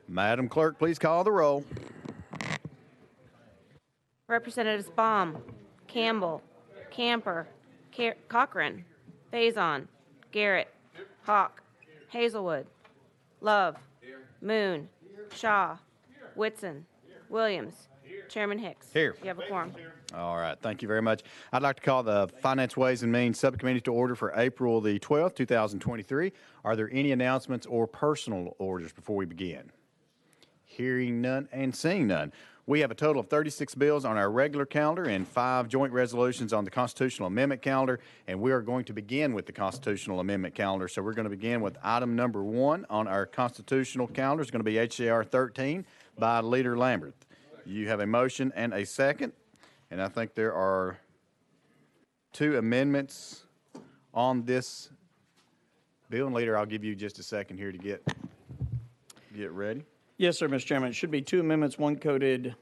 Madam Clerk, please call the roll. Representatives Baum, Campbell, Camper, Cochran, Faison, Garrett, Hawk, Hazelwood, Love, Moon, Shaw, Whitson, Williams, Chairman Hicks. Here. You have a quorum. All right, thank you very much. I'd like to call the Finance, Ways and Means Subcommittee to order for April the 12th, 2023. Are there any announcements or personal orders before we begin? Hearing none and seeing none. We have a total of 36 bills on our regular calendar and 5 joint resolutions on the constitutional amendment calendar, and we are going to begin with the constitutional amendment calendar. So we're going to begin with item number 1 on our constitutional calendar. It's going to be HJR 13 by Leader Lambert. You have a motion and a second, and I think there are 2 amendments on this bill. And Leader, I'll give you just a second here to get ready. Yes, sir, Mr. Chairman. It should be 2 amendments, one coded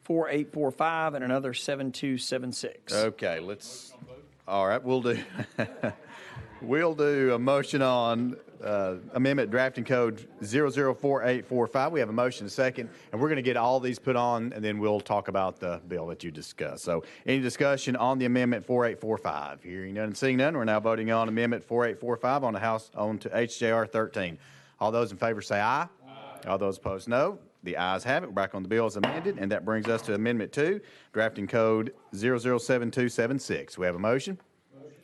4845 and another 7276. Okay, all right, we'll do a motion on amendment drafting code 004845. We have a motion, a second, and we're going to get all these put on, and then we'll talk about the bill that you discussed. So any discussion on the amendment 4845? Hearing none and seeing none, we're now voting on amendment 4845 on the House on to HJR 13. All those in favor say aye. All those opposed, no. The ayes have it. We're back on the bill as amended, and that brings us to Amendment 2, drafting code 007276. We have a motion.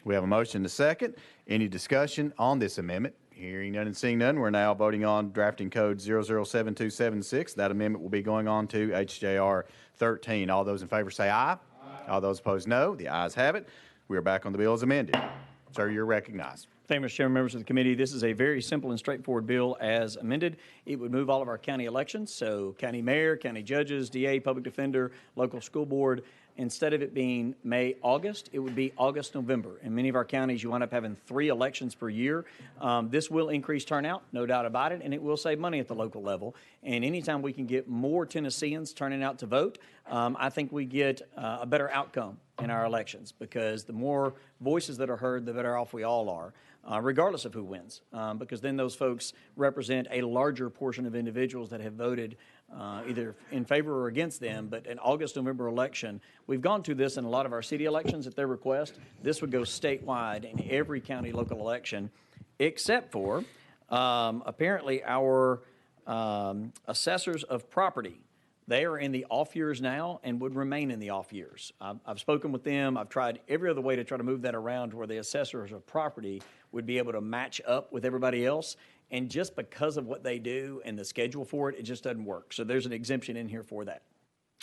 We have a motion to second. Any discussion on this amendment? Hearing none and seeing none, we're now voting on drafting code 007276. That amendment will be going on to HJR 13. All those in favor say aye. All those opposed, no. The ayes have it. We are back on the bill as amended. Sir, you're recognized. Thank you, Mr. Chairman, members of the committee. This is a very simple and straightforward bill as amended. It would move all of our county elections, so county mayor, county judges, DA, public defender, local school board. Instead of it being May, August, it would be August, November. In many of our counties, you wind up having 3 elections per year. This will increase turnout, no doubt about it, and it will save money at the local level. And anytime we can get more Tennesseans turning out to vote, I think we get a better outcome in our elections, because the more voices that are heard, the better off we all are. Regardless of who wins, because then those folks represent a larger portion of individuals that have voted either in favor or against them. But an August-November election, we've gone through this in a lot of our city elections at their request. This would go statewide in every county local election, except for apparently our assessors of property. They are in the off years now and would remain in the off years. I've spoken with them. I've tried every other way to try to move that around where the assessors of property would be able to match up with everybody else. And just because of what they do and the schedule for it, it just doesn't work. So there's an exemption in here for that.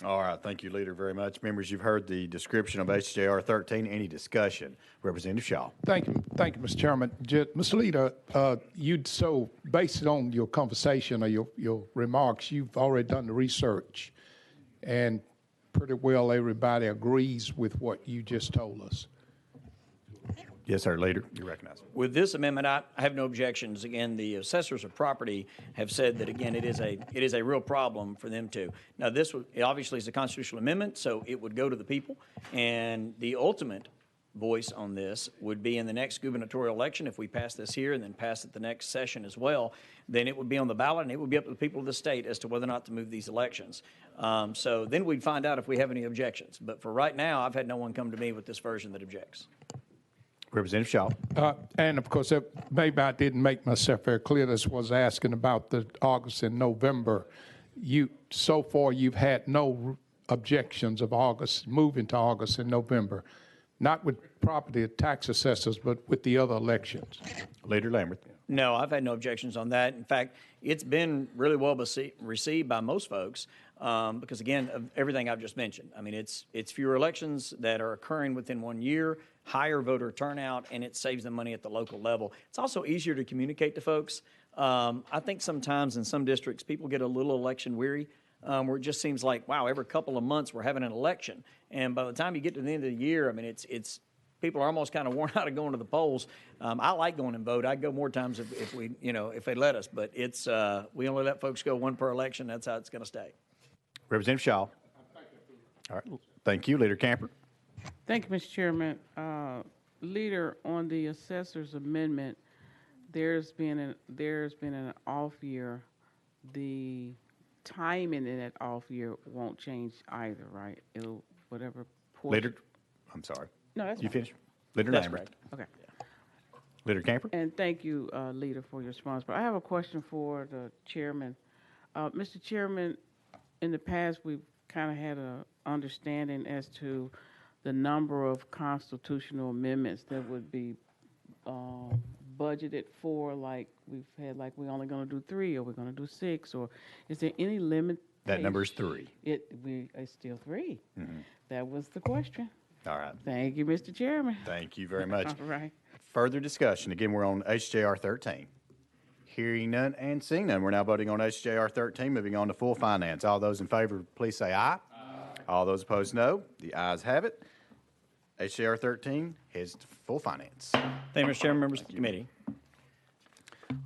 All right. Thank you, Leader, very much. Members, you've heard the description of HJR 13. Any discussion? Representative Shaw. Thank you, Mr. Chairman. Mr. Leader, based on your conversation or your remarks, you've already done the research, and pretty well everybody agrees with what you just told us. Yes, sir. Leader, you're recognized. With this amendment, I have no objections. Again, the assessors of property have said that, again, it is a real problem for them to. Now, this obviously is a constitutional amendment, so it would go to the people. And the ultimate voice on this would be in the next gubernatorial election. If we pass this here and then pass it the next session as well, then it would be on the ballot, and it would be up to the people of the state as to whether or not to move these elections. So then we'd find out if we have any objections. But for right now, I've had no one come to me with this version that objects. Representative Shaw. And of course, maybe I didn't make myself very clear. This was asking about the August and November. So far, you've had no objections of August, moving to August and November, not with property tax assessors, but with the other elections. Leader Lambert. No, I've had no objections on that. In fact, it's been really well received by most folks because, again, of everything I've just mentioned. I mean, it's fewer elections that are occurring within 1 year, higher voter turnout, and it saves them money at the local level. It's also easier to communicate to folks. I think sometimes in some districts, people get a little election weary, where it just seems like, wow, every couple of months we're having an election. And by the time you get to the end of the year, I mean, it's people are almost kind of worn out of going to the polls. I like going and vote. I'd go more times if they let us. But it's we only let folks go one per election. That's how it's going to stay. Representative Shaw. All right. Thank you. Leader Camper. Thank you, Mr. Chairman. Leader, on the assessor's amendment, there's been an off year the timing in that off year won't change either, right? It'll, whatever portion. Leader, I'm sorry. No, that's You fine. finish? Leader That's Lambert. correct. Okay. Leader Camper? And thank you, Leader, for your response. But I have a question for the chairman. Mr. Chairman, in the past, we've kind of had a understanding as to the number of constitutional amendments that would be budgeted for, like we've had, like we're only going to do 3 or we're going to do 6, or is there any limit? That number is 3. It's still 3. That was the question. All right. Thank you, Mr. Chairman. Thank you very much. All right. Further discussion. Again, we're on HJR 13. Hearing none and seeing none, we're now voting on HJR 13, moving on to full finance. All those in favor, please say aye. All those opposed, no. The ayes have it. HJR 13 heads to full finance. Thank you, Mr. Chairman, members of the committee.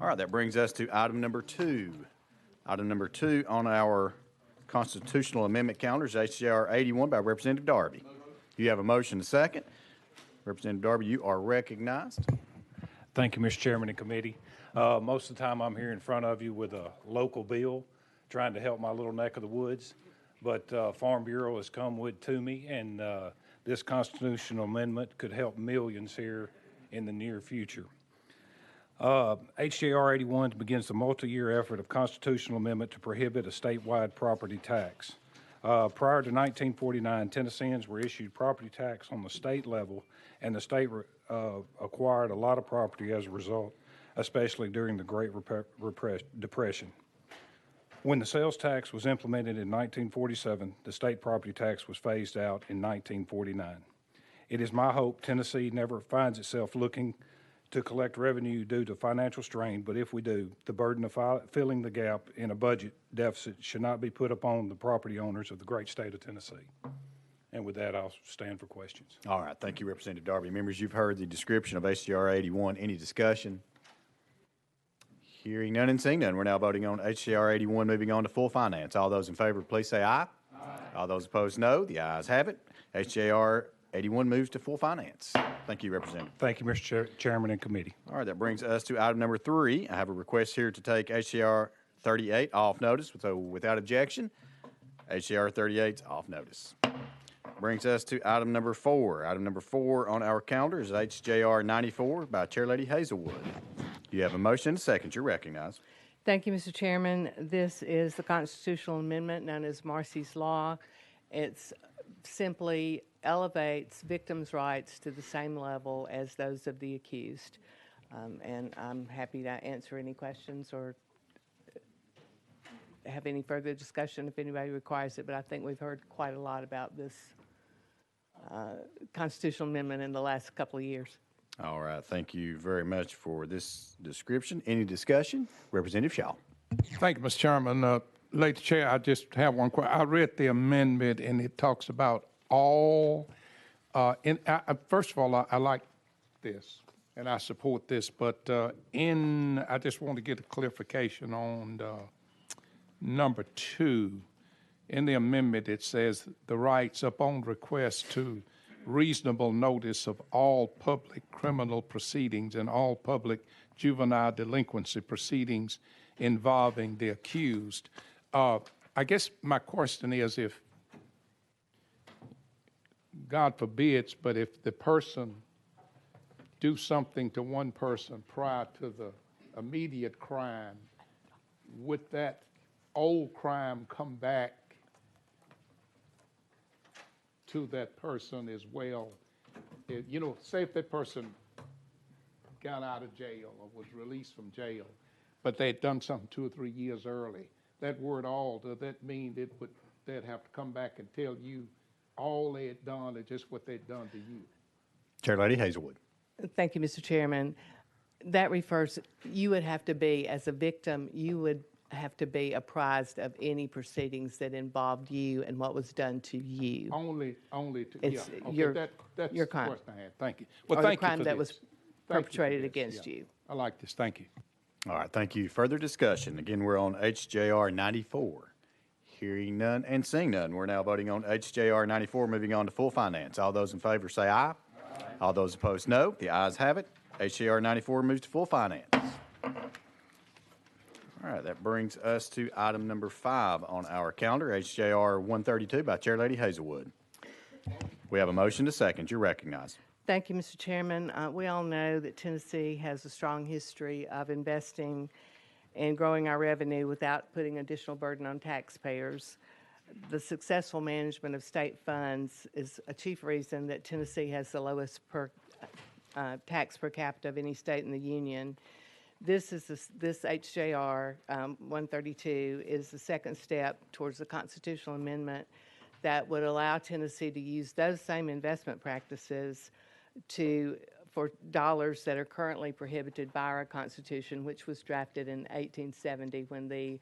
All right, that brings us to item number 2. Item number 2 on our constitutional amendment calendar is HJR 81 by Representative Darby. You have a motion to second. Representative Darby, you are recognized. Thank you, Mr. Chairman and committee. Most of the time, I'm here in front of you with a local bill, trying to help my little neck of the woods. But Farm Bureau has come to me, and this constitutional amendment could help millions here in the near future. HJR 81 begins the multi-year effort of constitutional amendment to prohibit a statewide property tax. Prior to 1949, Tennesseans were issued property tax on the state level, and the state acquired a lot of property as a result, especially during the Great Depression. When the sales tax was implemented in 1947, the state property tax was phased out in 1949. It is my hope Tennessee never finds itself looking to collect revenue due to financial strain, but if we do, the burden of filling the gap in a budget deficit should not be put upon the property owners of the great state of Tennessee. And with that, I'll stand for questions. All right, thank you, Representative Darby. Members, you've heard the description of HJR 81. Any discussion? Hearing none and seeing none, we're now voting on HJR 81, moving on to full finance. All those in favor, please say aye. Aye. All those opposed, no. The ayes have it. HJR 81 moves to full finance. Thank you, Representative. Thank you, Mr. Chairman and committee. All right, that brings us to item number 3. I have a request here to take HJR 38 off notice, so without objection, HJR 38 is off notice. Brings us to item number 4. Item number 4 on our calendar is HJR 94 by Chairlady Hazelwood. You have a motion and a second. You're recognized. Thank you, Mr. Chairman. This is the constitutional amendment known as Marcy's Law. It simply elevates victims' rights to the same level as those of the accused. And I'm happy to answer any questions or have any further discussion if anybody requires it, but I think we've heard quite a lot about this constitutional amendment in the last couple of years. All right, thank you very much for this description. Any discussion? Representative Shaw. Thank you, Mr. Chairman. Lady Chair, I just have one question. I read the amendment, and it talks about all. First of all, I like this, and I support this, but I just want to get a clarification on number 2. In the amendment, it says the rights upon request to reasonable notice of all public criminal proceedings and all public juvenile delinquency proceedings involving the accused. I guess my question is, if, God forbids, but if the person do something to one person prior to the immediate crime, would that old crime come back to that person as well? Say if that person got out of jail or was released from jail, but they had done something 2 or 3 years early. That word "all," does that mean they'd have to come back and tell you all they had done or just what they'd done to you? Chairlady Hazelwood. Thank you, Mr. Chairman. That refers, you would have to be, as a victim, you would have to be apprised of any proceedings that involved you and what was done to you. Only to, It's yeah. Okay, your that's your the crime. question I had. Thank you. Or the thank you crime for that this. was Thank you for perpetrated this. against Yeah. you. I like this. Thank you. All right, thank you. Further discussion. Again, we're on HJR 94. Hearing none and seeing none, we're now voting on HJR 94, moving on to full finance. All those in favor say aye. Aye. All those opposed, no. The ayes have it. HJR 94 moves to full finance. All All right, that brings us to item number 5 on our calendar, HJR 132 by Chairlady Hazelwood. We have a motion to second. You're recognized. Thank you, Mr. Chairman. We all know that Tennessee has a strong history of investing and growing our revenue without putting additional burden on taxpayers. The successful management of state funds is a chief reason that Tennessee has the lowest tax per capita of any state in the union. This HJR 132 is the second step towards the constitutional amendment that would allow Tennessee to use those same investment practices for dollars that are currently prohibited by our Constitution, which was drafted in 1870 when the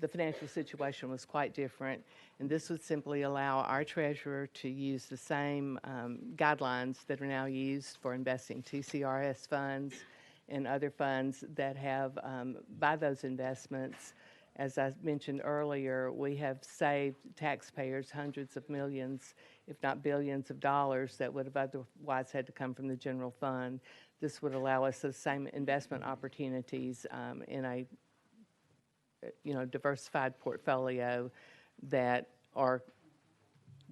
financial situation was quite different. And this would simply allow our treasurer to use the same guidelines that are now used for investing TCRS funds and other funds that have, by those investments, as I mentioned earlier, we have saved taxpayers hundreds of millions, if not billions of dollars that would have otherwise had to come from the general fund. This would allow us those same investment opportunities in a diversified portfolio that are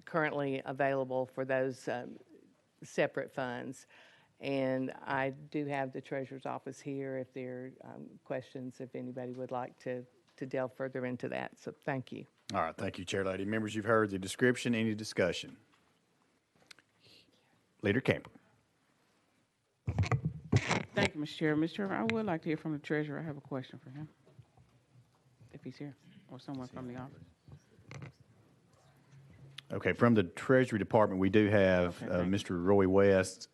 currently available for those separate funds. And I do have the Treasurer's Office here if there are questions, if anybody would like to delve further into that. So thank you. All right, thank you, Chair Lady. Members, you've heard the description. Any discussion? Leader Camper. Thank you, Mr. Chair. Mr. Chairman, I would like to hear from the treasurer. I have a question for him, if he's here, or someone from the office. Okay, from the Treasury Department, we do have Mr. Roy West,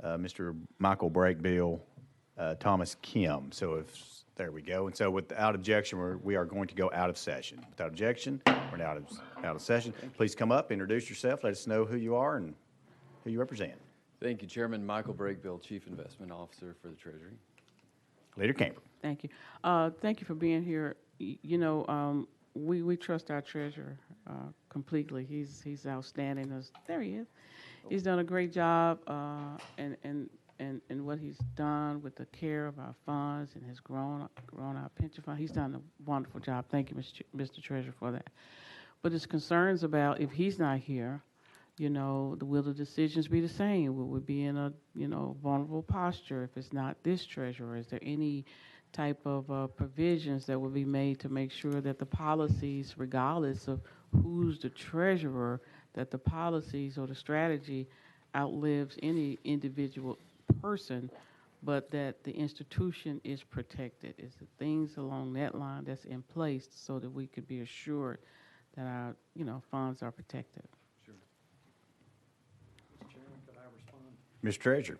Mr. Michael Brakebill, Thomas Kim. So there we go. And so without objection, we are going to go out of session. Without objection, we're now out of session. Please come up, introduce yourself, let us know who you are and who you represent. Thank you, Chairman. Michael Brakebill, Chief Investment Officer for the Treasury. Leader Camper. Thank you. Thank you for being here. We trust our treasurer completely. He's outstanding. There he is. He's done a great job, and what he's done with the care of our funds and has grown our pension fund. He's done a wonderful job. Thank you, Mr. Treasurer, for that. But his concerns about if he's not here, will the decisions be the same? Will we be in a, vulnerable posture if it's not this treasurer? Is there any type of provisions that will be made to make sure that the policies, regardless of who's the treasurer, that the policies or the strategy outlives any individual person, but that the institution is protected? Is the things along that line that's in place so that we could be assured that our, funds are protected? Mr. Treasurer.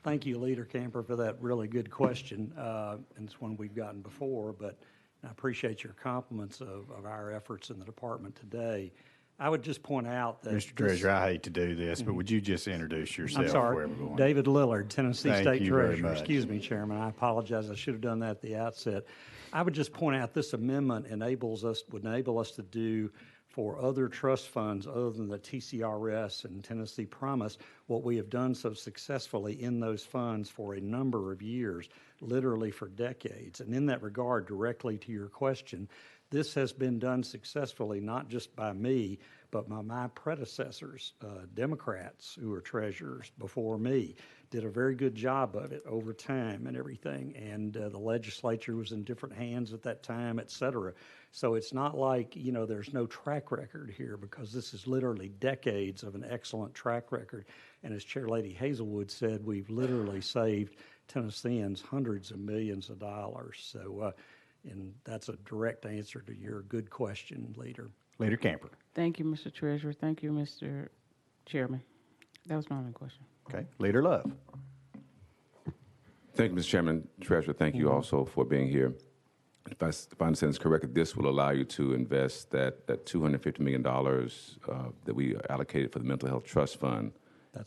Thank you, Leader Camper, for that really good question. And it's one we've gotten before, but I appreciate your compliments of our efforts in the department today. I would just point out that Mr. Treasurer, I hate to do this, but would you just introduce yourself? I'm sorry, for everyone? David Lillard, Tennessee Thank State you very Treasurer. much. Excuse me, Chairman. I apologize. I should have done that at the outset. I would just point out this amendment would enable us to do for other trust funds other than the TCRS and Tennessee Promise what we have done so successfully in those funds for a number of years, literally for decades. And in that regard, directly to your question, this has been done successfully not just by me, but by my predecessors, Democrats who were treasurers before me, did a very good job of it over time and everything. And the legislature was in different hands at that time, et cetera. So it's not like, there's no track record here, because this is literally decades of an excellent track record. And as Chair Lady Hazelwood said, we've literally saved Tennesseans hundreds of millions of dollars. So, and that's a direct answer to your good question, Leader. Leader Camper. Thank you, Mr. Treasurer. Thank you, Mr. Chairman. That was my only question. Okay. Leader Love. Thank you, Mr. Chairman. Treasurer, thank you also for being here. If I understand this correctly, this will allow you to invest that $250 million that we allocated for the Mental Health Trust Fund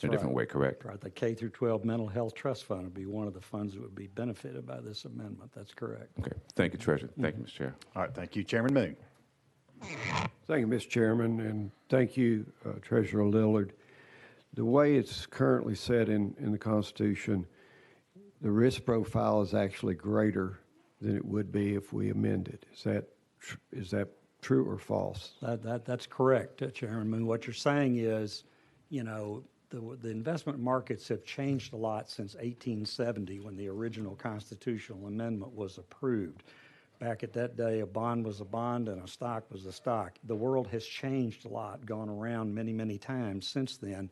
in a different way, correct? Right. The K through 12 Mental Health Trust Fund would be one of the funds that would be benefited by this amendment. That's correct. Okay. Thank you, Treasurer. Thank you, Mr. Chair. All right. Thank you, Chairman Moon. Thank you, Mr. Chairman, and thank you, Treasurer Lillard. The way it's currently set in the Constitution, the risk profile is actually greater than it would be if we amended. Is that true or false? That's correct, Chairman Moon. What you're saying is, the investment markets have changed a lot since 1870 when the original constitutional amendment was approved. Back at that day, a bond was a bond and a stock was a stock. The world has changed a lot, gone around many, many times since then.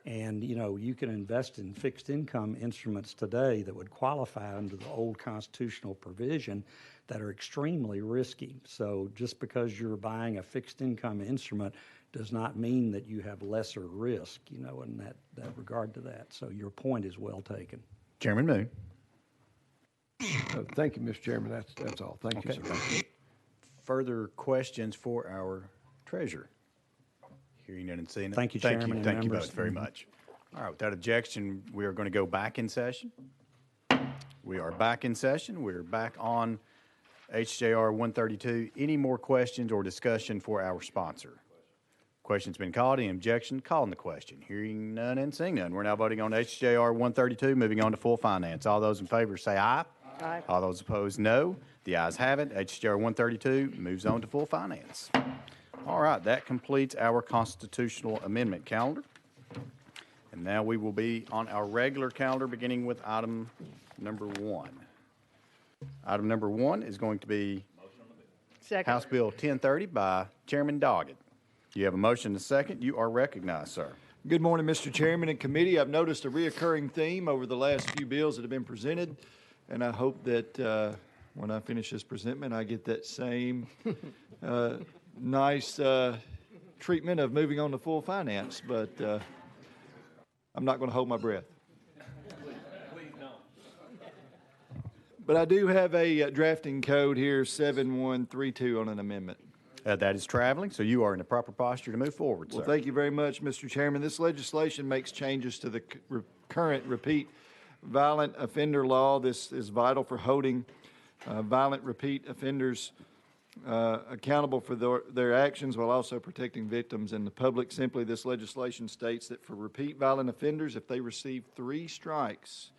And, you can invest in fixed income instruments today that would qualify under the old constitutional provision that are extremely risky. So just because you're buying a fixed income instrument does not mean that you have lesser risk, in that regard to that. So your point is well taken. Chairman Moon. Thank you, Mr. Chairman. That's all. Thank you, sir. Further questions for our treasurer? Hearing none and seeing none. Thank you, Chairman and Thank you members. both very much. All right, without objection, we are going to go back in session. We are back in session. We're back on HJR 132. Any more questions or discussion for our sponsor? Question's been called. Any objection? Calling the question. Hearing none and seeing none. We're now voting on HJR 132, moving on to full finance. All those in favor say aye. Aye. All those opposed, no. The ayes have it. HJR 132 moves on to full finance. All right, that completes our constitutional amendment calendar. And now we will be on our regular calendar, beginning with item number 1. Item number 1 is going to be Second. House Bill 1030 by Chairman Doggett. You have a motion and a second. You are recognized, sir. Good morning, Mr. Chairman and committee. I've noticed a reoccurring theme over the last few bills that have been presented, and I hope that when I finish this presentment, I get that same nice treatment of moving on to full finance, but I'm not going to hold my breath. But I do have a drafting code here, 7132, on an amendment. That is traveling, so you are in the proper posture to move forward, sir. Well, thank you very much, Mr. Chairman. This legislation makes changes to the current repeat violent offender law. This is vital for holding violent repeat offenders accountable for their actions while also protecting victims and the public. Simply, this legislation states that for repeat violent offenders, if they receive 3 strikes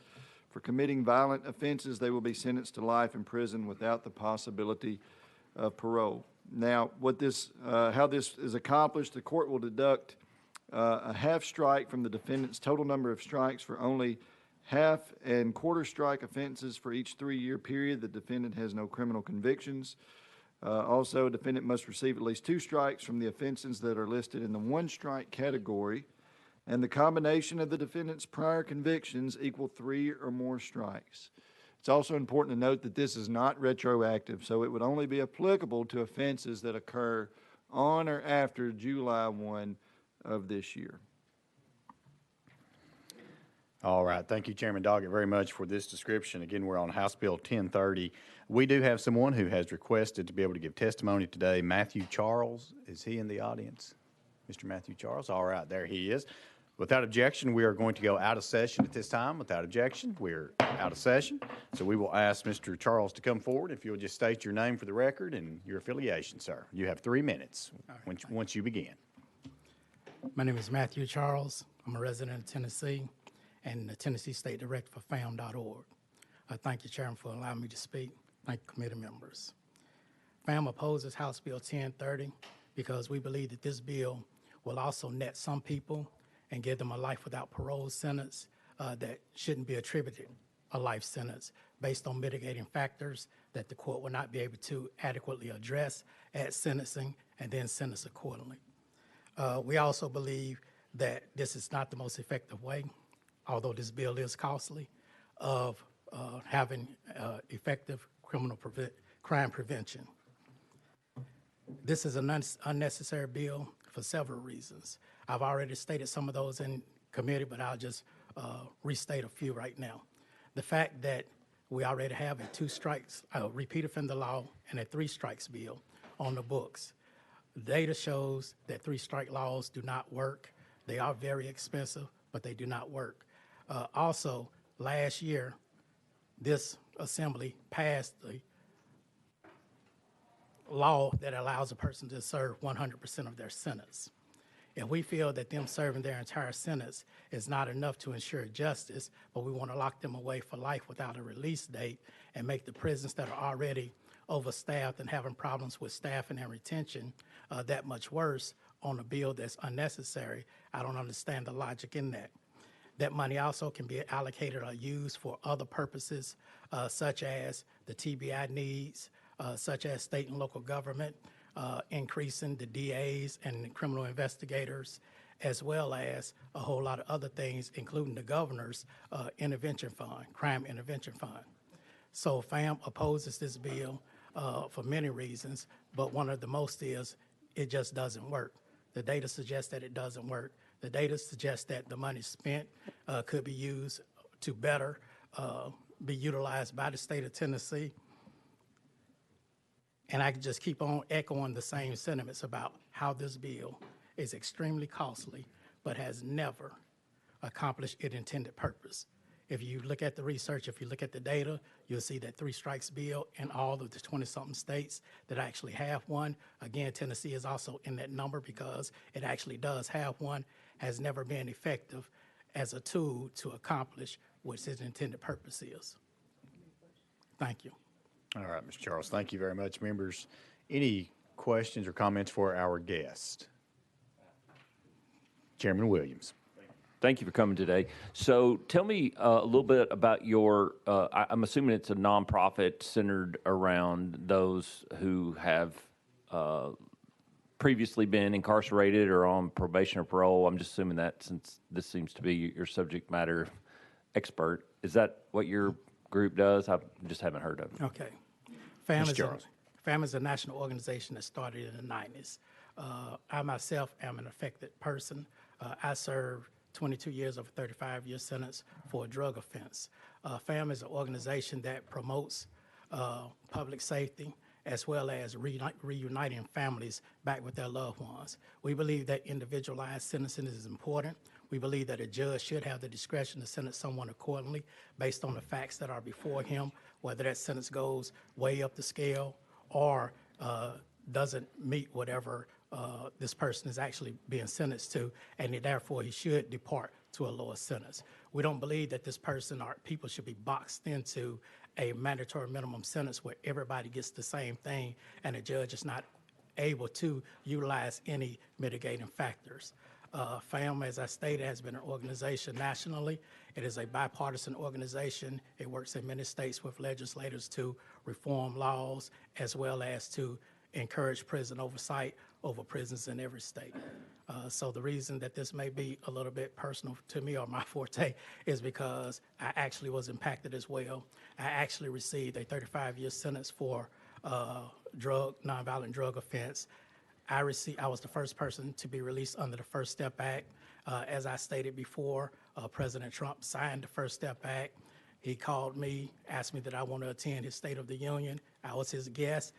for committing violent offenses, they will be sentenced to life in prison without the possibility of parole. Now, how this is accomplished, the court will deduct a half strike from the defendant's total number of strikes for only half and quarter strike offenses for each 3-year period. The defendant has no criminal convictions. Also, a defendant must receive at least 2 strikes from the offenses that are listed in the 1 strike category, and the combination of the defendant's prior convictions equal 3 or more strikes. It's also important to note that this is not retroactive, so it would only be applicable to offenses that occur on or after July 1 of this year. All right. Thank you, Chairman Doggett, very much for this description. Again, we're on House Bill 1030. We do have someone who has requested to be able to give testimony today. Matthew Charles, is he in the audience? Mr. Matthew Charles? All right, there he is. Without objection, we are going to go out of session at this time. Without objection, we're out of session. So we will ask Mr. Charles to come forward. If you'll just state your name for the record and your affiliation, sir. You have 3 minutes once you begin. My name is Matthew Charles. I'm a resident of Tennessee and the Tennessee State Director for FAM.org. I thank you, Chairman, for allowing me to speak. Thank you, committee members. FAM opposes House Bill 1030 because we believe that this bill will also net some people and give them a life without parole sentence that shouldn't be attributed a life sentence based on mitigating factors that the court will not be able to adequately address at sentencing and then sentence accordingly. We also believe that this is not the most effective way, although this bill is costly, of having effective crime prevention. This is an unnecessary bill for several reasons. I've already stated some of those in committee, but I'll just restate a few right now. The fact that we already have a 2 strikes, repeat offender law and a 3 strikes bill on the books. Data shows that 3 strike laws do not work. They are very expensive, but they do not work. Also, last year, this assembly passed the law that allows a person to serve 100% of their sentence. If we feel that them serving their entire sentence is not enough to ensure justice, but we want to lock them away for life without a release date and make the prisons that are already overstaffed and having problems with staffing and retention that much worse on a bill that's unnecessary, I don't understand the logic in that. That money also can be allocated or used for other purposes, such as the TBI needs, such as state and local government, increasing the DAs and the criminal investigators, as well as a whole lot of other things, including the governor's intervention fund, crime intervention fund. So FAM opposes this bill for many reasons, but one of the most is it just doesn't work. The data suggests that it doesn't work. The data suggests that the money spent could be used to better be utilized by the state of Tennessee. And I could just keep on echoing the same sentiments about how this bill is extremely costly, but has never accomplished its intended purpose. If you look at the research, if you look at the data, you'll see that 3 strikes bill in all of the 20-something states that actually have one. Again, Tennessee is also in that number because it actually does have one, has never been effective as a tool to accomplish what its intended purpose is. Thank you. All right, Mr. Charles, thank you very much. Members, any questions or comments for our guest? Chairman Williams. Thank you for coming today. So tell me a little bit about your, I'm assuming it's a nonprofit centered around those who have previously been incarcerated or on probation or parole. I'm just assuming that since this seems to be your subject matter expert. Is that what your group does? I just haven't heard of it. Okay. FAM is a national organization that started in the 90s. I myself am an affected person. I served 22 years of a 35-year sentence for a drug offense. FAM is an organization that promotes public safety as well as reuniting families back with their loved ones. We believe that individualized sentencing is important. We believe that a judge should have the discretion to sentence someone accordingly based on the facts that are before him, whether that sentence goes way up the scale or doesn't meet whatever this person is actually being sentenced to, and therefore he should depart to a lower sentence. We don't believe that this person or people should be boxed into a mandatory minimum sentence where everybody gets the same thing and the judge is not able to utilize any mitigating factors. FAM, as I stated, has been an organization nationally. It is a bipartisan organization. It works in many states with legislators to reform laws as well as to encourage prison oversight over prisons in every state. So the reason that this may be a little bit personal to me or my forte is because I actually was impacted as well. I actually received a 35-year sentence for nonviolent drug offense. I was the first person to be released under the First Step Act. As I stated before, President Trump signed the First Step Act. He called me, asked me that I want to attend his State of the Union. I was his guest.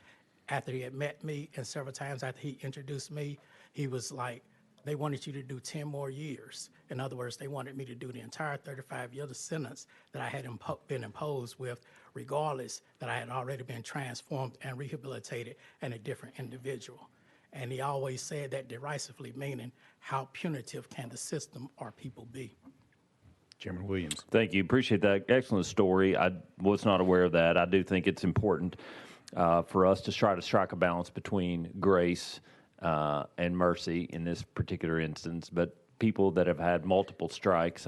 After he had met me and several times after he introduced me, he was like, they wanted you to do 10 more years. In other words, they wanted me to do the entire 35-year sentence that I had been imposed with, regardless that I had already been transformed and rehabilitated and a different individual. And he always said that derisively, meaning how punitive can the system or people be? Chairman Williams. Thank you. Appreciate that. Excellent story. I was not aware of that. I do think it's important for us to try to strike a balance between grace and mercy in this particular instance. But people that have had multiple strikes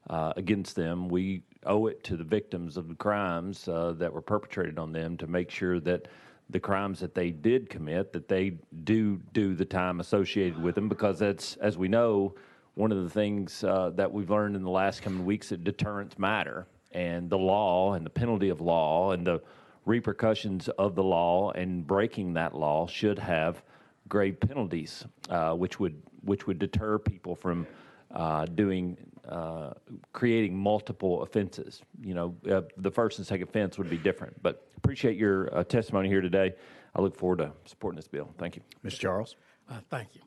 against them, we owe it to the victims of the crimes that were perpetrated on them to make sure that the crimes that they did commit, that they do the time associated with them, because that's, as we know, one of the things that we've learned in the last coming weeks, that deterrents matter, and the law and the penalty of law and the repercussions of the law and breaking that law should have grave penalties, which would deter people from creating multiple offenses. You know, the first and second offense would be different. But appreciate your testimony here today. I look forward to supporting this bill. Thank you. Mr. Charles. Thank you.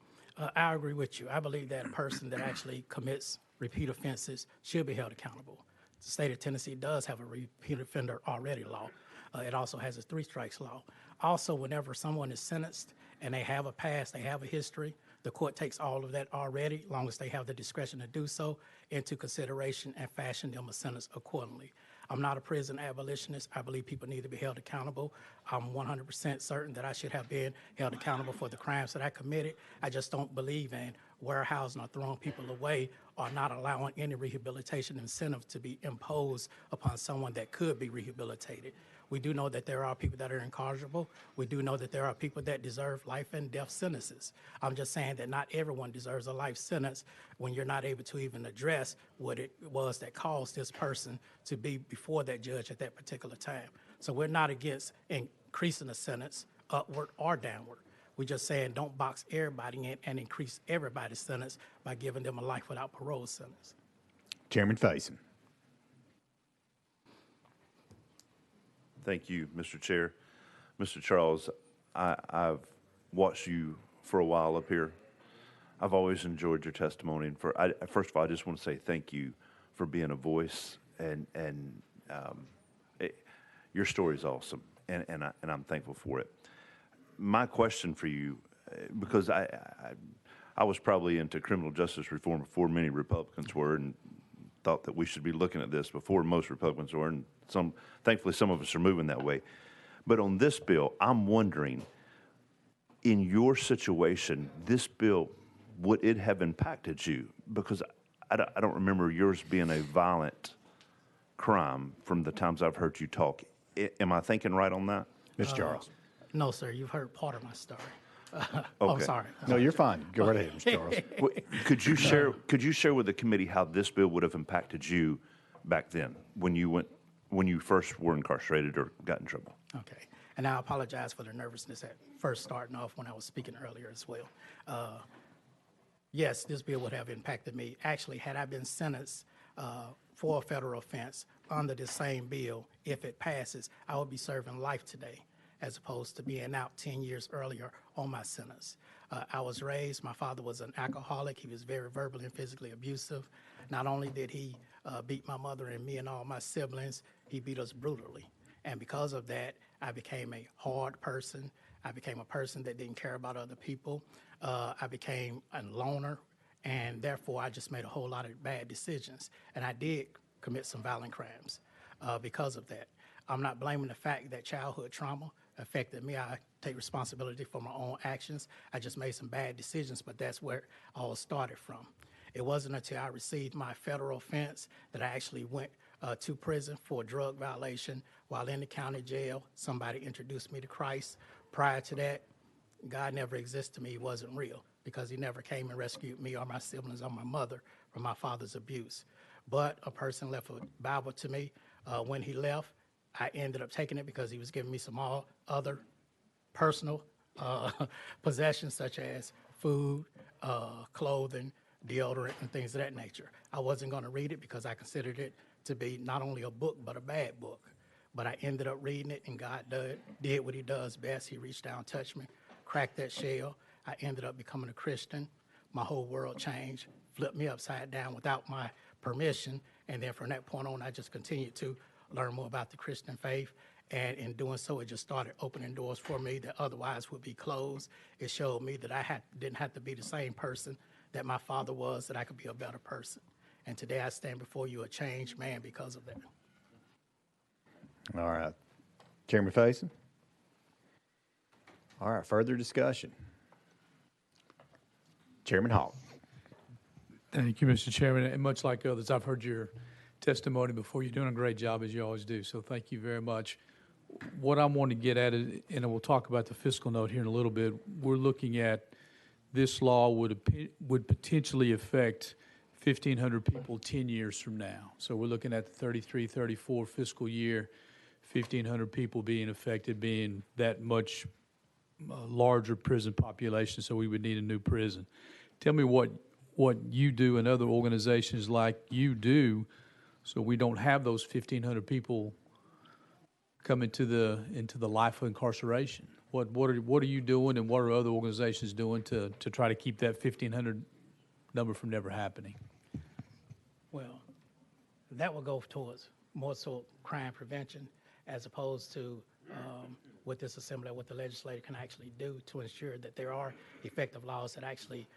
I agree with you. I believe that a person that actually commits repeat offenses should be held accountable. The state of Tennessee does have a repeat offender already law. It also has a 3 strikes law. Also, whenever someone is sentenced and they have a past, they have a history, The court takes all of that already, as long as they have the discretion to do so, into consideration and fashion them a sentence accordingly. I'm not a prison abolitionist. I believe people need to be held accountable. I'm 100% certain that I should have been held accountable for the crimes that I committed. I just don't believe in warehousing or throwing people away or not allowing any rehabilitation incentive to be imposed upon someone that could be rehabilitated. We do know that there are people that are incarcerable. We do know that there are people that deserve life and death sentences. I'm just saying that not everyone deserves a life sentence when you're not able to even address what it was that caused this person to be before that judge at that particular time. So we're not against increasing the sentence upward or downward. We're just saying don't box everybody in and increase everybody's sentence by giving them a life without parole sentence. Chairman Faison. Thank you, Mr. Chair. Mr. Charles, I've watched you for a while up here. I've always enjoyed your testimony. And first of all, I just want to say thank you for being a voice. Your story is awesome, and I'm thankful for it. My question for you, because I was probably into criminal justice reform before many Republicans were, and thought that we should be looking at this before most Republicans were, and thankfully some of us are moving that way. But on this bill, I'm wondering, in your situation, this bill, would it have impacted you? Because I don't remember yours being a violent crime from the times I've heard you talk. Am I thinking right on that? Mr. Charles. No, sir, you've heard part of my story. Okay. I'm sorry. No, you're fine. Go right ahead, Mr. Charles. Could you share with the committee how this bill would have impacted you back then when you first were incarcerated or got in trouble? Okay. And I apologize for the nervousness at first starting off when I was speaking earlier as well. Yes, this bill would have impacted me. Actually, had I been sentenced for a federal offense under the same bill, if it passes, I would be serving life today, as opposed to being out 10 years earlier on my sentence. I was raised, my father was an alcoholic. He was very verbally and physically abusive. Not only did he beat my mother and me and all my siblings, he beat us brutally. And because of that, I became a hard person. I became a person that didn't care about other people. I became a loner, and therefore I just made a whole lot of bad decisions. And I did commit some violent crimes because of that. I'm not blaming the fact that childhood trauma affected me. I take responsibility for my own actions. I just made some bad decisions, but that's where it all started from. It wasn't until I received my federal offense that I actually went to prison for a drug violation. While in the county jail, somebody introduced me to Christ. Prior to that, God never existed to me. He wasn't real because he never came and rescued me or my siblings or my mother from my father's abuse. But a person left a Bible to me. When he left, I ended up taking it because he was giving me some other personal possessions such as food, clothing, deodorant, and things of that nature. I wasn't going to read it because I considered it to be not only a book, but a bad book. But I ended up reading it, and God did what he does best. He reached down, touched me, cracked that shell. I ended up becoming a Christian. My whole world changed, flipped me upside down without my permission. And then from that point on, I just continued to learn more about the Christian faith. And in doing so, it just started opening doors for me that otherwise would be closed. It showed me that I didn't have to be the same person that my father was, that I could be a better person. And today I stand before you a changed man because of that. All right. Chairman Faison? All right, further discussion. Chairman Hawk. Thank you, Mr. Chairman. And much like others, I've heard your testimony before. You're doing a great job, as you always do, so thank you very much. What I want to get at, and we'll talk about the fiscal note here in a little bit, we're looking at this law would potentially affect 1,500 people 10 years from now. So we're looking at the 33, 34 fiscal year, 1,500 people being affected, being that much larger prison population, so we would need a new prison. Tell me what you do and other organizations like you do so we don't have those 1,500 people come into the life of incarceration. What are you doing, and what are other organizations doing to try to keep that 1,500 number from never happening? Well, that will go towards more so crime prevention as opposed to with this assembly, what the legislature can actually do to ensure that there are effective laws that actually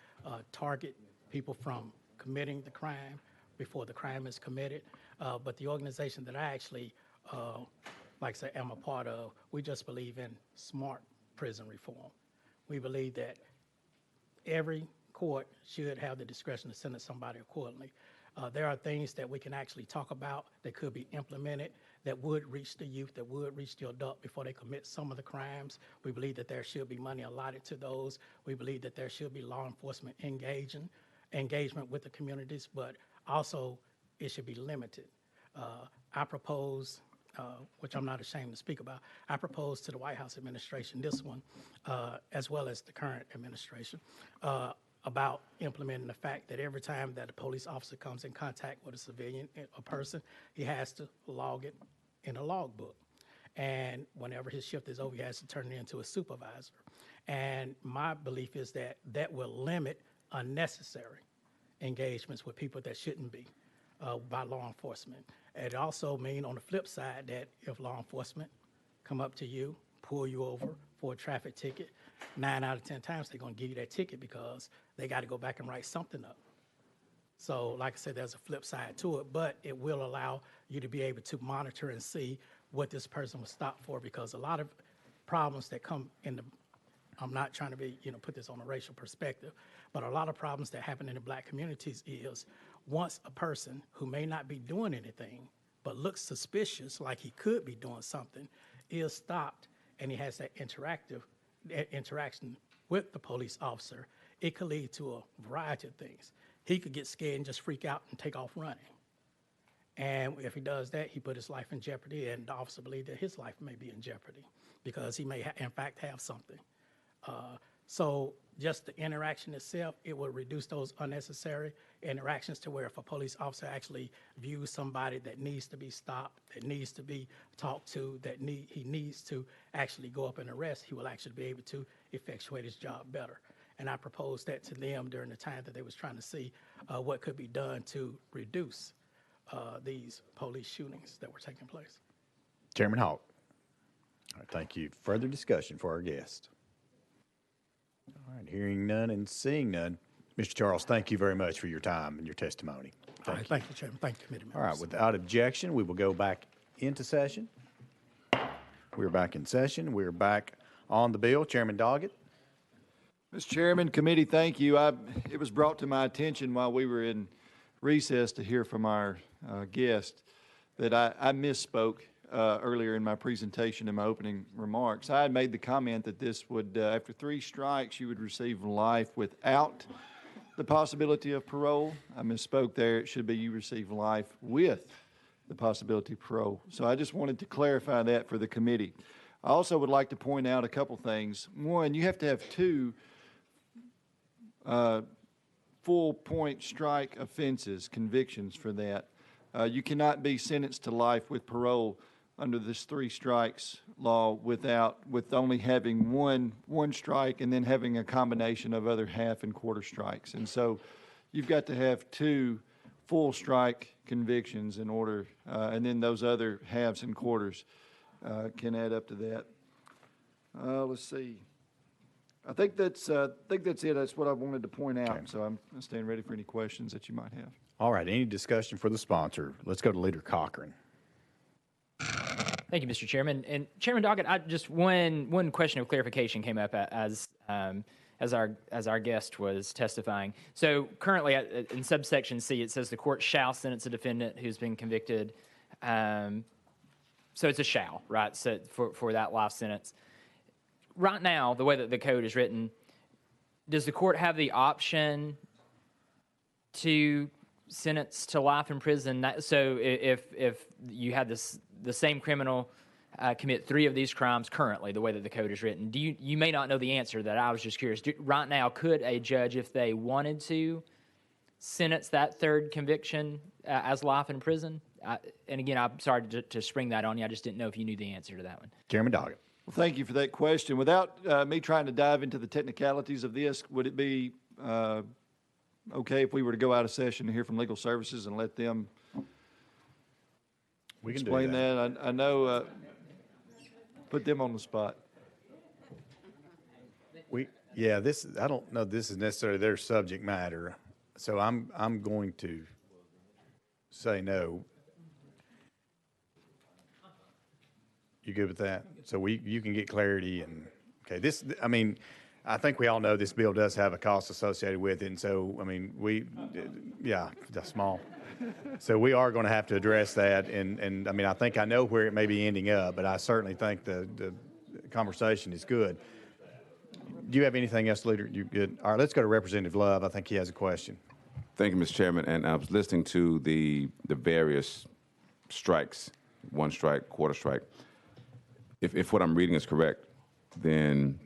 target people from committing the crime before the crime is committed. But the organization that I actually, like I say, am a part of, we just believe in smart prison reform. We believe that every court should have the discretion to sentence somebody accordingly. There are things that we can actually talk about that could be implemented that would reach the youth, that would reach the adult before they commit some of the crimes. We believe that there should be money allotted to those. We believe that there should be law enforcement engagement with the communities, but also it should be limited. I propose, which I'm not ashamed to speak about, I propose to the White House administration, this one, as well as the current administration, about implementing the fact that every time that a police officer comes in contact with a civilian, a person, he has to log it in a logbook. And whenever his shift is over, he has to turn it into a supervisor. And my belief is that that will limit unnecessary engagements with people that shouldn't be by law enforcement. It also means on the flip side that if law enforcement come up to you, pull you over for a traffic ticket, 9 out of 10 times they're going to give you that ticket because they got to go back and write something up. So like I said, there's a flip side to it, but it will allow you to be able to monitor and see what this person was stopped for, because a lot of problems that come in the, I'm not trying to be, put this on a racial perspective, but a lot of problems that happen in the black communities is once a person who may not be doing anything but looks suspicious like he could be doing something is stopped and he has that interaction with the police officer, it could lead to a variety of things. He could get scared and just freak out and take off running. And if he does that, he put his life in jeopardy, and the officer believes that his life may be in jeopardy because he may, in fact, have something. So just the interaction itself, it will reduce those unnecessary interactions to where if a police officer actually views somebody that needs to be stopped, that needs to be talked to, that he needs to actually go up and arrest, he will actually be able to effectuate his job better. And I proposed that to them during the time that they was trying to see what could be done to reduce these police shootings that were taking place. Chairman Hawk. All right, thank you. Further discussion for our guest. All right, hearing none and seeing none. Mr. Charles, thank you very much for your time and your testimony. Thank you, Chairman. Thank you, committee members. All right, without objection, we will go back into session. We're back in session. We're back on the bill. Chairman Doggett. Mr. Chairman, committee, thank you. It was brought to my attention while we were in recess to hear from our guest that I misspoke earlier in my presentation, in my opening remarks. I had made the comment that this would, after 3 strikes, you would receive life without the possibility of parole. I misspoke there. It should be you receive life with the possibility of parole. So I just wanted to clarify that for the committee. I also would like to point out a couple things. One, you have to have 2 full-point strike offenses, convictions for that. You cannot be sentenced to life with parole under this 3 strikes law with only having one strike and then having a combination of other half and quarter strikes. And so you've got to have 2 full strike convictions in order, and then those other halves and quarters can add up to that. Let's see. I think that's it. That's what I wanted to point out. Okay. So I'm staying ready for any questions that you might have. All right. Any discussion for the sponsor? Let's go to Leader Cochran. Thank you, Mr. Chairman. And Chairman Doggett, I just one question of clarification came up as our guest was testifying. So currently in subsection C, it says the court shall sentence a defendant who's been convicted. So it's a shall, right? So for that life sentence. Right now, the way that the code is written, does the court have the option to sentence to life in prison? So if you had the same criminal commit 3 of these crimes currently, the way that the code is written, you may not know the answer to that. I was just curious. Right now, could a judge, if they wanted to, sentence that 3rd conviction as life in prison? And again, I'm sorry to spring that on you. I just didn't know if you knew the answer to that one. Chairman Doggett. Well, thank you for that question. Without me trying to dive into the technicalities of this, would it be okay if we were to go out of session and hear from legal services and let them explain that? I know Put them on the spot. I don't know this is necessarily their subject matter, so I'm going to say no. You good with that? So you can get clarity and, okay, I think we all know this bill does have a cost associated with it, and so, that's small. So we are going to have to address that, and I think I know where it may be ending up, but I certainly think the conversation is good. Do you have anything else, Leader? You good? All right, let's go to Representative Love. I think he has a question. Thank you, Mr. Chairman. And I was listening to the various strikes, one strike, quarter strike. If what I'm reading is correct, then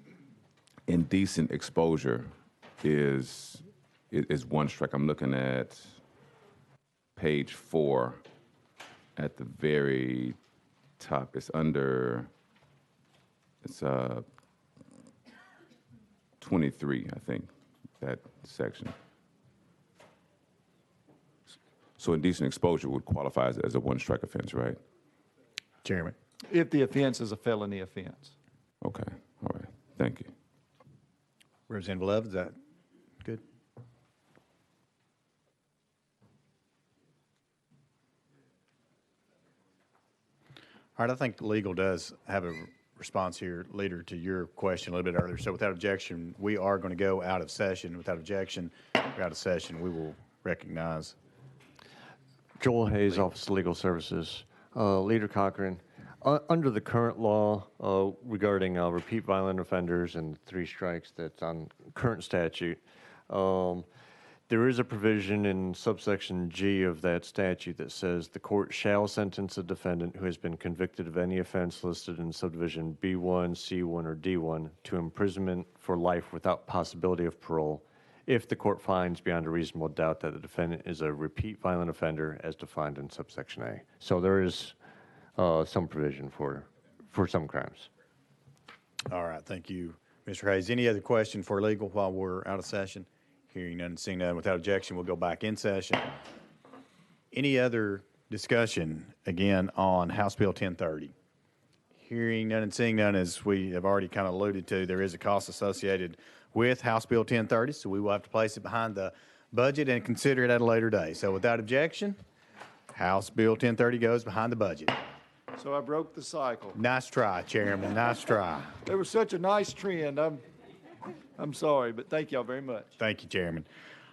indecent exposure is one strike. I'm looking at page 4 at the very top. It's 23, I think, that section. So indecent exposure would qualify as a one-strike offense, right? Chairman. If the offense is a felony offense. Okay, all right, thank you. Representative Love, is that good? All right, I think legal does have a response here, Leader, to your question a little bit earlier. So without objection, we are going to go out of session. Without objection, we're out of session. We will recognize. Joel Hayes, Office of Legal Services. Leader Cochran, under the current law regarding repeat violent offenders and 3 strikes that's on current statute, there is a provision in subsection G of that statute that says the court shall sentence a defendant who has been convicted of any offense listed in subdivision B1, C1, or D1 to imprisonment for life without possibility of parole if the court finds beyond a reasonable doubt that the defendant is a repeat violent offender as defined in subsection A. So there is some provision for some crimes. All right, thank you, Mr. Hayes. Any other question for legal while we're out of session? Hearing none and seeing none, without objection, we'll go back in session. Any other discussion, again, on House Bill 1030? Hearing none and seeing none, as we have already kind of alluded to, there is a cost associated with House Bill 1030, so we will have to place it behind the budget and consider it at a later day. So without objection, House Bill 1030 goes behind the budget. So I broke the cycle. Nice try, Chairman, nice try. There was such a nice trend. I'm sorry, but thank y'all very much. Thank you, Chairman.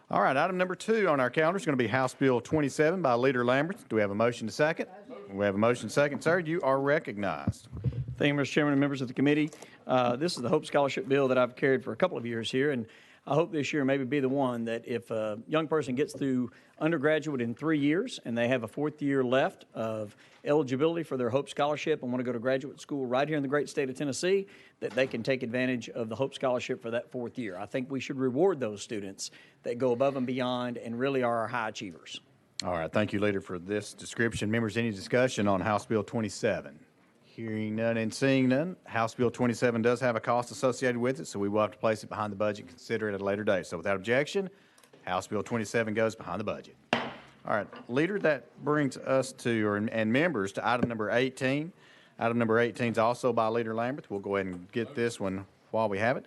All right, item number 2 on our calendar is going to be House Bill 27 by Leader Lambert. Do we have a motion to second? We have a motion to second, sir. You are recognized. Thank you, Mr. Chairman and members of the committee. This is the Hope Scholarship Bill that I've carried for a couple of years here, and I hope this year maybe be the one that if a young person gets through undergraduate in 3 years and they have a 4th year left of eligibility for their Hope Scholarship and want to go to graduate school right here in the great state of Tennessee, that they can take advantage of the Hope Scholarship for that 4th year. I think we should reward those students that go above and beyond and really are our high achievers. All right, thank you, Leader, for this description. Members, any discussion on House Bill 27? Hearing none and seeing none, House Bill 27 does have a cost associated with it, so we will have to place it behind the budget and consider it at a later date. So without objection, House Bill 27 goes behind the budget. All right, Leader, that brings us to, and members, to item number 18. Item number 18 is also by Leader Lambert. We'll go ahead and get this one while we have it.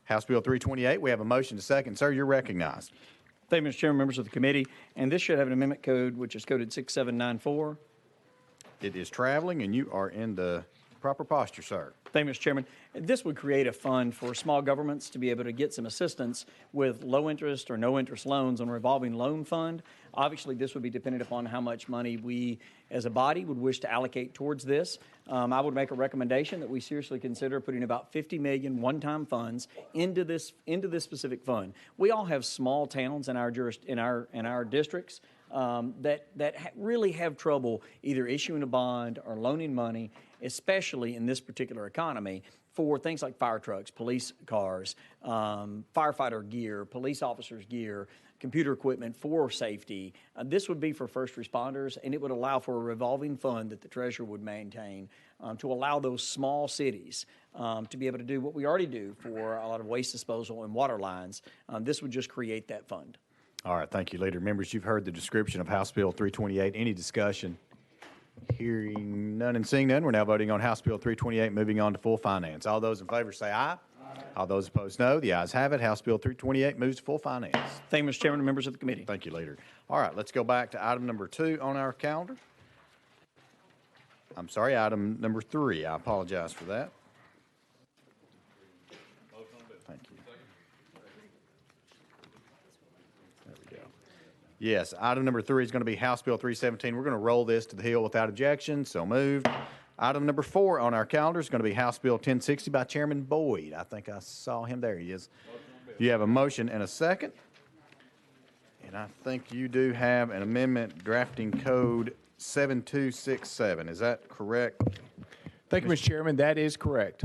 House Bill 328, we have a motion to second. Sir, you're recognized. Thank you, Mr. Chairman, members of the committee. And this should have an amendment code, which is coded 6794. It is traveling, and you are in the proper posture, sir. Thank you, Mr. Chairman. This would create a fund for small governments to be able to get some assistance with low interest or no interest loans on a revolving loan fund. Obviously, this would be dependent upon how much money we as a body would wish to allocate towards this. I would make a recommendation that we seriously consider putting about $50 million one-time funds into this specific fund. We all have small towns in our districts that really have trouble either issuing a bond or loaning money, especially in this particular economy, for things like fire trucks, police cars, firefighter gear, police officers' gear, computer equipment for safety. This would be for first responders, and it would allow for a revolving fund that the Treasurer would maintain to allow those small cities to be able to do what we already do for a lot of waste disposal and water lines. This would just create that fund. All right, thank you, Leader. Members, you've heard the description of House Bill 328. Any discussion? Hearing none and seeing none, we're now voting on House Bill 328, moving on to full finance. All those in favor say aye. All those opposed, no. The ayes have it. House Bill 328 moves to full finance. Thank you, Mr. Chairman and members of the committee. Thank you, Leader. All right, let's go back to item number 2 on our calendar. I'm sorry, item number 3. I apologize for that. Thank you. There we go. Yes, item number 3 is going to be House Bill 317. We're going to roll this to the Hill without objection, so moved. Item number 4 on our calendar is going to be House Bill 1060 by Chairman Boyd. I think I saw him. There he is. You have a motion and a second. And I think you do have an amendment drafting code 7267. Is that correct? Thank you, Mr. Chairman. That is correct.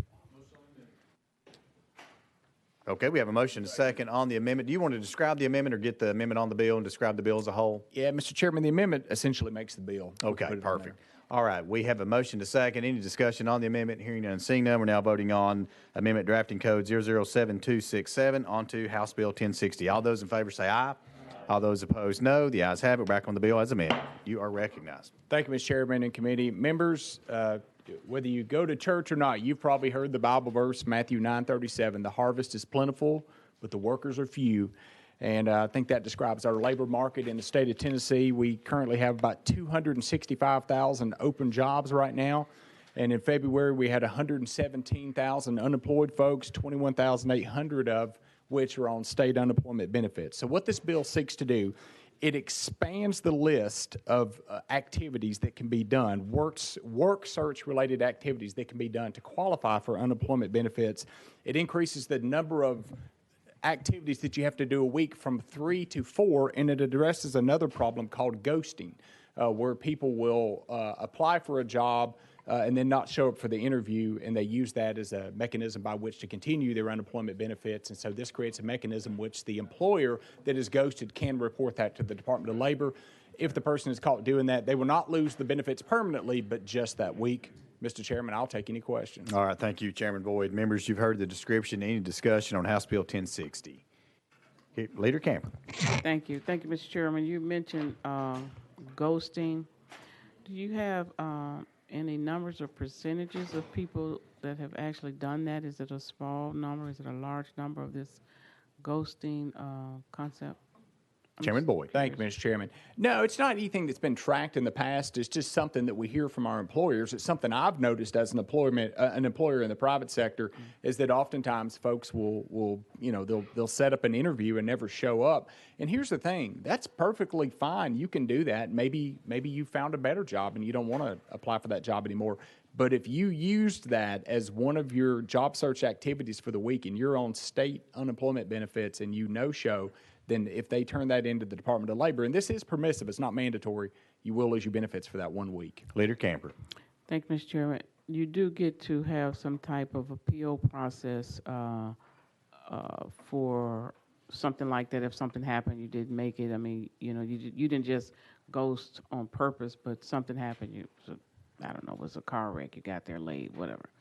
Okay, we have a motion and a second on the amendment. Do you want to describe the amendment or get the amendment on the bill and describe the bill as a whole? Yeah, Mr. Chairman, the amendment essentially makes the bill. Okay, perfect. All right, we have a motion to second. Any discussion on the amendment? Hearing none and seeing none, we're now voting on amendment drafting code 007267 onto House Bill 1060. All those in favor say aye. All those opposed, no. The ayes have it. Back on the bill as amended. You are recognized. Thank you, Mr. Chairman and committee members. Whether you go to church or not, you've probably heard the Bible verse, Matthew 9:37. The harvest is plentiful, but the workers are few. And I think that describes our labor market in the state of Tennessee. We currently have about 265,000 open jobs right now. And in February, we had 117,000 unemployed folks, 21,800 of which are on state unemployment benefits. So what this bill seeks to do, it expands the list of activities that can be done, work search related activities that can be done to qualify for unemployment benefits. It increases the number of activities that you have to do a week from 3 to 4, and it addresses another problem called ghosting, where people will apply for a job and then not show up for the interview, and they use that as a mechanism by which to continue their unemployment benefits. And so this creates a mechanism which the employer that is ghosted can report that to the Department of Labor. If the person is caught doing that, they will not lose the benefits permanently, but just that week. Mr. Chairman, I'll take any questions. All right, thank you, Chairman Boyd. Members, you've heard the description. Any discussion on House Bill 1060? Leader Camper. Thank you. Thank you, Mr. Chairman. You mentioned ghosting. Do you have any numbers or percentages of people that have actually done that? Is it a small number? Is it a large number of this ghosting concept? Chairman Boyd. Thank you, Mr. Chairman. No, it's not anything that's been tracked in the past. It's just something that we hear from our employers. It's something I've noticed as an employer in the private sector, is that oftentimes folks will they'll set up an interview and never show up. And here's the thing, that's perfectly fine. You can do that. Maybe you found a better job and you don't want to apply for that job anymore. But if you used that as one of your job search activities for the week and you're on state unemployment benefits and you no-show, then if they turn that into the Department of Labor, and this is permissive, it's not mandatory, you will lose your benefits for that 1 week. Leader Camper. Thank you, Mr. Chairman. You do get to have some type of appeal process for something like that. If something happened, you didn't make it. I mean, you didn't just ghost on purpose, but something happened. I don't know, it was a car wreck, you got there late, whatever.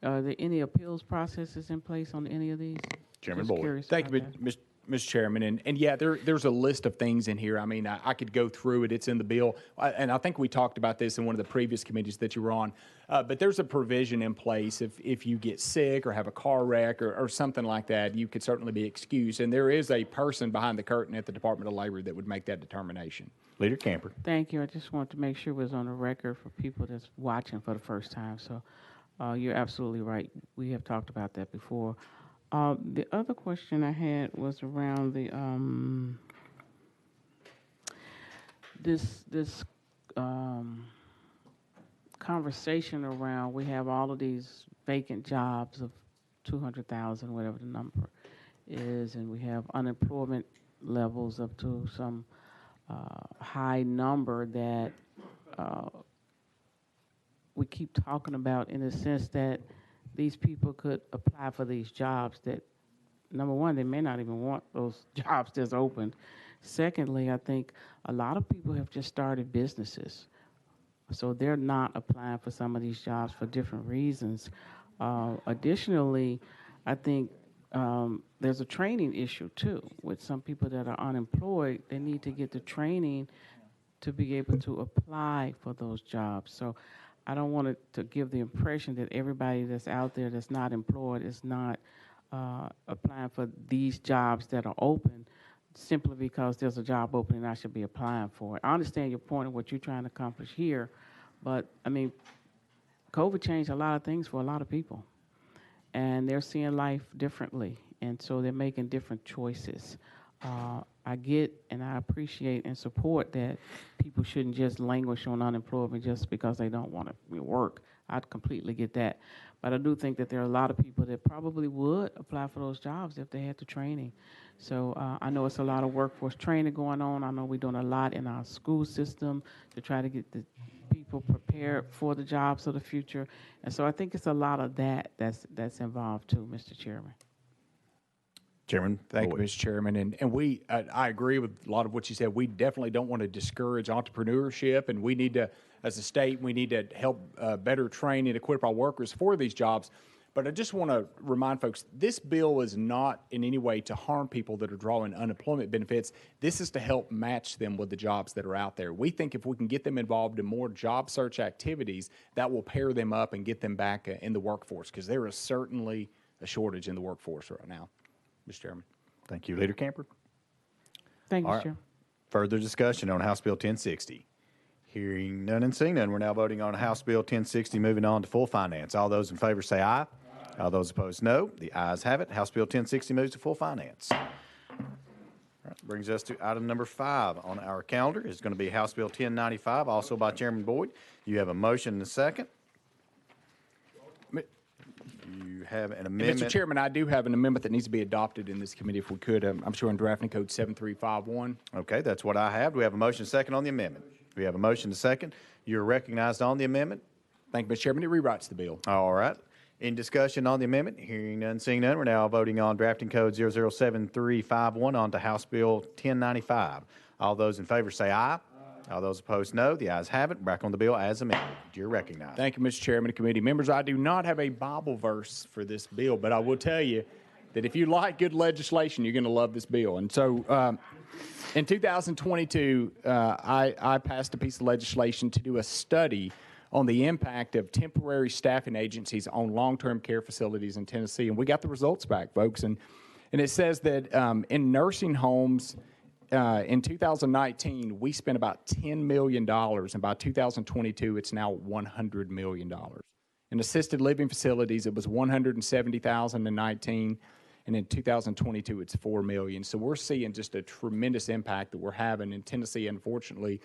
Are there any appeals processes in place on any of these? Chairman Just Boyd. curious Thank you, about that. Mr. Chairman. And yeah, there's a list of things in here. I mean, I could go through it. It's in the bill. And I think we talked about this in one of the previous committees that you were on. But there's a provision in place if you get sick or have a car wreck or something like that, you could certainly be excused. And there is a person behind the curtain at the Department of Labor that would make that determination. Leader Camper. Thank you. I just want to make sure it was on the record for people that's watching for the first time. So you're absolutely right. We have talked about that before. The other question I had was around the this conversation around we have all of these vacant jobs of 200,000, whatever the number is, and we have unemployment levels up to some high number that we keep talking about, in the sense that these people could apply for these jobs that, number one, they may not even want those jobs that's opened. Secondly, I think a lot of people have just started businesses, so they're not applying for some of these jobs for different reasons. Additionally, I think there's a training issue too with some people that are unemployed. They need to get the training to be able to apply for those jobs. So I don't want it to give the impression that everybody that's out there that's not employed is not applying for these jobs that are open simply because there's a job opening I should be applying for it. I understand your point of what you're trying to accomplish here, but I mean, COVID changed a lot of things for a lot of people, and they're seeing life differently, and so they're making different choices. I get and I appreciate and support that people shouldn't just languish on unemployment just because they don't want to work. I completely get that. But I do think that there are a lot of people that probably would apply for those jobs if they had the training. So I know it's a lot of workforce training going on. I know we're doing a lot in our school system to try to get the people prepared for the jobs of the future. And so I think it's a lot of that's involved too, Mr. Chairman. Chairman, Thank you, Mr. Chairman. And I agree with a lot of what you said. We definitely don't want to discourage entrepreneurship, and we need to, as a state, we need to help better train and equip our workers for these jobs. But I just want to remind folks, this bill is not in any way to harm people that are drawing unemployment benefits. This is to help match them with the jobs that are out there. We think if we can get them involved in more job search activities, that will pair them up and get them back in the workforce, because there is certainly a shortage in the workforce right now. Mr. Chairman. Thank you, Leader Camper. Thank you, All Mr. right. Chairman. Further discussion on House Bill 1060. Hearing none and seeing none, we're now voting on House Bill 1060, moving on to full finance. All those in favor say aye. All those opposed, no. The ayes have it. House Bill 1060 moves to full finance. All right, brings us to item number 5 on our calendar. It's going to be House Bill 1095, also by Chairman Boyd. You have a motion and a second. You have an amendment. Mr. Chairman, I do have an amendment that needs to be adopted in this committee if we could. I'm sure in drafting code 7351. Okay, that's what I have. Do we have a motion and second on the amendment? We have a motion and second. You're recognized on the amendment. Thank you, Mr. Chairman. It rewrites the bill. All right. In discussion on the amendment, hearing none, seeing none, we're now voting on drafting code 007351 on to House Bill 1095. All those in favor say aye. All those opposed, no. The ayes have it. Back on the bill as amended. You're recognized. Thank you, Mr. Chairman and committee members. I do not have a Bible verse for this bill, but I will tell you that if you like good legislation, you're going to love this bill. And so in 2022, I passed a piece of legislation to do a study on the impact of temporary staffing agencies on long-term care facilities in Tennessee. And we got the results back, folks. And it says that in nursing homes, in 2019, we spent about $10 million, and by 2022, it's now $100 million. In assisted living facilities, it was $170,000 in 19, and in 2022, it's $4 million. So we're seeing just a tremendous impact that we're having in Tennessee. Unfortunately,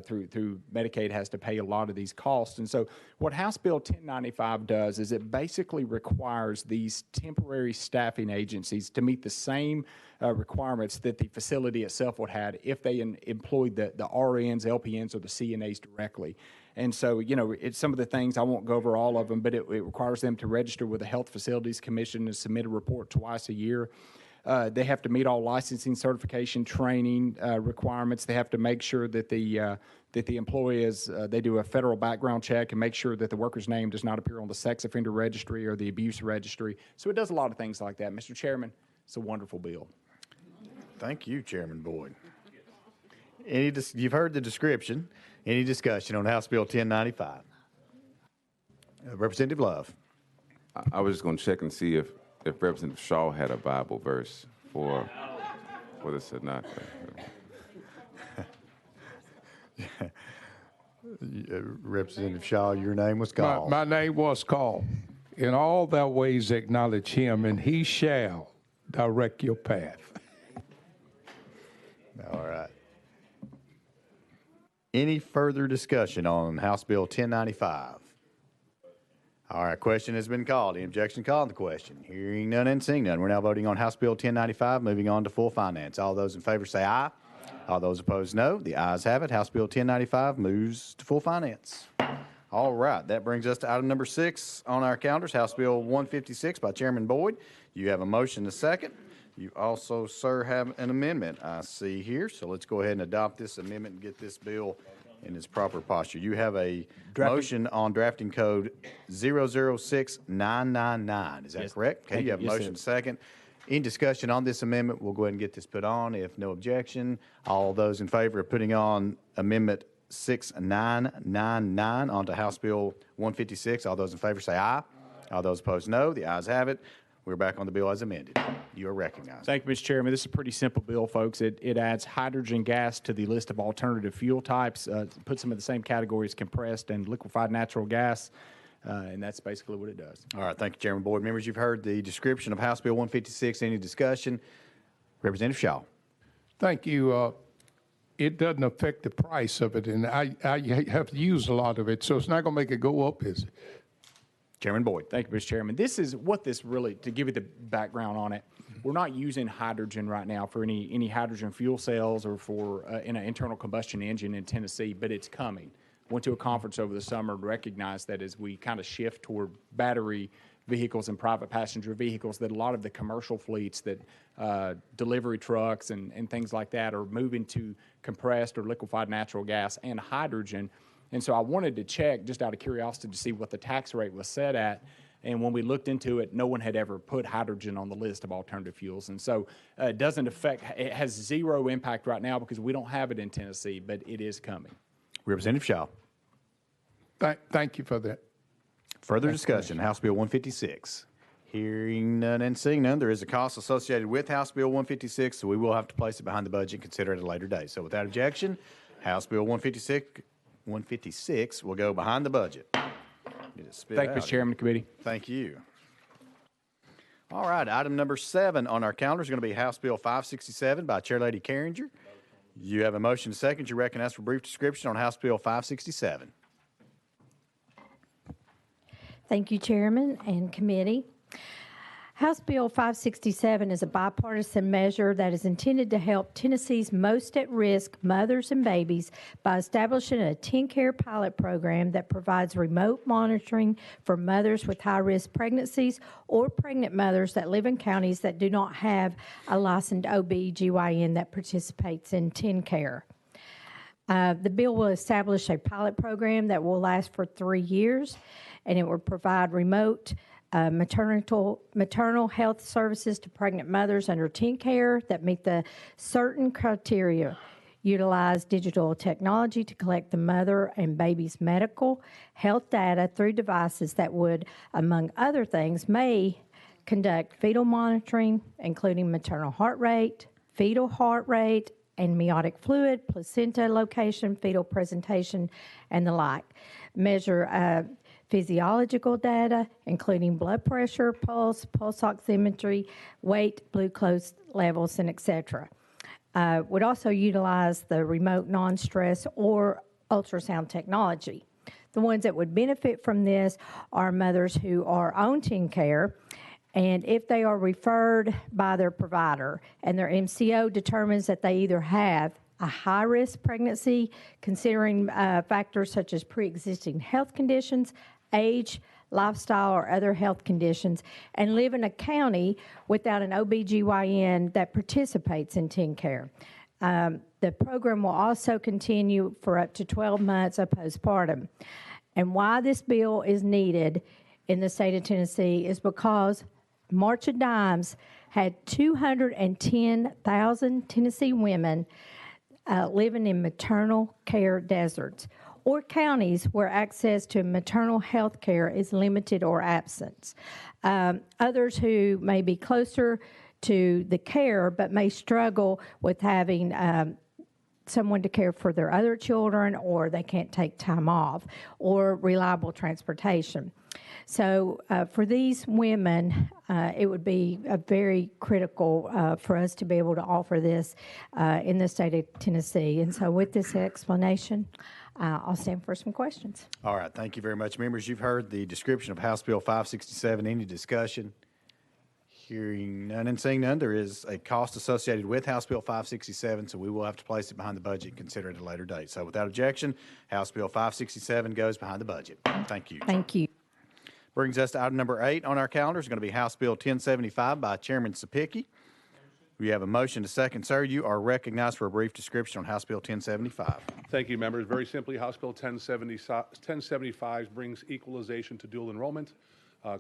through Medicaid has to pay a lot of these costs. And so what House Bill 1095 does is it basically requires these temporary staffing agencies to meet the same requirements that the facility itself would have if they employed the RNs, LPNs, or the CNAs directly. And so, you know, it's some of the things, I won't go over all of them, but it requires them to register with the Health Facilities Commission and submit a report twice a year. They have to meet all licensing, certification, training requirements. They have to make sure that the employee is, they do a federal background check and make sure that the worker's name does not appear on the sex offender registry or the abuse registry. So it does a lot of things like that. Mr. Chairman, it's a wonderful bill. Thank you, Chairman Boyd. You've heard the description. Any discussion on House Bill 1095? Representative Love. I was just going to check and see if Representative Shaw had a Bible verse for this or not. Representative Shaw, your name was called. My name was called. In all thy ways acknowledge him, and he shall direct your path. All right. Any further discussion on House Bill 1095? All right, question has been called. Any objection called on the question? Hearing none and seeing none. We're now voting on House Bill 1095, moving on to full finance. All those in favor say aye. All those opposed, no. The ayes have it. House Bill 1095 moves to full finance. All right, that brings us to item number 6 on our calendars, House Bill 156 by Chairman Boyd. You have a motion to second. You also, sir, have an amendment I see here. So let's go ahead and adopt this amendment and get this bill in its proper posture. You have a motion on drafting code 006999. Is that correct? Okay, you have a motion second. Any discussion on this amendment? We'll go ahead and get this put on. If no objection, all those in favor of putting on Amendment 6999 onto House Bill 156, all those in favor say aye. All those opposed, no. The ayes have it. We're back on the bill as amended. You are recognized. Thank you, Mr. Chairman. This is a pretty simple bill, folks. It adds hydrogen gas to the list of alternative fuel types, puts them in the same category as compressed and liquefied natural gas, and that's basically what it does. All right. Thank you, Chairman. Board members, you've heard the description of House Bill 156. Any discussion? Representative Shaw. Thank you. It doesn't affect the price of it, and I have to use a lot of it, so it's not going to make it go up, is it? Chairman Boyd. Thank you, Mr. Chairman. This is what this really, to give you the background on it, we're not using hydrogen right now for any hydrogen fuel cells or for in an internal combustion engine in Tennessee, but it's coming. Went to a conference over the summer and recognized that as we kind of shift toward battery vehicles and private passenger vehicles, that a lot of the commercial fleets that delivery trucks and things like that are moving to compressed or liquefied natural gas and hydrogen. And so I wanted to check, just out of curiosity, to see what the tax rate was set at. And when we looked into it, no one had ever put hydrogen on the list of alternative fuels. And so it doesn't affect, it has zero impact right now because we don't have it in Tennessee, but it is coming. Representative Shaw. Thank you for that. Further discussion, House Bill 156. Hearing none and seeing none, there is a cost associated with House Bill 156, so we will have to place it behind the budget and consider it at a later date. So without objection, House Bill 156 will go behind the budget. Thank you, Mr. Chairman, committee. Thank you. All right, item number 7 on our calendar is going to be House Bill 567 by Chairlady Carringer. You have a motion to second. You recognize for a brief description on House Bill 567. Thank you, Chairman and committee. House Bill 567 is a bipartisan measure that is intended to help Tennessee's most at-risk mothers and babies by establishing a TennCare pilot program that provides remote monitoring for mothers with high-risk pregnancies or pregnant mothers that live in counties that do not have a licensed OB/GYN that participates in TennCare. The bill will establish a pilot program that will last for 3 years, and it will provide remote maternal health services to pregnant mothers under TennCare that meet the certain criteria. Utilize digital technology to collect the mother and baby's medical health data through devices that would, among other things, may conduct fetal monitoring, including maternal heart rate, fetal heart rate, and amniotic fluid, placenta location, fetal presentation, and the like. Measure physiological data, including blood pressure, pulse oximetry, weight, glucose levels, and etc. Would also utilize the remote non-stress or ultrasound technology. The ones that would benefit from this are mothers who are on TennCare, and if they are referred by their provider and their MCO determines that they either have a high-risk pregnancy, considering factors such as pre-existing health conditions, age, lifestyle, or other health conditions, and live in a county without an OB/GYN that participates in TennCare. The program will also continue for up to 12 months of postpartum. And why this bill is needed in the state of Tennessee is because March of Dimes had 210,000 Tennessee women living in maternal care deserts or counties where access to maternal health care is limited or absent. Others who may be closer to the care but may struggle with having someone to care for their other children, or they can't take time off, or reliable transportation. So for these women, it would be very critical for us to be able to offer this in the state of Tennessee. And so with this explanation, I'll stand for some questions. All right. Thank you very much, members. You've heard the description of House Bill 567. Any discussion? Hearing none and seeing none, there is a cost associated with House Bill 567, so we will have to place it behind the budget and consider it at a later date. So without objection, House Bill 567 goes behind the budget. Thank you. Thank you. Brings us to item number 8 on our calendar. It's going to be House Bill 1075 by Chairman Subcommittee. We have a motion to second. Sir, you are recognized for a brief description on House Bill 1075. Thank you, members. Very simply, House Bill 1075 brings equalization to dual enrollment.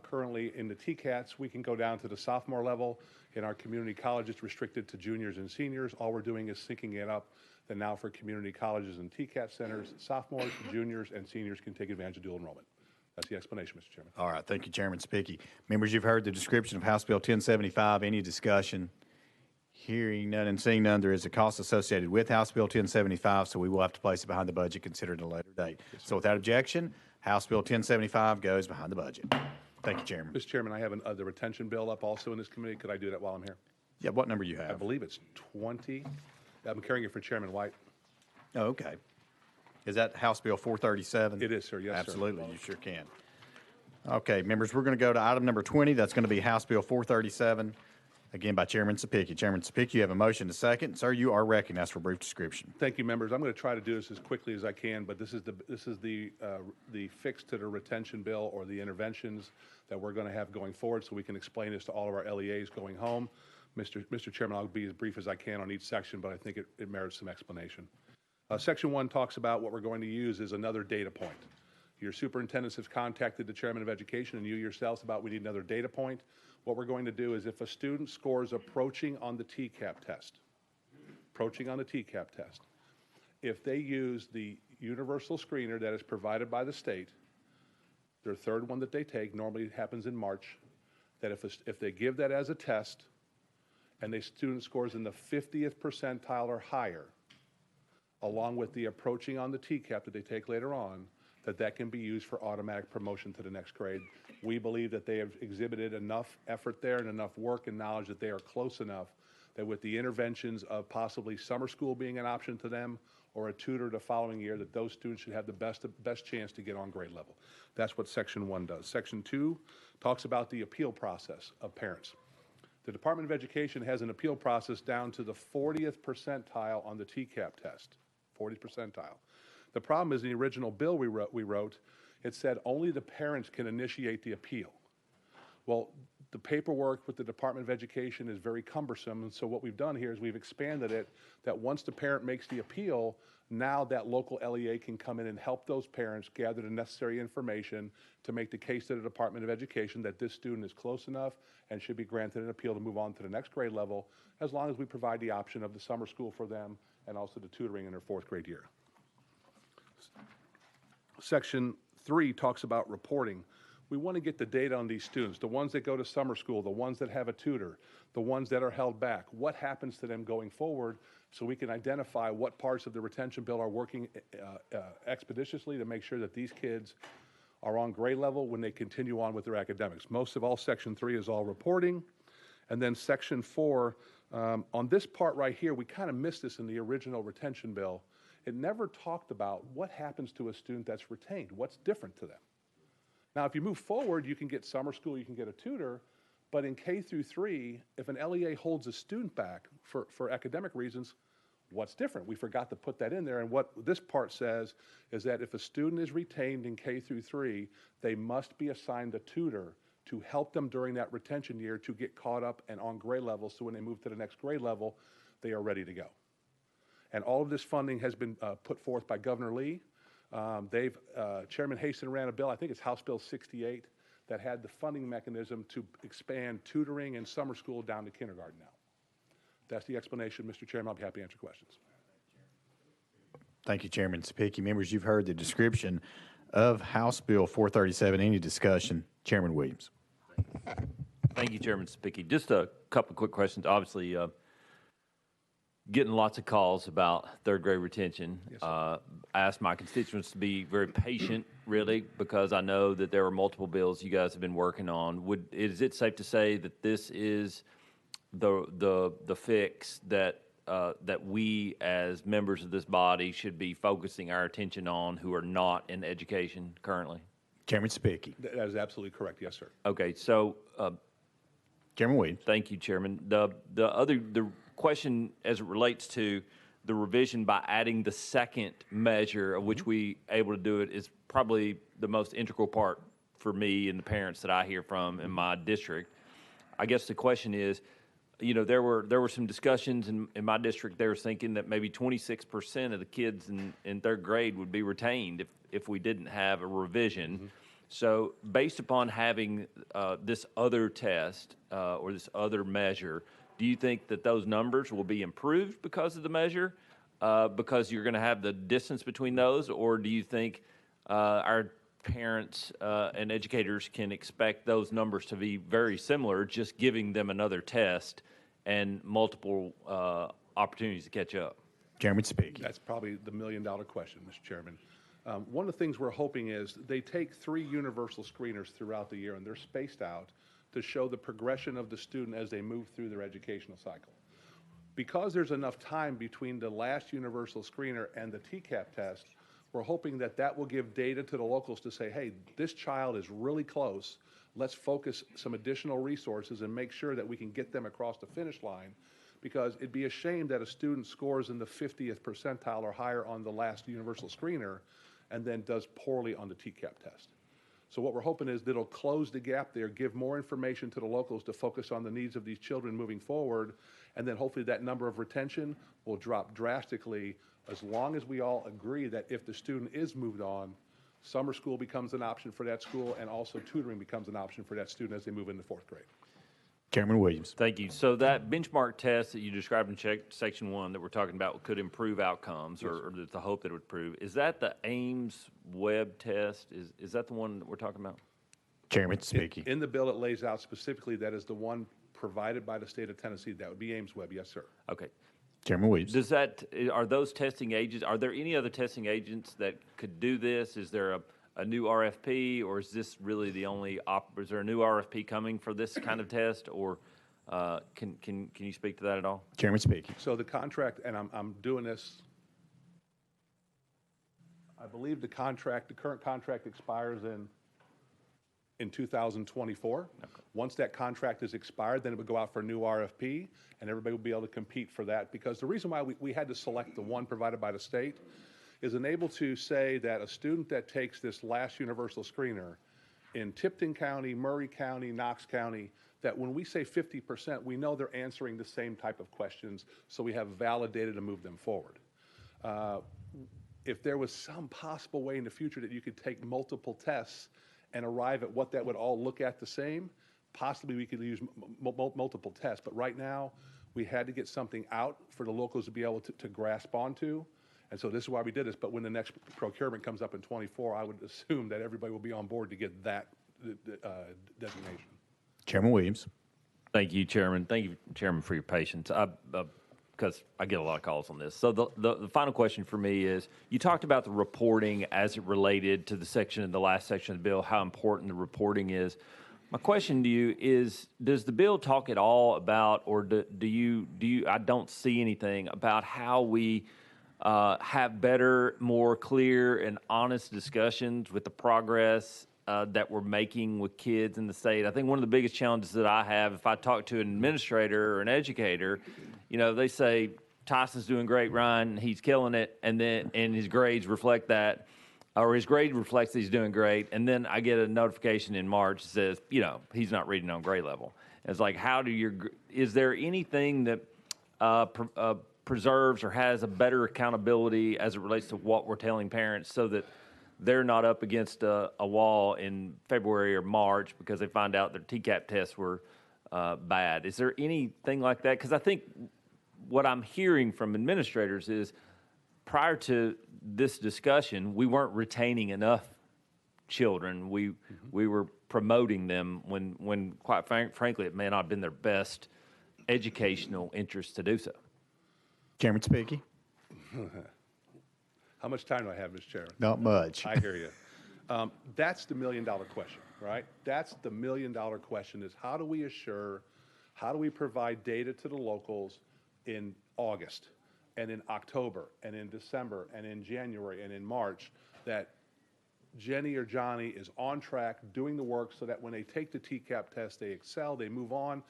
Currently, in the TCATs, we can go down to the sophomore level. In our community college, it's restricted to juniors and seniors. All we're doing is syncing it up. Then now for community colleges and TCAT centers, sophomores, juniors, and seniors can take advantage of dual enrollment. That's the explanation, Mr. Chairman. All right, thank you, Chairman Spicky. Members, you've heard the description of House Bill 1075. Any discussion? Hearing none and seeing none, there is a cost associated with House Bill 1075, so we will have to place it behind the budget, considered at a later date. So without objection, House Bill 1075 goes behind the budget. Thank you, Chairman. Mr. Chairman, I have the retention bill up also in this committee. Could I do that while I'm here? Yeah, what number you have? I believe it's 20. I'm carrying it for Chairman White. Oh, okay. Is that House Bill 437? It is, sir. Yes, Absolutely, you sure can. Okay, members, we're going to go to item number 20. That's going to be House Bill 437, again by Chairman Sapicki. Chairman Sapicki, you have a motion to second. Sir, you are recognized for a brief description. Thank you, members. I'm going to try to do this as quickly as I can, but this is the fix to the retention bill or the interventions that we're going to have going forward, so we can explain this to all of our LEAs going home. Mr. Chairman, I'll be as brief as I can on each section, but I think it merits some explanation. Section 1 talks about what we're going to use as another data point. Your superintendents have contacted the Chairman of Education and you yourselves about we need another data point. What we're going to do is if a student scores approaching on the TCAP test, if they use the universal screener that is provided by the state, their third one that they take, normally it happens in March, that if they give that as a test and the student scores in the 50th percentile or higher, along with the approaching on the TCAP that they take later on, that can be used for automatic promotion to the next grade. We believe that they have exhibited enough effort there and enough work and knowledge that they are close enough that with the interventions of possibly summer school being an option to them or a tutor the following year, that those students should have the best chance to get on grade level. That's what Section 1 does. Section 2 talks about the appeal process of parents. The Department of Education has an appeal process down to the 40th percentile on the TCAP test, 40th percentile. The problem is in the original bill we wrote, it said only the parents can initiate the appeal. Well, the paperwork with the Department of Education is very cumbersome, and so what we've done here is we've expanded it that once the parent makes the appeal, now that local LEA can come in and help those parents gather the necessary information to make the case to the Department of Education that this student is close enough and should be granted an appeal to move on to the next grade level, as long as we provide the option of the summer school for them and also the tutoring in their fourth grade year. Section 3 talks about reporting. We want to get the data on these students, the ones that go to summer school, the ones that have a tutor, the ones that are held back. What happens to them going forward so we can identify what parts of the retention bill are working expeditiously to make sure that these kids are on grade level when they continue on with their academics. Most of all, Section 3 is all reporting. And then Section 4, on this part right here, we kind of missed this in the original retention bill. It never talked about what happens to a student that's retained, what's different to them. Now, if you move forward, you can get summer school, you can get a tutor, but in K through 3, if an LEA holds a student back for academic reasons, what's different? We forgot to put that in there, and what this part says is that if a student is retained in K through 3, they must be assigned a tutor to help them during that retention year to get caught up and on grade level, so when they move to the next grade level, they are ready to go. And all of this funding has been put forth by Governor Lee. Chairman Haston ran a bill, I think it's House Bill 68, that had the funding mechanism to expand tutoring and summer school down to kindergarten now. That's the explanation, Mr. Chairman. I'll be happy to answer questions. Thank you, Chairman Sapicki. Members, you've heard the description of House Bill 437. Any discussion? Chairman Williams. Thank you, Chairman Sapicki. Just a couple quick questions. Obviously, getting lots of calls about third grade retention. Yes, I asked my constituents to be very patient, really, because I know that there are multiple bills you guys have been working on. Is it safe to say that this is the fix that we as members of this body should be focusing our attention on who are not in education currently? Chairman Sapicki. That is absolutely correct. Yes, sir. Okay, so Chairman Williams. Thank you, Chairman. The question as it relates to the revision by adding the second measure of which we able to do it is probably the most integral part for me and the parents that I hear from in my district. I guess the question is, you know, there were some discussions in my district. They were thinking that maybe 26% of the kids in third grade would be retained if we didn't have a revision. So based upon having this other test or this other measure, do you think that those numbers will be improved because of the measure, because you're going to have the distance between those, or do you think our parents and educators can expect those numbers to be very similar, just giving them another test and multiple opportunities to catch up? Chairman speaking. That's probably the million-dollar question, Mr. Chairman. One of the things we're hoping is they take 3 universal screeners throughout the year, and they're spaced out to show the progression of the student as they move through their educational cycle. Because there's enough time between the last universal screener and the TCAP test, we're hoping that that will give data to the locals to say, hey, this child is really close. Let's focus some additional resources and make sure that we can get them across the finish line, because it'd be a shame that a student scores in the 50th percentile or higher on the last universal screener and then does poorly on the TCAP test. So what we're hoping is that it'll close the gap there, give more information to the locals to focus on the needs of these children moving forward, and then hopefully that number of retention will drop drastically, as long as we all agree that if the student is moved on, summer school becomes an option for that school, and also tutoring becomes an option for that student as they move into 4th grade. Chairman Williams. Thank you. So that benchmark test that you described in section 1 that we're talking about could improve outcomes, or there's the hope that it would improve. Is that the Ames web test? Is that the one that we're talking about? Chairman speaking. In the bill, it lays out specifically that is the one provided by the state of Tennessee. That would be Ames Web, yes, sir. Okay. Chairman Williams. Does that, are those testing agents, are there any other testing agents that could do this? Is there a new RFP, or is this really the only, is there a new RFP coming for this kind of test, or can you speak to that at all? Chairman speaking. So the contract, and I'm doing this, I believe the current contract expires in 2024. Okay. Once that contract is expired, then it would go out for a new RFP, and everybody would be able to compete for that. Because the reason why we had to select the one provided by the state is unable to say that a student that takes this last universal screener in Tipton County, Murray County, Knox County, that when we say 50%, we know they're answering the same type of questions, so we have valid data to move them forward. If there was some possible way in the future that you could take multiple tests and arrive at what that would all look at the same, possibly we could use multiple tests. But right now, we had to get something out for the locals to be able to grasp onto. And so this is why we did this. But when the next procurement comes up in 24, I would assume that everybody will be on board to get that designation. Chairman Williams. Thank you, Chairman. Thank you, Chairman, for your patience. Because I get a lot of calls on this. So the final question for me is, you talked about the reporting as it related to the section in the last section of the bill, how important the reporting is. My question to you is, does the bill talk at all about, or do you, I don't see anything about how we have better, more clear and honest discussions with the progress that we're making with kids in the state. I think one of the biggest challenges that I have, if I talk to an administrator or an educator, you know, they say, Tyson's doing great, Ryan, he's killing it, and his grades reflect that, or his grade reflects that he's doing great, and then I get a notification in March that says, you know, he's not reading on grade level. And it's like, is there anything that preserves or has a better accountability as it relates to what we're telling parents, so that they're not up against a wall in February or March because they find out their TCAP tests were bad? Is there anything like that? Because I think what I'm hearing from administrators is, prior to this discussion, we weren't retaining enough children. We were promoting them when quite frankly, it may not have been their best educational interest to do so. Chairman speaking. How much time do I have, Mr. Chairman? Not much. I hear you. That's the million-dollar question, right? That's the million-dollar question, is how do we provide data to the locals in August and in October and in December and in January and in March, that Jenny or Johnny is on track doing the work, so that when they take the TCAP test, they excel, they move on,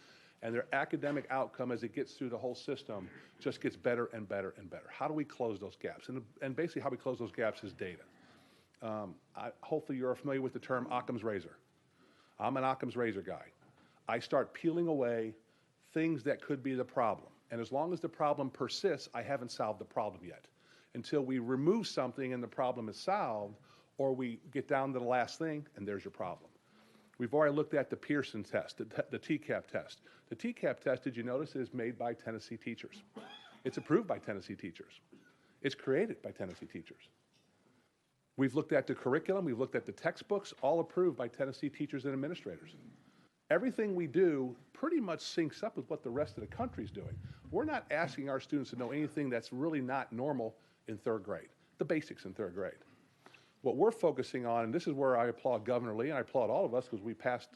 and their academic outcome as it gets through the whole system just gets better and better and better. How do we close those gaps? And basically how we close those gaps is data. Hopefully you're familiar with the term Occam's razor. I'm an Occam's razor guy. I start peeling away things that could be the problem. And as long as the problem persists, I haven't solved the problem yet. Until we remove something and the problem is solved, or we get down to the last thing, and there's your problem. We've already looked at the Pearson test, the TCAP test. The TCAP test, did you notice, is made by Tennessee teachers. It's approved by Tennessee teachers. It's created by Tennessee teachers. We've looked at the curriculum, we've looked at the textbooks, all approved by Tennessee teachers and administrators. Everything we do pretty much syncs up with what the rest of the country's doing. We're not asking our students to know anything that's really not normal in third grade, the basics in third grade. What we're focusing on, and this is where I applaud Governor Lee, and I applaud all of us because we passed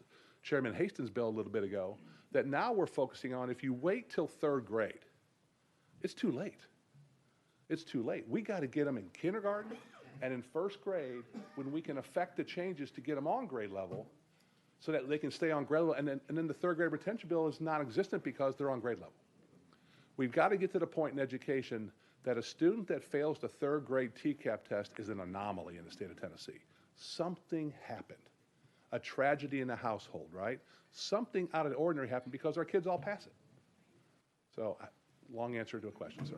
Chairman Hastings' bill a little bit ago, that now we're focusing on if you wait till third grade, it's too late. It's too late. We got to get them in kindergarten and in first grade when we can affect the changes to get them on grade level so that they can stay on grade level. And then the third grade retention bill is non-existent because they're on grade level. We've got to get to the point in education that a student that fails the third grade TCAP test is an anomaly in the state of Tennessee. Something happened. A tragedy in the household, right? Something out of the ordinary happened because our kids all pass it. So, long answer to a question, sir.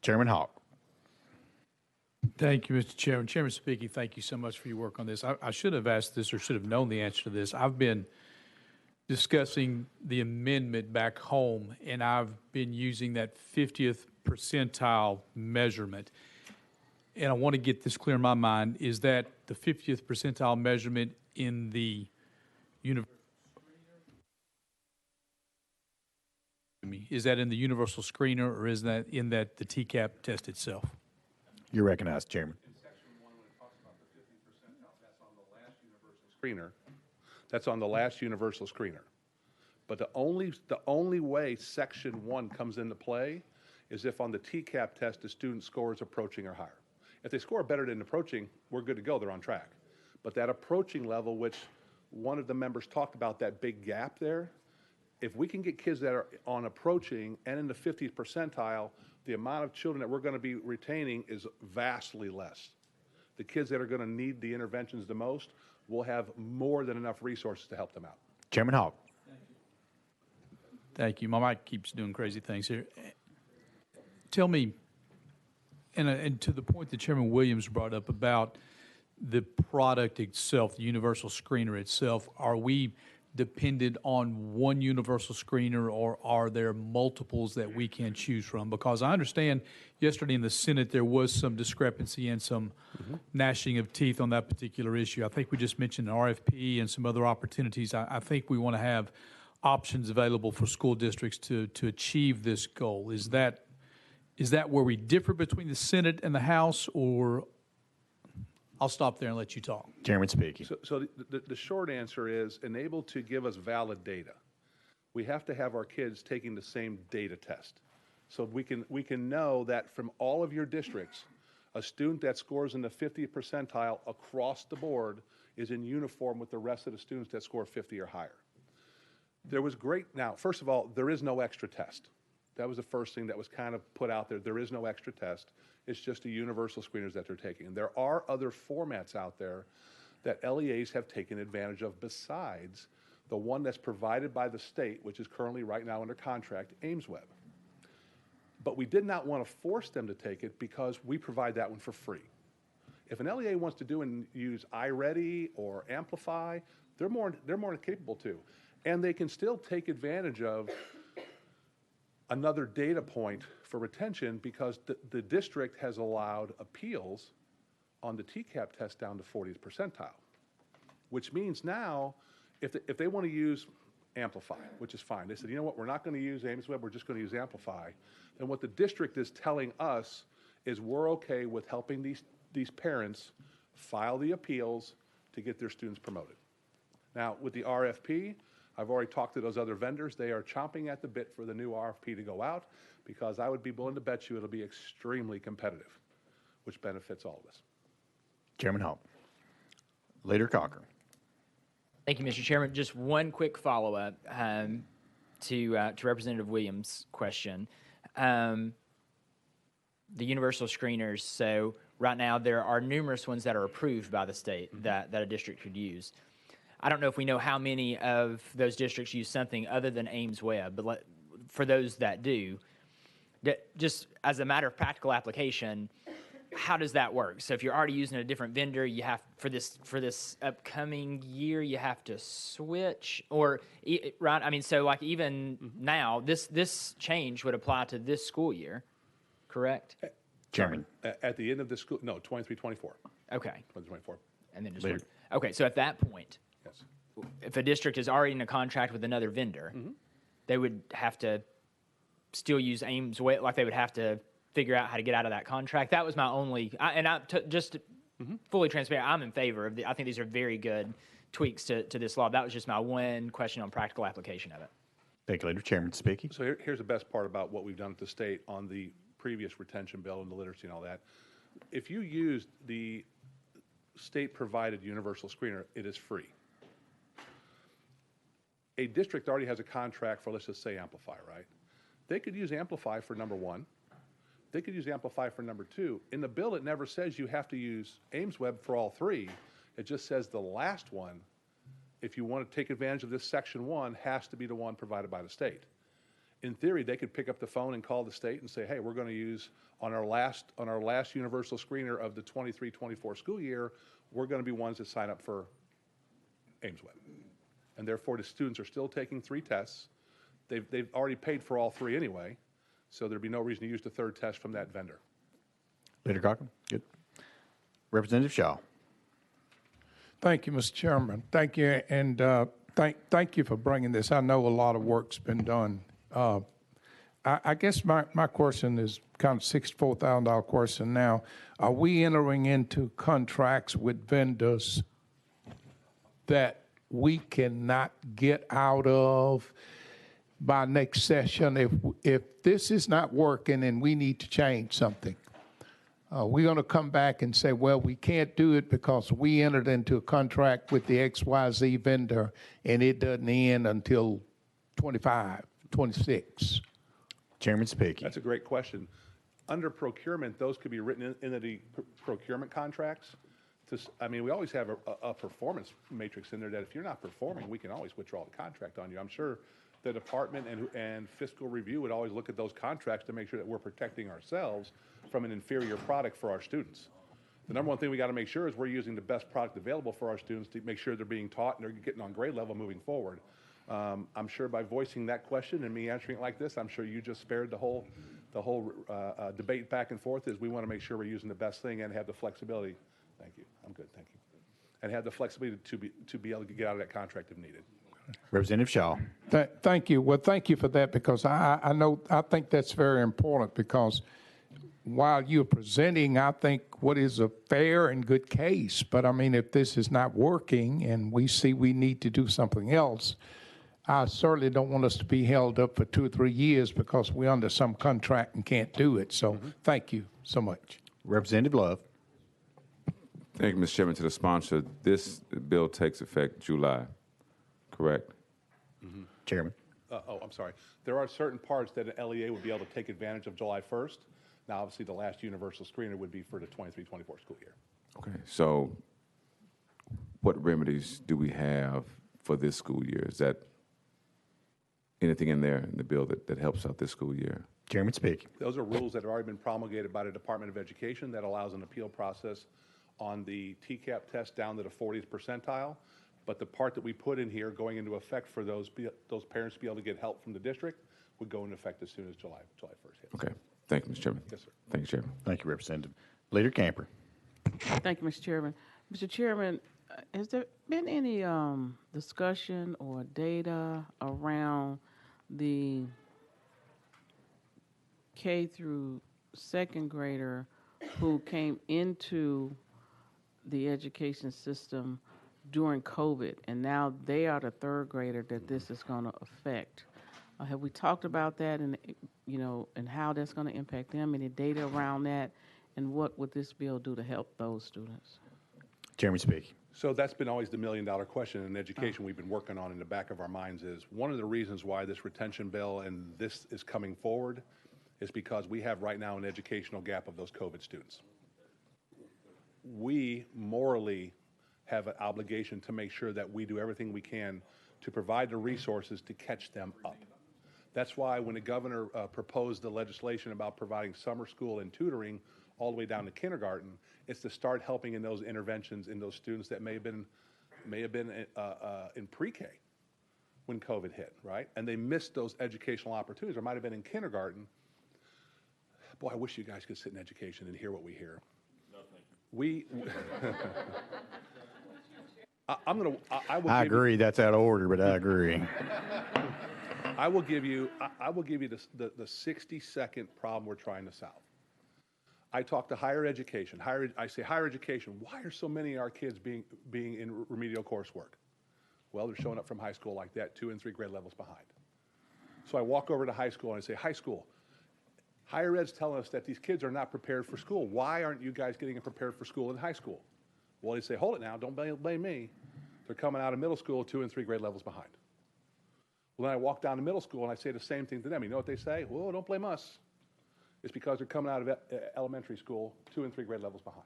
Chairman Hawk. Thank you, Mr. Chairman. Chairman speaking, thank you so much for your work on this. I should have asked this or should have known the answer to this. I've been discussing the amendment back home, and I've been using that 50th percentile measurement. And I want to get this clear in my mind. Is that the 50th percentile measurement in the Is that in the universal screener, or is that in the TCAP test itself? You're recognized, Chairman. In section 1, when it talks about the 50 percentile, that's on the last universal screener. That's on the last universal screener. But the only way section 1 comes into play is if on the TCAP test the student scores approaching or higher. If they score better than approaching, we're good to go, they're on track. But that approaching level, which one of the members talked about, that big gap there, if we can get kids that are on approaching and in the 50th percentile, the amount of children that we're going to be retaining is vastly less. The kids that are going to need the interventions the most will have more than enough resources to help them out. Chairman Hawk. Thank you. My mic keeps doing crazy things here. Tell me, and to the point that Chairman Williams brought up about the product itself, the universal screener itself, are we dependent on one universal screener, or are there multiples that we can choose from? Because I understand yesterday in the Senate there was some discrepancy and some gnashing of teeth on that particular issue. I think we just mentioned an RFP and some other opportunities. I think we want to have options available for school districts to achieve this goal. Is that where we differ between the Senate and the House, or I'll stop there and let you talk. Chairman speaking. So the short answer is enable to give us valid data. We have to have our kids taking the same data test. So we can know that from all of your districts, a student that scores in the 50th percentile across the board is in uniform with the rest of the students that score 50 or higher. There was great, now, first of all, there is no extra test. That was the first thing that was kind of put out there. There is no extra test. It's just the universal screeners that they're taking. And there are other formats out there that LEAs have taken advantage of besides the one that's provided by the state, which is currently right now under contract, AimsWeb. But we did not want to force them to take it because we provide that one for free. If an LEA wants to do and use iReady or Amplify, they're more than capable to. And they can still take advantage of another data point for retention because the district has allowed appeals on the TCAP test down to 40th percentile, which means now if they want to use Amplify, which is fine, they said, you know what, we're not going to use AimsWeb, we're just going to use Amplify. And what the district is telling us is we're okay with helping these parents file the appeals to get their students promoted. Now, with the RFP, I've already talked to those other vendors. They are chomping at the bit for the new RFP to go out because I would be willing to bet you it'll be extremely competitive, which benefits all of us. Chairman Hall. Leader Cochran. Thank you, Mr. Chairman. Just one quick follow-up to Representative Williams' question. The universal screeners, so right now there are numerous ones that are approved by the state that a district could use. I don't know if we know how many of those districts use something other than AimsWeb, but for those that do, just as a matter of practical application, how does that work? So if you're already using a different vendor, you have for this upcoming year, you have to switch, or right? I mean, so like even now, this change would apply to this school year, correct? Chairman. At the end of the school, no, 23-24. Okay. 23-24. And then just okay. So at that point, yes, if a district is already in a contract with another vendor, they would have to still use Ames Web, like they would have to figure out how to get out of that contract. That was my only, just fully transparent, I'm in favor of I think these are very good tweaks to this law. That was just my one question on practical application of it. Thank you, Leader. Chairman speaking. So here's the best part about what we've done at the state on the previous retention bill and the literacy and all that. If you used the state-provided universal screener, it is free. A district already has a contract for, let's just say, Amplify, right? They could use Amplify for number one. They could use Amplify for number two. In the bill, it never says you have to use Ames Web for all three. It just says the last one, if you want to take advantage of this section one, has to be the one provided by the state. In theory, they could pick up the phone and call the state and say, hey, we're going to use on our last universal screener of the 23-24 school year, we're going to be ones that sign up for Ames Web. And therefore, the students are still taking 3 tests. They've already paid for all 3 anyway, so there'd be no reason to use the third test from that vendor. Leader Cochran. Good. Representative Shaw. Thank you, Mr. Chairman. Thank you, and thank you for bringing this. I know a lot of work's been done. I guess my question is kind of $64,000 question now. Are we entering into contracts with vendors that we cannot get out of by next session if this is not working and we need to change something? We're going to come back and say, well, we can't do it because we entered into a contract with the XYZ vendor and it doesn't end until 25, 26. Chairman speaking. That's a great question. Under procurement, those could be written into the procurement contracts. I mean, we always have a performance matrix in there that if you're not performing, we can always withdraw the contract on you. I'm sure the department and fiscal review would always look at those contracts to make sure that we're protecting ourselves from an inferior product for our students. The number one thing we got to make sure is we're using the best product available for our students to make sure they're being taught and they're getting on grade level moving forward. I'm sure by voicing that question and me answering it like this, I'm sure you just spared the whole debate back and forth. Is we want to make sure we're using the best thing and have the flexibility. Thank you. I'm good. Thank you. And have the flexibility to be able to get out of that contract if needed. Representative Shaw. Thank you. Well, thank you for that, because I think that's very important, because while you're presenting, I think, what is a fair and good case. But I mean, if this is not working and we see we need to do something else, I certainly don't want us to be held up for 2 or 3 years because we're under some contract and can't do it. So thank you so much. Representative Love. Thank you, Mr. Chairman. To the sponsor, this bill takes effect July, correct? Chairman. I'm sorry. There are certain parts that an LEA would be able to take advantage of July 1st. Now, obviously, the last universal screener would be for the 23-24 school year. Okay, so what remedies do we have for this school year? Is that anything in there in the bill that helps out this school year? Chairman speaking. Those are rules that have already been promulgated by the Department of Education that allows an appeal process on the TCAP test down to the 40th percentile. But the part that we put in here going into effect for those parents to be able to get help from the district would go into effect as soon as July 1st. Yes. Okay. Thank you, Mr. Chairman. Yes, sir. Thank you, Chairman. Thank you, Representative. Leader Camper. Thank you, Mr. Chairman. Mr. Chairman, has there been any discussion or data around the K through 2nd grader who came into the education system during COVID, and now they are the 3rd grader that this is going to affect? Have we talked about that, and and how that's going to impact them? Any data around that, and what would this bill do to help those students? Chairman speaking. So that's been always the million-dollar question in education we've been working on in the back of our minds. Is one of the reasons why this retention bill and this is coming forward is because we have right now an educational gap of those COVID students. We morally have an obligation to make sure that we do everything we can to provide the resources to catch them up. That's why when the governor proposed the legislation about providing summer school and tutoring all the way down to kindergarten. It's to start helping in those interventions in those students that may have been in pre-K when COVID hit, right? And they missed those educational opportunities, or might have been in kindergarten. Boy, I wish you guys could sit in education and hear what we hear. No, thank you. I agree. That's out of order, but I agree. I will give you the 60-second problem we're trying to solve. I talk to higher education. I say, higher education, why are so many of our kids being in remedial coursework? Well, they're showing up from high school like that, 2 and 3 grade levels behind. So I walk over to high school and I say, high school, higher ed's telling us that these kids are not prepared for school. Why aren't you guys getting prepared for school in high school? Well, they say, hold it now, don't blame me. They're coming out of middle school 2 and 3 grade levels behind. Well, then I walk down to middle school and I say the same thing to them. You know what they say? Well, don't blame us. It's because they're coming out of elementary school 2 and 3 grade levels behind.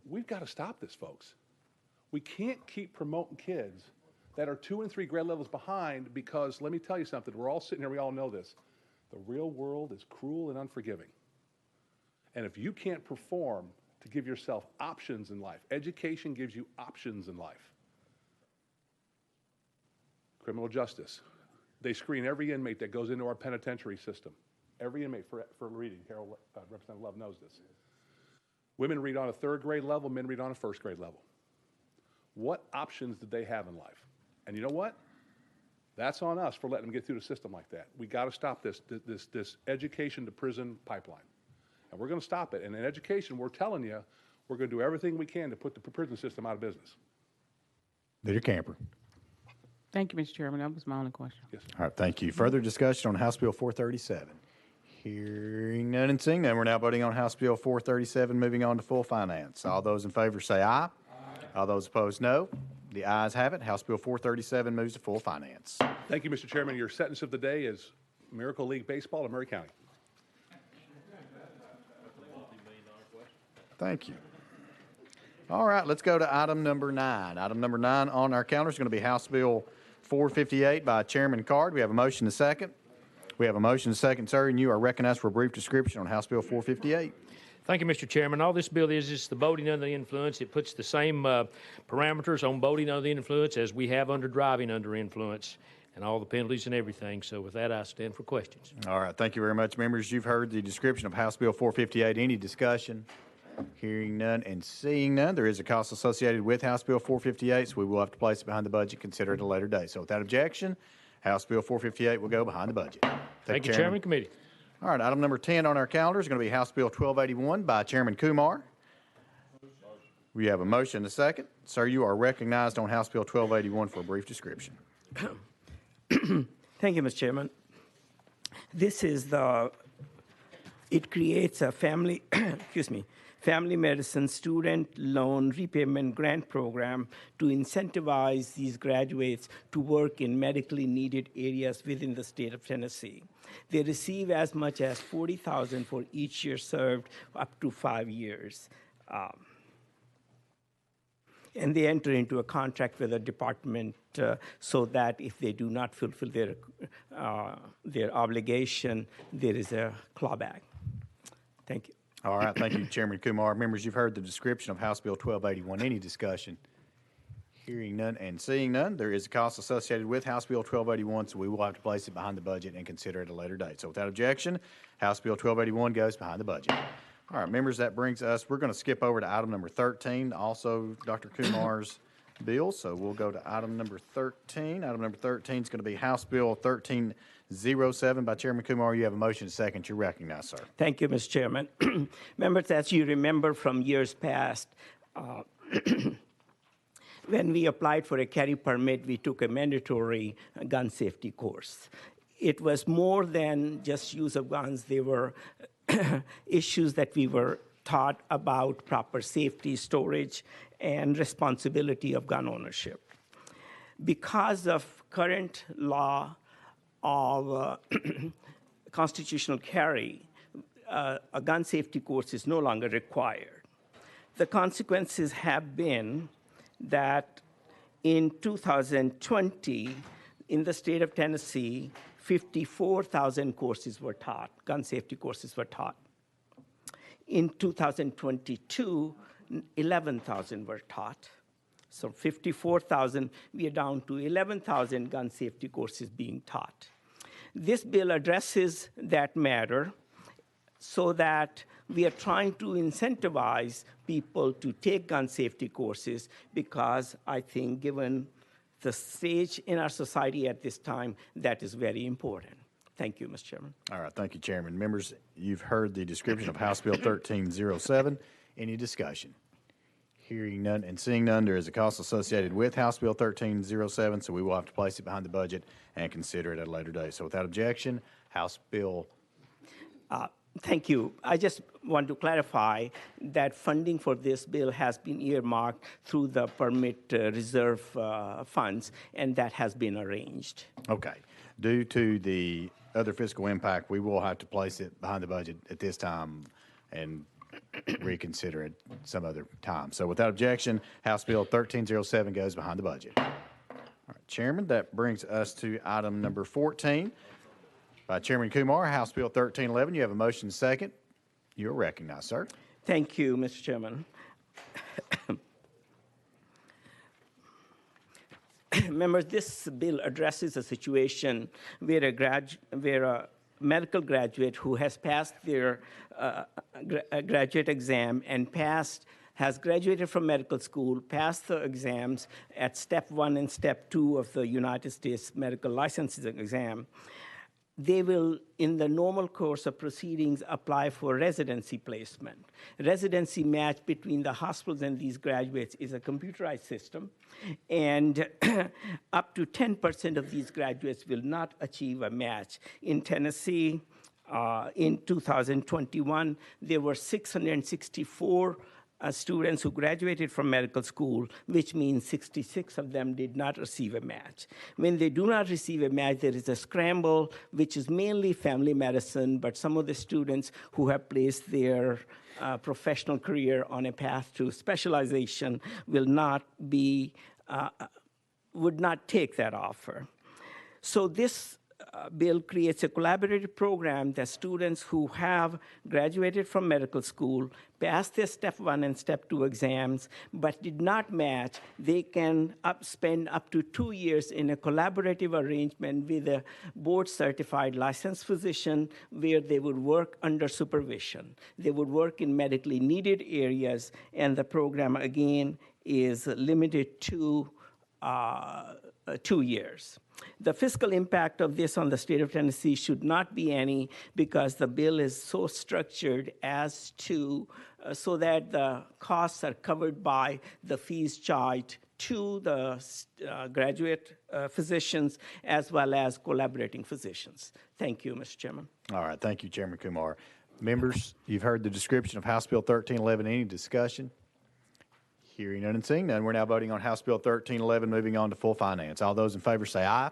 We've got to stop this, folks. We can't keep promoting kids that are 2 and 3 grade levels behind, because let me tell you something. We're all sitting here, we all know this. The real world is cruel and unforgiving. And if you can't perform to give yourself options in life, education gives you options in life. Criminal justice. They screen every inmate that goes into our penitentiary system. Every inmate for reading. Carol, Representative Love knows this. Women read on a 3rd grade level, men read on a 1st grade level. What options did they have in life? And you know what? That's on us for letting them get through the system like that. We got to stop this education to prison pipeline. And we're going to stop it. And in education, we're telling you, we're going to do everything we can to put the prison system out of business. Leader Camper. Thank you, Mr. Chairman. That was my only question. Yes. All right, thank you. Further discussion on House Bill 437. Hearing none and seeing none, we're now voting on House Bill 437, moving on to full finance. All those in favor say aye. Aye. All those opposed, no. The ayes have it. House Bill 437 moves to full finance. Thank you, Mr. Chairman. Your sentence of the day is Miracle League Baseball of Murray County. Thank you. All right, let's go to item number 9. Item number 9 on our calendar is going to be House Bill 458 by Chairman Card. We have a motion to second. We have a motion to second, sir, and you are recognized for a brief description on House Bill 458. Thank you, Mr. Chairman. All this bill is the boating under the influence. It puts the same parameters on boating under the influence as we have under driving under influence, and all the penalties and everything. So with that, I stand for questions. All right, thank you very much, members. You've heard the description of House Bill 458. Any discussion? Hearing none and seeing none. There is a cost associated with House Bill 458, so we will have to place it behind the budget, consider it at a later date. So without objection, House Bill 458 will go behind the budget. Thank you, Chairman. Committee. All right, item number 10 on our calendar is going to be House Bill 1281 by Chairman Kumar. We have a motion and a second. Sir, you are recognized on House Bill 1281 for a brief description. Thank you, Mr. Chairman. This is it creates a family, family medicine student loan repayment grant program to incentivize these graduates to work in medically needed areas within the state of Tennessee. They receive as much as $40,000 for each year served, up to 5 years. And they enter into a contract with the department so that if they do not fulfill their obligation, there is a clawback. Thank you. All right, thank you, Chairman Kumar. Members, you've heard the description of House Bill 1281. Any discussion? Hearing none and seeing none. There is a cost associated with House Bill 1281, so we will have to place it behind the budget and consider it at a later date. So without objection, House Bill 1281 goes behind the budget. All right, members, that brings us, we're going to skip over to item number 13, also Dr. Kumar's bill. So we'll go to item number 13. Item number 13 is going to be House Bill 1307 by Chairman Kumar. You have a motion to second. You're recognized, sir. Thank you, Mr. Chairman. Members, as you remember from years past, when we applied for a carry permit, we took a mandatory gun safety course. It was more than just use of guns. There were issues that we were taught about proper safety, storage, and responsibility of gun ownership. Because of current law of constitutional carry, a gun safety course is no longer required. The consequences have been that in 2020, in the state of Tennessee, 54,000 courses were taught, gun safety courses were taught In 2022, 11,000 were taught. So 54,000, we are down to 11,000 gun safety courses being taught. This bill addresses that matter so that we are trying to incentivize people to take gun safety courses because I think given the stage in our society at this time, that is very important. Thank you, Mr. Chairman. All right, thank you, Chairman. Members, you've heard the description of House Bill 1307. Any discussion? Hearing none and seeing none, there is a cost associated with House Bill 1307, so we will have to place it behind the budget and consider it at a later date. So without objection, House Bill. Thank you. I just want to clarify that funding for this bill has been earmarked through the permit reserve funds, and that has been arranged. Okay. Due to the other fiscal impact, we will have to place it behind the budget at this time and reconsider it some other time. So without objection, House Bill 1307 goes behind the budget. All right, Chairman, that brings us to item number 14. By Chairman Kumar, House Bill 1311. You have a motion second. You're recognized, sir. Thank you, Mr. Chairman. Members, this bill addresses a situation where a medical graduate who has passed their graduate exam and has graduated from medical school, passed the exams at Step 1 and Step 2 of the United States medical licensing exam, they will, in the normal course of proceedings, apply for residency placement. Residency match between the hospitals and these graduates is a computerized system, and up to 10% of these graduates will not achieve a match. In Tennessee, in 2021, there were 664 students who graduated from medical school, which means 66 of them did not receive a match. When they do not receive a match, there is a scramble, which is mainly family medicine, but some of the students who have placed their professional career on a path to specialization will not be, would not take that offer. So this bill creates a collaborative program that students who have graduated from medical school, passed their Step 1 and Step 2 exams, but did not match, they can spend up to 2 years in a collaborative arrangement with a board-certified licensed physician where they would work under supervision. They would work in medically needed areas, and the program, again, is limited to 2 years. The fiscal impact of this on the state of Tennessee should not be any because the bill is so structured as to, so that the costs are covered by the fees charged to the graduate physicians as well as collaborating physicians. Thank you, Mr. Chairman. All right, thank you, Chairman Kumar. Members, you've heard the description of House Bill 1311. Any discussion? Hearing none and seeing none, we're now voting on House Bill 1311, moving on to full finance. All those in favor say aye.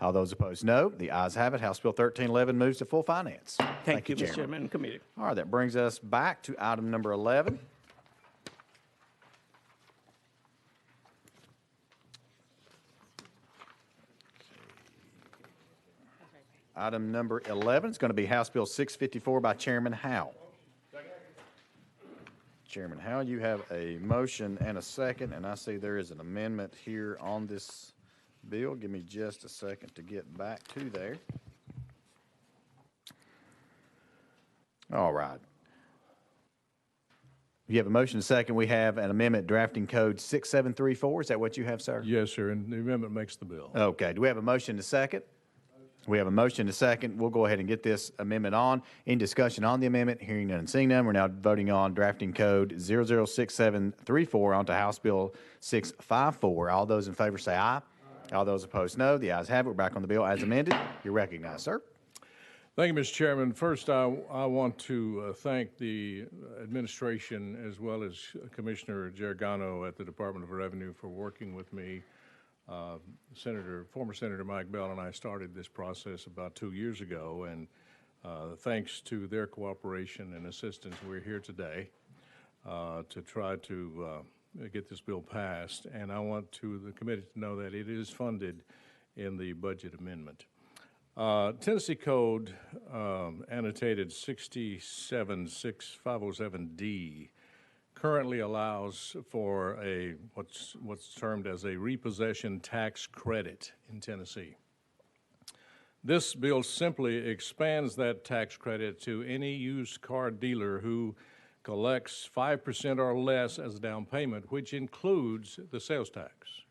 All those opposed, no. The ayes have it. House Bill 1311 moves to full finance. Thank you, Mr. Chairman and Committee. All right, that brings us back to item number 11. Item number 11 is going to be House Bill 654 by Chairman Howell. Chairman Howell, you have a motion and a second, and I see there is an amendment here on this bill. Give me just a second to get back to there. All right. You have a motion and a second. We have an amendment drafting code 6734. Is that what you have, sir? Yes, sir, and the amendment makes the bill. Okay. Do we have a motion and a second? We have a motion and a second. We'll go ahead and get this amendment on. In discussion on the amendment, hearing none and seeing none, we're now voting on drafting code 006734 onto House Bill 654. All those in favor say aye. All those opposed, no. The ayes have it. We're back on the bill as amended. You're recognized, sir. Thank you, Mr. Chairman. First, I want to thank the administration as well as Commissioner Gergano at the Department of Revenue for working with me. Former Senator Mike Bell and I started this process about 2 years ago, and thanks to their cooperation and assistance, we're here today to try to get this bill passed. And I want the committee to know that it is funded in the budget amendment. Tennessee Code annotated 67507D currently allows for what's termed as a repossession tax credit in Tennessee. This bill simply expands that tax credit to any used car dealer who collects 5% or less as a down payment, which includes the sales tax.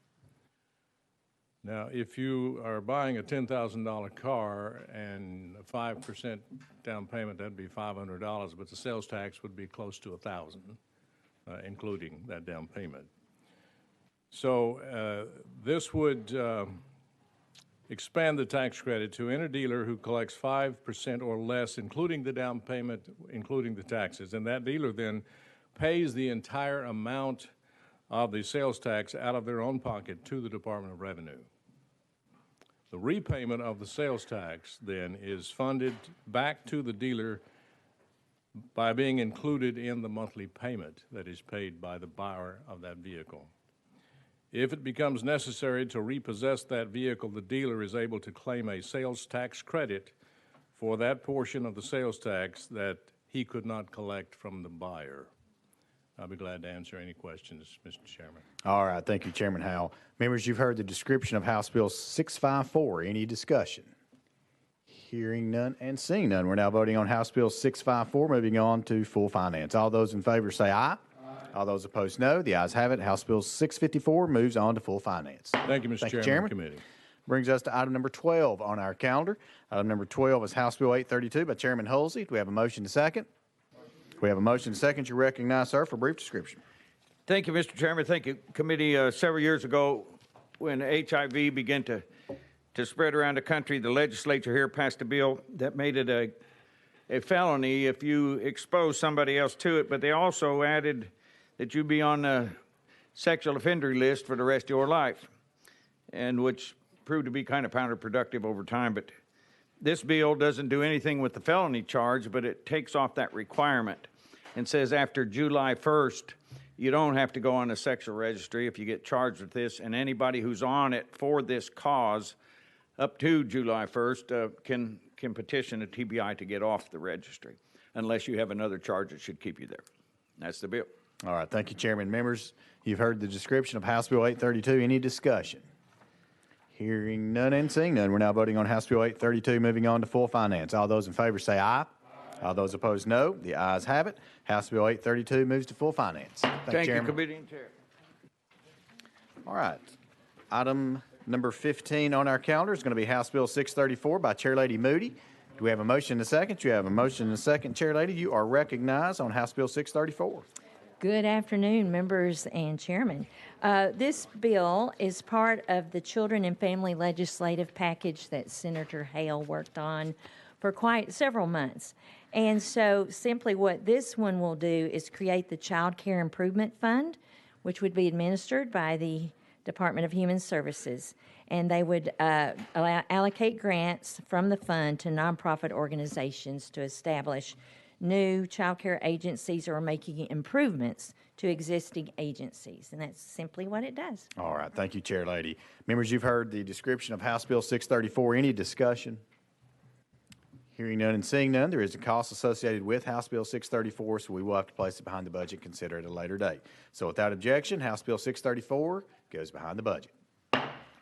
Now, if you are buying a $10,000 car and a 5% down payment, that'd be $500, but the sales tax would be close to $1,000, including that down payment. So this would expand the tax credit to any dealer who collects 5% or less, including the down payment, including the taxes. And that dealer then pays the entire amount of the sales tax out of their own pocket to the Department of Revenue. The repayment of the sales tax then is funded back to the dealer by being included in the monthly payment that is paid by the buyer of that vehicle. If it becomes necessary to repossess that vehicle, the dealer is able to claim a sales tax credit for that portion of the sales tax that he could not collect from the buyer. I'll be glad to answer any questions, Mr. Chairman. All right. Thank you, Chairman Howell. Members, you've heard the description of House Bill 654. Any discussion? Hearing none and seeing none. We're now voting on House Bill 654, moving on to full finance. All those in favor say aye. All those opposed, no. The ayes have it. House Bill 654 moves on to full finance. Thank you, Mr. Chairman. Committee. Brings us to item number 12 on our calendar. Item number 12 is House Bill 832 by Chairman Hulsey. Do we have a motion to second? We have a motion to second. You recognize, sir, for a brief description. Thank you, Mr. Chairman. Thank you, committee. Several years ago, when HIV began to spread around the country, the legislature here passed a bill that made it a felony if you expose somebody else to it, but they also added that you be on the sexual offender list for the rest of your life, and which proved to be kind of counterproductive over time. But this bill doesn't do anything with the felony charge, but it takes off that requirement and says after July 1st, you don't have to go on the sexual registry if you get charged with this, and anybody who's on it for this cause up to July 1st can petition a TBI to get off the registry, unless you have another charge that should keep you there. That's the bill. All right. Thank you, Chairman. Members, you've heard the description of House Bill 832. Any discussion? Hearing none and seeing none, we're now voting on House Bill 832, moving on to full finance. All those in favor say aye. All those opposed, no. The ayes have it. House Bill 832 moves to full finance. Thank you, Committee and Chair. All right. Item number 15 on our calendar is going to be House Bill 634 by Chair Lady Moody. Do we have a motion and a second? You have a motion and a second, Chair Lady. You are recognized on House Bill 634. Good afternoon, members and chairman. This bill is part of the Children and Family Legislative Package that Senator Hale worked on for quite several months. And so simply what this one will do is create the Child Care Improvement Fund, which would be administered by the Department of Human Services. And they would allocate grants from the fund to nonprofit organizations to establish new child care agencies or making improvements to existing agencies. And that's simply what it does. All right. Thank you, Chair Lady. Members, you've heard the description of House Bill 634. Any discussion? Hearing none and seeing none, there is a cost associated with House Bill 634, so we will have to place it behind the budget and consider it at a later date. So without objection, House Bill 634 goes behind the budget.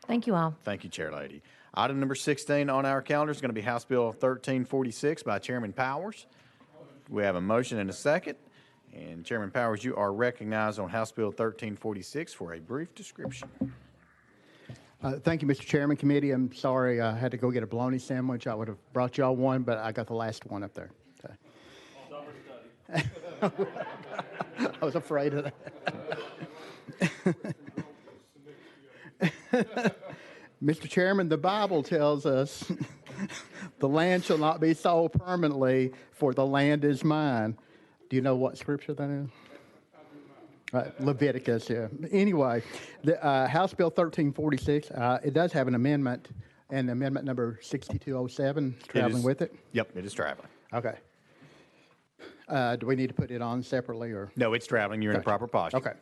Thank you all. Thank you, Chair Lady. Item number 16 on our calendar is going to be House Bill 1346 by Chairman Powers. We have a motion and a second. And Chairman Powers, you are recognized on House Bill 1346 for a brief description. Thank you, Mr. Chairman. Committee, I'm sorry I had to go get a bologna sandwich. I would have brought y'all one, but I got the last one up there. So. I was afraid of that. Mr. Chairman, the Bible tells us the land shall not be sold permanently, for the land is mine. Do you know what scripture that is? Leviticus, yeah. Anyway, the House Bill 1346, it does have an amendment, and amendment number 6207 is traveling with it? Yep, it is traveling. Okay. Do we need to put it on separately, or? No, it's traveling. You're in the proper posture. Okay.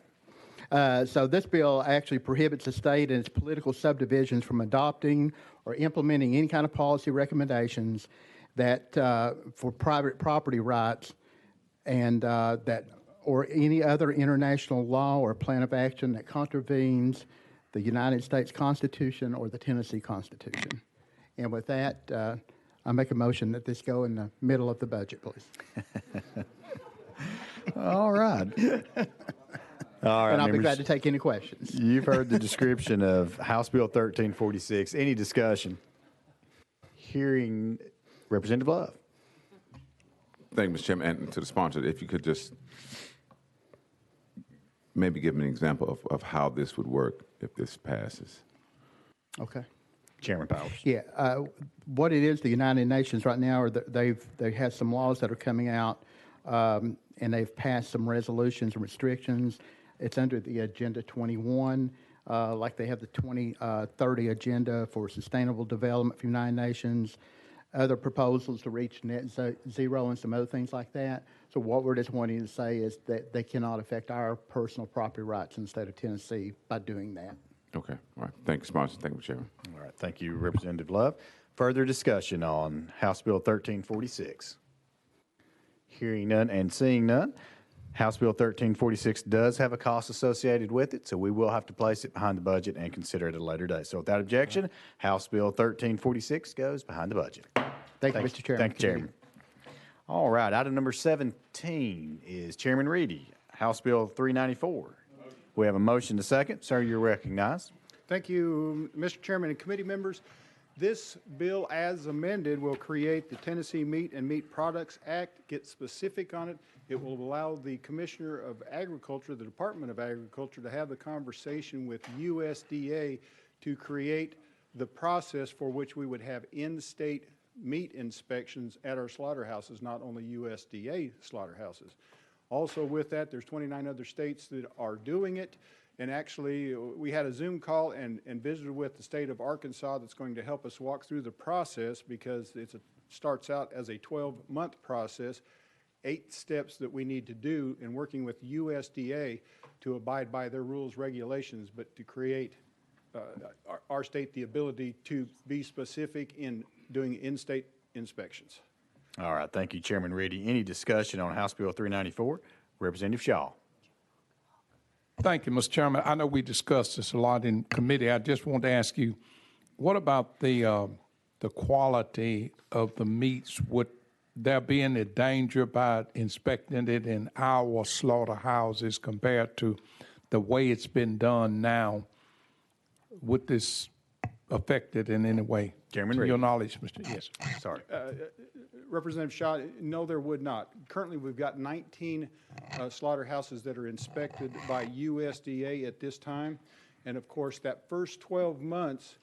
So this bill actually prohibits the state and its political subdivisions from adopting or implementing any kind of policy recommendations that for private property rights and that or any other international law or plan of action that contravenes the United States Constitution or the Tennessee Constitution. And with that, I make a motion that this go in the middle of the budget, please. All right. All right, And I'll be members. glad to take any questions. You've heard the description of House Bill 1346. Any discussion? Hearing Representative Love. Thank you, Mr. Chairman, and to the sponsor, if you could just maybe give me an example of how this would work if this passes. Okay. Chairman Powers. Yeah, what it is, the United Nations right now, are they have some laws that are coming out, and they've passed some resolutions and restrictions. It's under the Agenda 21, like they have the 2030 Agenda for Sustainable Development for United Nations, other proposals to reach net zero and some other things like that. So what we're just wanting to say is that they cannot affect our personal property rights in the state of Tennessee by doing that. Okay. All right. Thank you, sponsor. Thank you, Chairman. All right. Thank you, Representative Love. Further discussion on House Bill 1346. Hearing none and seeing none. House Bill 1346 does have a cost associated with it, so we will have to place it behind the budget and consider it at a later date. So without objection, House Bill 1346 goes behind the budget. Thank you, Mr. Chairman. Thank you, Chairman. All right, item number 17 is Chairman Reedy, House Bill 394. We have a motion to second. Sir, you're recognized. Thank you, Mr. Chairman and committee members. This bill, as amended, will create the Tennessee Meat and Meat Products Act, get specific on it. It will allow the Commissioner of Agriculture, the Department of Agriculture, to have the conversation with USDA to create the process for which we would have in-state meat inspections at our slaughterhouses, not only USDA slaughterhouses. Also with that, there's 29 other states that are doing it. And actually, we had a Zoom call and visited with the state of Arkansas that's going to help us walk through the process because it starts out as a 12-month process, 8 steps that we need to do in working with USDA to abide by their rules, regulations, but to create our state the ability to be specific in doing in-state inspections. All right, thank you, Chairman Reedy. Any discussion on House Bill 394? Representative Shaw. Thank you, Mr. Chairman. I know we discussed this a lot in committee. I just want to ask you, what about the quality of the meats? Would there be any danger by inspecting it in our slaughterhouses compared to the way it's been done now? Would this affect it in any way? Chairman to Reedy. your knowledge, Mr. Yes. Sorry. Representative Shaw, no, there would not. Currently, we've got 19 slaughterhouses that are inspected by USDA at this time. And of course, that first 12 months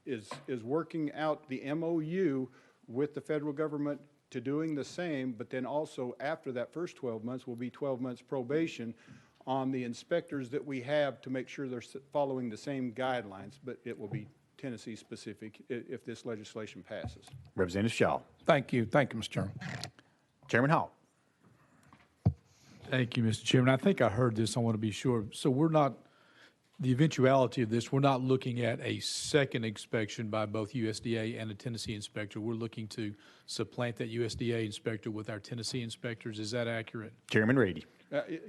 is working out the MOU with the federal government to doing the same, but then also after that first 12 months will be 12 months probation on the inspectors that we have to make sure they're following the same guidelines, but it will be Tennessee specific if this legislation passes. Representative Shaw. Thank you. Thank you, Mr. Chairman. Chairman Hall. Thank you, Mr. Chairman. I think I heard this. I want to be sure. So we're not, the eventuality of this, we're not looking at a second inspection by both USDA and a Tennessee inspector. We're looking to supplant that USDA inspector with our Tennessee inspectors. Is that accurate? Chairman Reedy.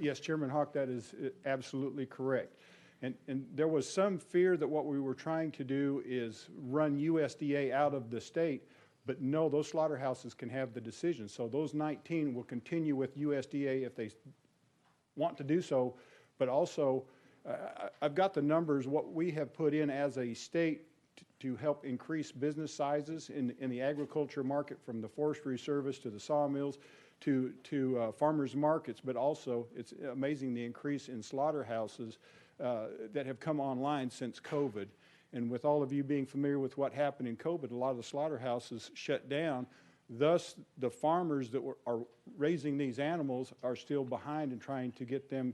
Yes, Chairman Hawk, that is absolutely correct. And there was some fear that what we were trying to do is run USDA out of the state, but no, those slaughterhouses can have the decision. So those 19 will continue with USDA if they want to do so, but also I've got the numbers, what we have put in as a state to help increase business sizes in the agriculture market, from the Forestry Service to the sawmills to farmers markets, but also it's amazing the increase in slaughterhouses that have come online since COVID. And with all of you being familiar with what happened in COVID, a lot of the slaughterhouses shut down. Thus, the farmers that are raising these animals are still behind in trying to get them.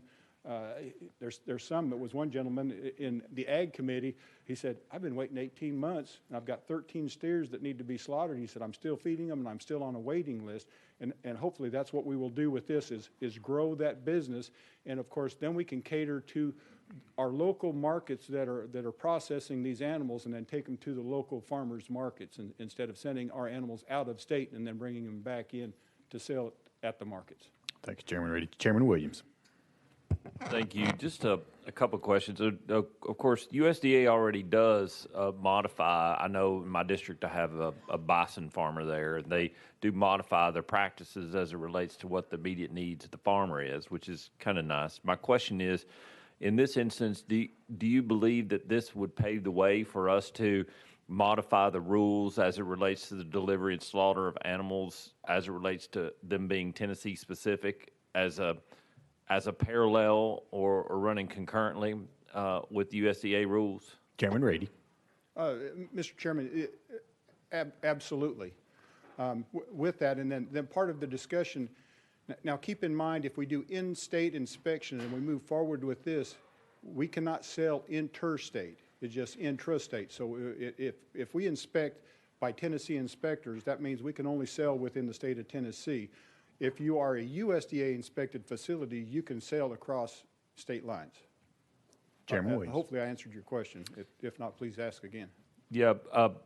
There's some, there was one gentleman in the Ag Committee, he said, I've been waiting 18 months, and I've got 13 steers that need to be slaughtered. He said, I'm still feeding them, and I'm still on a waiting list. And hopefully that's what we will do with this is grow that business. And, of course, then we can cater to our local markets that are processing these animals and then take them to the local farmers markets instead of sending our animals out of state and then bringing them back in to sell at the markets. Thank you, Chairman Reedy. Chairman Williams. Thank you. Just a couple of questions. Of course, USDA already does modify. I know in my district I have a bison farmer there, and they do modify their practices as it relates to what the immediate needs of the farmer is, which is kind of nice. My question is, in this instance, do you believe that this would pave the way for us to modify the rules as it relates to the delivery and slaughter of animals, as it relates to them being Tennessee specific, as a parallel or running concurrently with USDA rules? Chairman Reedy. Mr. Chairman, absolutely. With that, and then part of the discussion, now keep in mind, if we do in-state inspection and we move forward with this, we cannot sell interstate. It's just intrastate. So if we inspect by Tennessee inspectors, that means we can only sell within the state of Tennessee. If you are a USDA inspected facility, you can sell across state lines. Chairman Williams. Hopefully I answered your question. If not, please ask again. Yeah,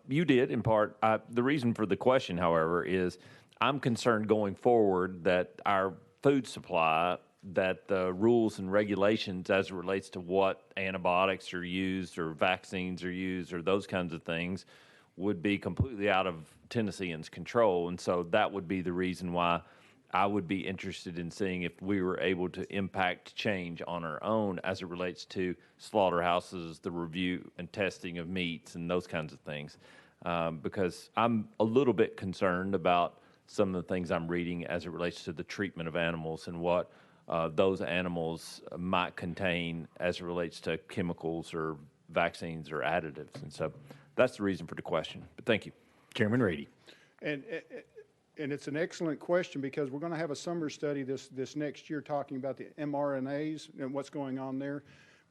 you did in part. The reason for the question, however, is I'm concerned going forward that our food supply, that the rules and regulations as it relates to what antibiotics are used or vaccines are used or those kinds of things would be completely out of Tennesseans' control. And so that would be the reason why I would be interested in seeing if we were able to impact change on our own as it relates to slaughterhouses, the review and testing of meats and those kinds of things. Because I'm a little bit concerned about some of the things I'm reading as it relates to the treatment of animals and what those animals might contain as it relates to chemicals or vaccines or additives. And so that's the reason for the question. But thank you. Chairman Reedy. And it's an excellent question because we're going to have a summer study this next year talking about the mRNAs and what's going on there.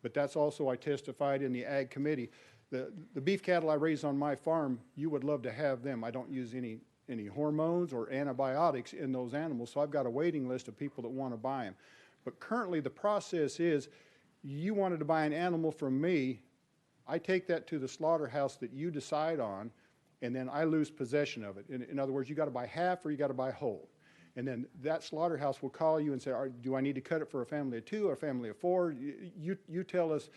But that's also, I testified in the Ag Committee. The beef cattle I raise on my farm, you would love to have them. I don't use any hormones or antibiotics in those animals, so I've got a waiting list of people that want to buy them. But currently the process is, you wanted to buy an animal from me, I take that to the slaughterhouse that you decide on, and then I lose possession of it. In other words, you got to buy half or you got to buy whole. And then that slaughterhouse will call you and say, do I need to cut it for a family of 2 or a family of 4? You tell us,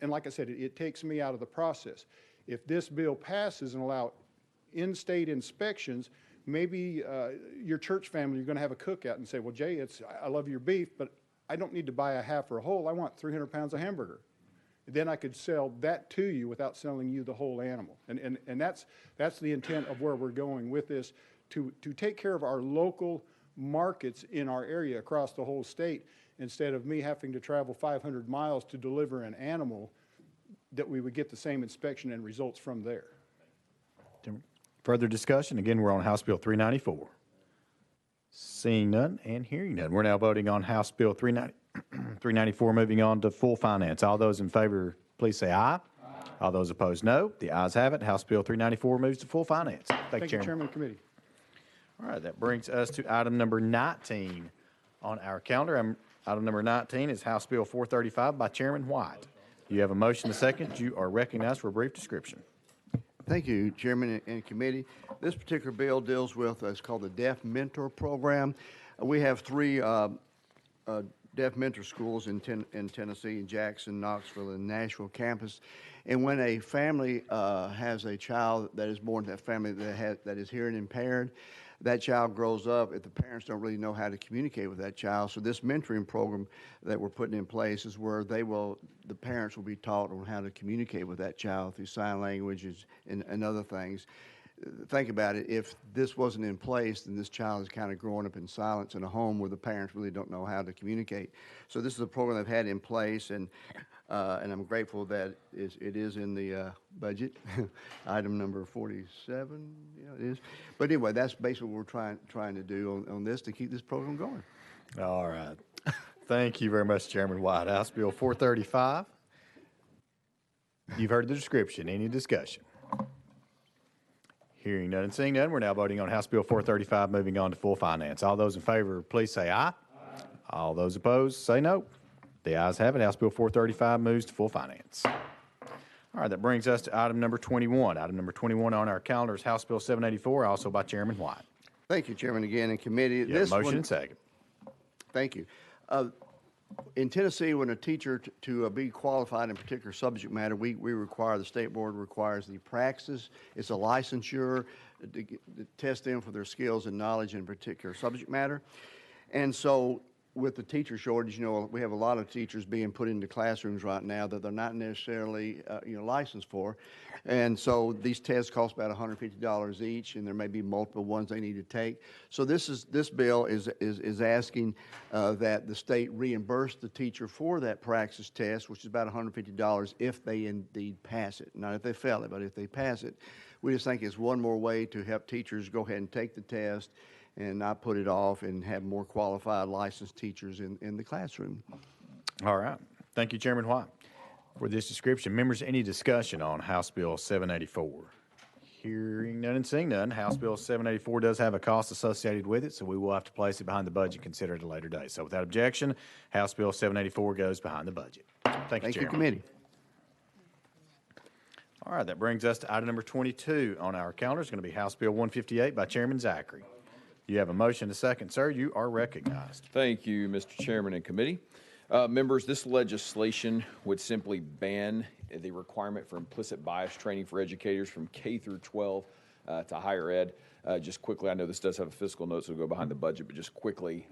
and like I said, it takes me out of the process. If this bill passes and allow in-state inspections, maybe your church family, you're going to have a cookout and say, well, Jay, I love your beef, but I don't need to buy a half or a whole. I want 300 pounds of hamburger. Then I could sell that to you without selling you the whole animal. And that's the intent of where we're going with this, to take care of our local markets in our area across the whole state, instead of me having to travel 500 miles to deliver an animal, that we would get the same inspection and results from there. Further discussion? Again, we're on House Bill 394. Seeing none and hearing none, we're now voting on House Bill 394, moving on to full finance. All those in favor, please say aye. Aye. All those opposed, no. The ayes have it. House Bill 394 moves to full finance. Thank you, Chairman of the Committee. All right, that brings us to item number 19 on our calendar. Item number 19 is House Bill 435 by Chairman White. You have a motion and a second. You are recognized for a brief description. Thank you, Chairman and Committee. This particular bill deals with what's called the Deaf Mentor Program. We have 3 deaf mentor schools in Tennessee, in Jackson, Knoxville, and Nashville campus. And when a family has a child that is born to that family that is hearing impaired, that child grows up if the parents don't really know how to communicate with that child. So this mentoring program that we're putting in place is where the parents will be taught on how to communicate with that child through sign languages and other things. Think about it, if this wasn't in place, then this child is kind of growing up in silence in a home where the parents really don't know how to communicate. So this is a program they've had in place, and I'm grateful that it is in the budget, item number 47, yeah, it is. But anyway, that's basically what we're trying to do on this to keep this program going. All right. Thank you very much, Chairman White. House Bill 435. You've heard the description. Any discussion? Hearing none and seeing none, we're now voting on House Bill 435, moving on to full finance. All those in favor, please say aye. Aye. All those opposed, say no. The ayes have it. House Bill 435 moves to full finance. All right, that brings us to item number 21. Item number 21 on our calendar is House Bill 784, also by Chairman White. Thank you, Chairman, again, in committee. You have a motion and second. Thank you. In Tennessee, when a teacher to be qualified in particular subject matter, we require, the state board requires the praxis. It's a licensure to test them for their skills and knowledge in particular subject matter. And so with the teacher shortage, we have a lot of teachers being put into classrooms right now that they're not necessarily, licensed for. And so these tests cost about $150 each, and there may be multiple ones they need to take. So this bill is asking that the state reimburse the teacher for that praxis test, which is about $150 if they indeed pass it. Not if they fail it, but if they pass it. We just think it's one more way to help teachers go ahead and take the test and not put it off and have more qualified licensed teachers in the classroom. All right. Thank you, Chairman White, for this description. Members, any discussion on House Bill 784? Hearing none and seeing none, House Bill 784 does have a cost associated with it, so we will have to place it behind the budget and consider it at a later date. So without objection, House Bill 784 goes behind the budget. Thank you, Chairman. Committee. All right, that brings us to item number 22 on our calendar. It's going to be House Bill 158 by Chairman Zachary. You have a motion to second, sir. You are recognized. Thank you, Mr. Chairman and committee. Members, this legislation would simply ban the requirement for implicit bias training for educators from K through 12 to higher ed. Just quickly, I know this does have a fiscal note, so we'll go behind the budget, but just quickly,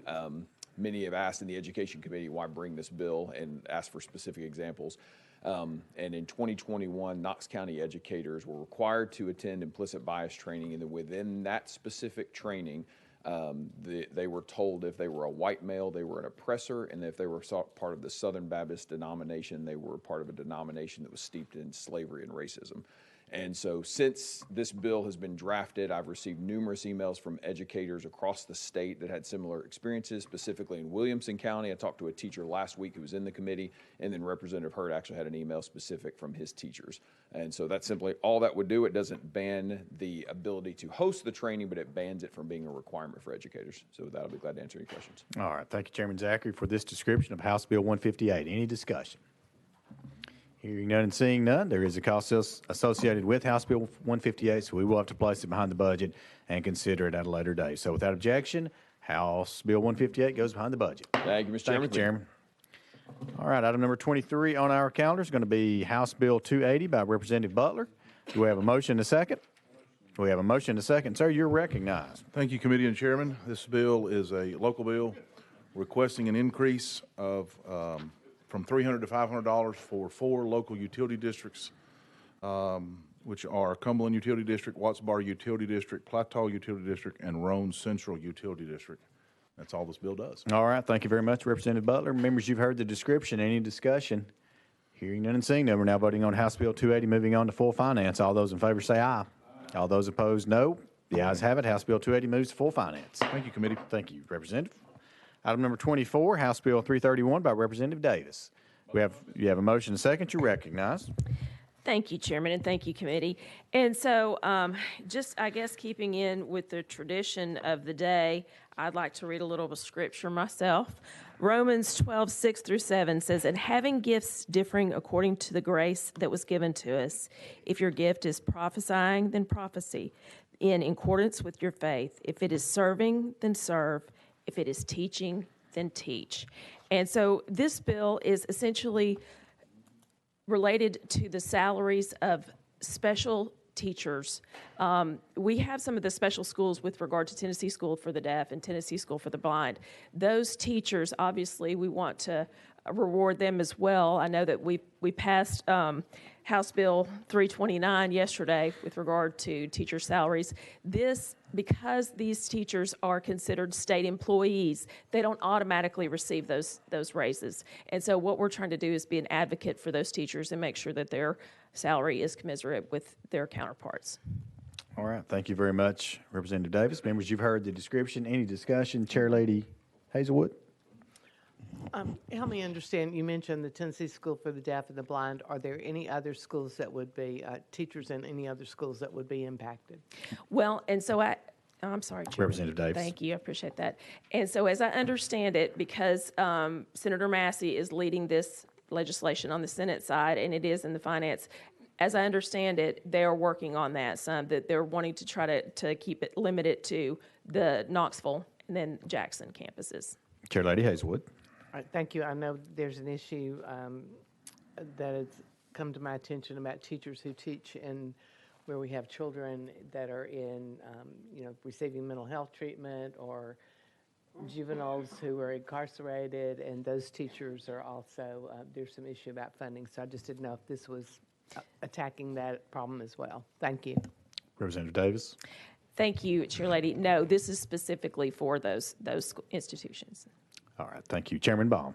many have asked in the Education Committee why bring this bill and asked for specific examples. And in 2021, Knox County educators were required to attend implicit bias training, and then within that specific training, they were told if they were a white male, they were an oppressor, and if they were part of the Southern Baptist denomination, they were part of a denomination that was steeped in slavery and racism. And so since this bill has been drafted, I've received numerous emails from educators across the state that had similar experiences, specifically in Williamson County. I talked to a teacher last week who was in the committee, and then Representative Hurd actually had an email specific from his teachers. And so that's simply all that would do. It doesn't ban the ability to host the training, but it bans it from being a requirement for educators. So with that, I'll be glad to answer any questions. All right. Thank you, Chairman Zachary, for this description of House Bill 158. Any discussion? Hearing none and seeing none, there is a cost associated with House Bill 158, so we will have to place it behind the budget and consider it at a later date. So without objection, House Bill 158 goes behind the budget. Thank you, Mr. Chairman. Thank you, Chairman. All right, item number 23 on our calendar is going to be House Bill 280 by Representative Butler. Do we have a motion and a second? We have a motion and a second. Sir, you're recognized. Thank you, Committee and Chairman. This bill is a local bill requesting an increase of from $300 to $500 for 4 local utility districts, which are Cumberland Utility District, Watts Bar Utility District, Plateau Utility District, and Roane Central Utility District. That's all this bill does. All right. Thank you very much, Representative Butler. Members, you've heard the description. Any discussion? Hearing none and seeing none, we're now voting on House Bill 280, moving on to full finance. All those in favor say aye. All those opposed, no. The ayes have it. House Bill 280 moves to full finance. Thank you, Committee. Thank you, Representative. Item number 24, House Bill 331 by Representative Davis. You have a motion and a second. You're recognized. Thank you, Chairman, and thank you, Committee. And so just, I guess, keeping in with the tradition of the day, I'd like to read a little of a scripture myself. Romans 12:6-7 says, "And having gifts differing according to the grace that was given to us, if your gift is prophesying, then prophesy in accordance with your faith. If it is serving, then serve. If it is teaching, then teach." And so this bill is essentially related to the salaries of special teachers. We have some of the special schools with regard to Tennessee School for the Deaf and Tennessee School for the Blind. Those teachers, obviously, we want to reward them as well. I know that we passed House Bill 329 yesterday with regard to teacher salaries. Because these teachers are considered state employees, they don't automatically receive those raises. And so what we're trying to do is be an advocate for those teachers and make sure that their salary is commensurate with their counterparts. All right. Thank you very much, Representative Davis. Members, you've heard the description. Any discussion? Chair Lady Hazelwood? Help me understand, you mentioned the Tennessee School for the Deaf and the Blind. Are there any other schools that would be, teachers in any other schools that would be impacted? Well, and so Oh, I'm sorry, Chairman. Representative Davis. Thank you. I appreciate that. And so as I understand it, because Senator Massey is leading this legislation on the Senate side, and it is in the finance, as I understand it, they are working on that some, that they're wanting to try to keep it limited to the Knoxville and then Jackson campuses. Chair Lady Hazelwood. All right, thank you. I know there's an issue that has come to my attention about teachers who teach in where we have children that are in, receiving mental health treatment or juveniles who are incarcerated, and those teachers are also, there's some issue about funding. So I just didn't know if this was attacking that problem as well. Thank you. Representative Davis. Thank you, Chair Lady. No, this is specifically for those institutions. All right, thank you. Chairman Baum.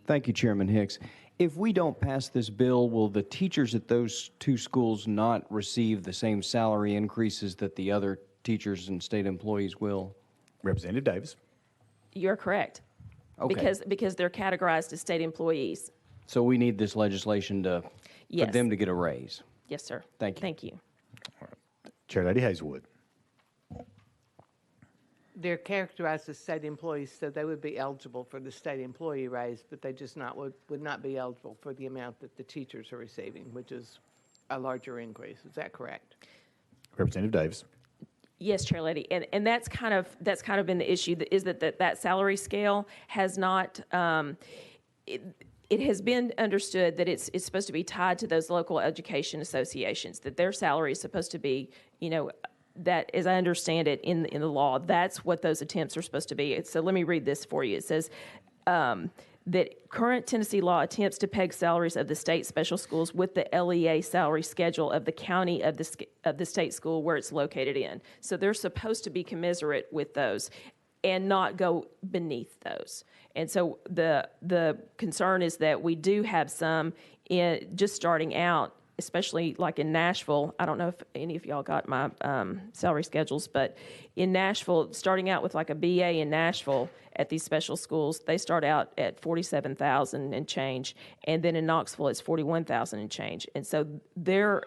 Thank you, Chairman Hicks. If we don't pass this bill, will the teachers at those two schools not receive the same salary increases that the other teachers and state employees will? Representative Davis. You're correct. Okay. Because they're categorized as state employees. So we need this legislation for Yes. them to get a raise. Yes, sir. Thank you. Thank you. Chair Lady Hazelwood. They're characterized as state employees, so they would be eligible for the state employee raise, but they just would not be eligible for the amount that the teachers are receiving, which is a larger increase. Is that correct? Representative Davis. Yes, Chair Lady, and that's kind of been the issue, is that salary scale has not. It has been understood that it's supposed to be tied to those local education associations, that their salary is supposed to be, that, as I understand it in the law, that's what those attempts are supposed to be. So let me read this for you. It says that current Tennessee law attempts to peg salaries of the state special schools with the LEA salary schedule of the county of the state school where it's located in. So they're supposed to be commensurate with those and not go beneath those. And so the concern is that we do have some just starting out, especially like in Nashville. I don't know if any of y'all got my salary schedules, but in Nashville, starting out with like a BA in Nashville at these special schools, they start out at $47,000 and change, and then in Knoxville it's $41,000 and change. And so they're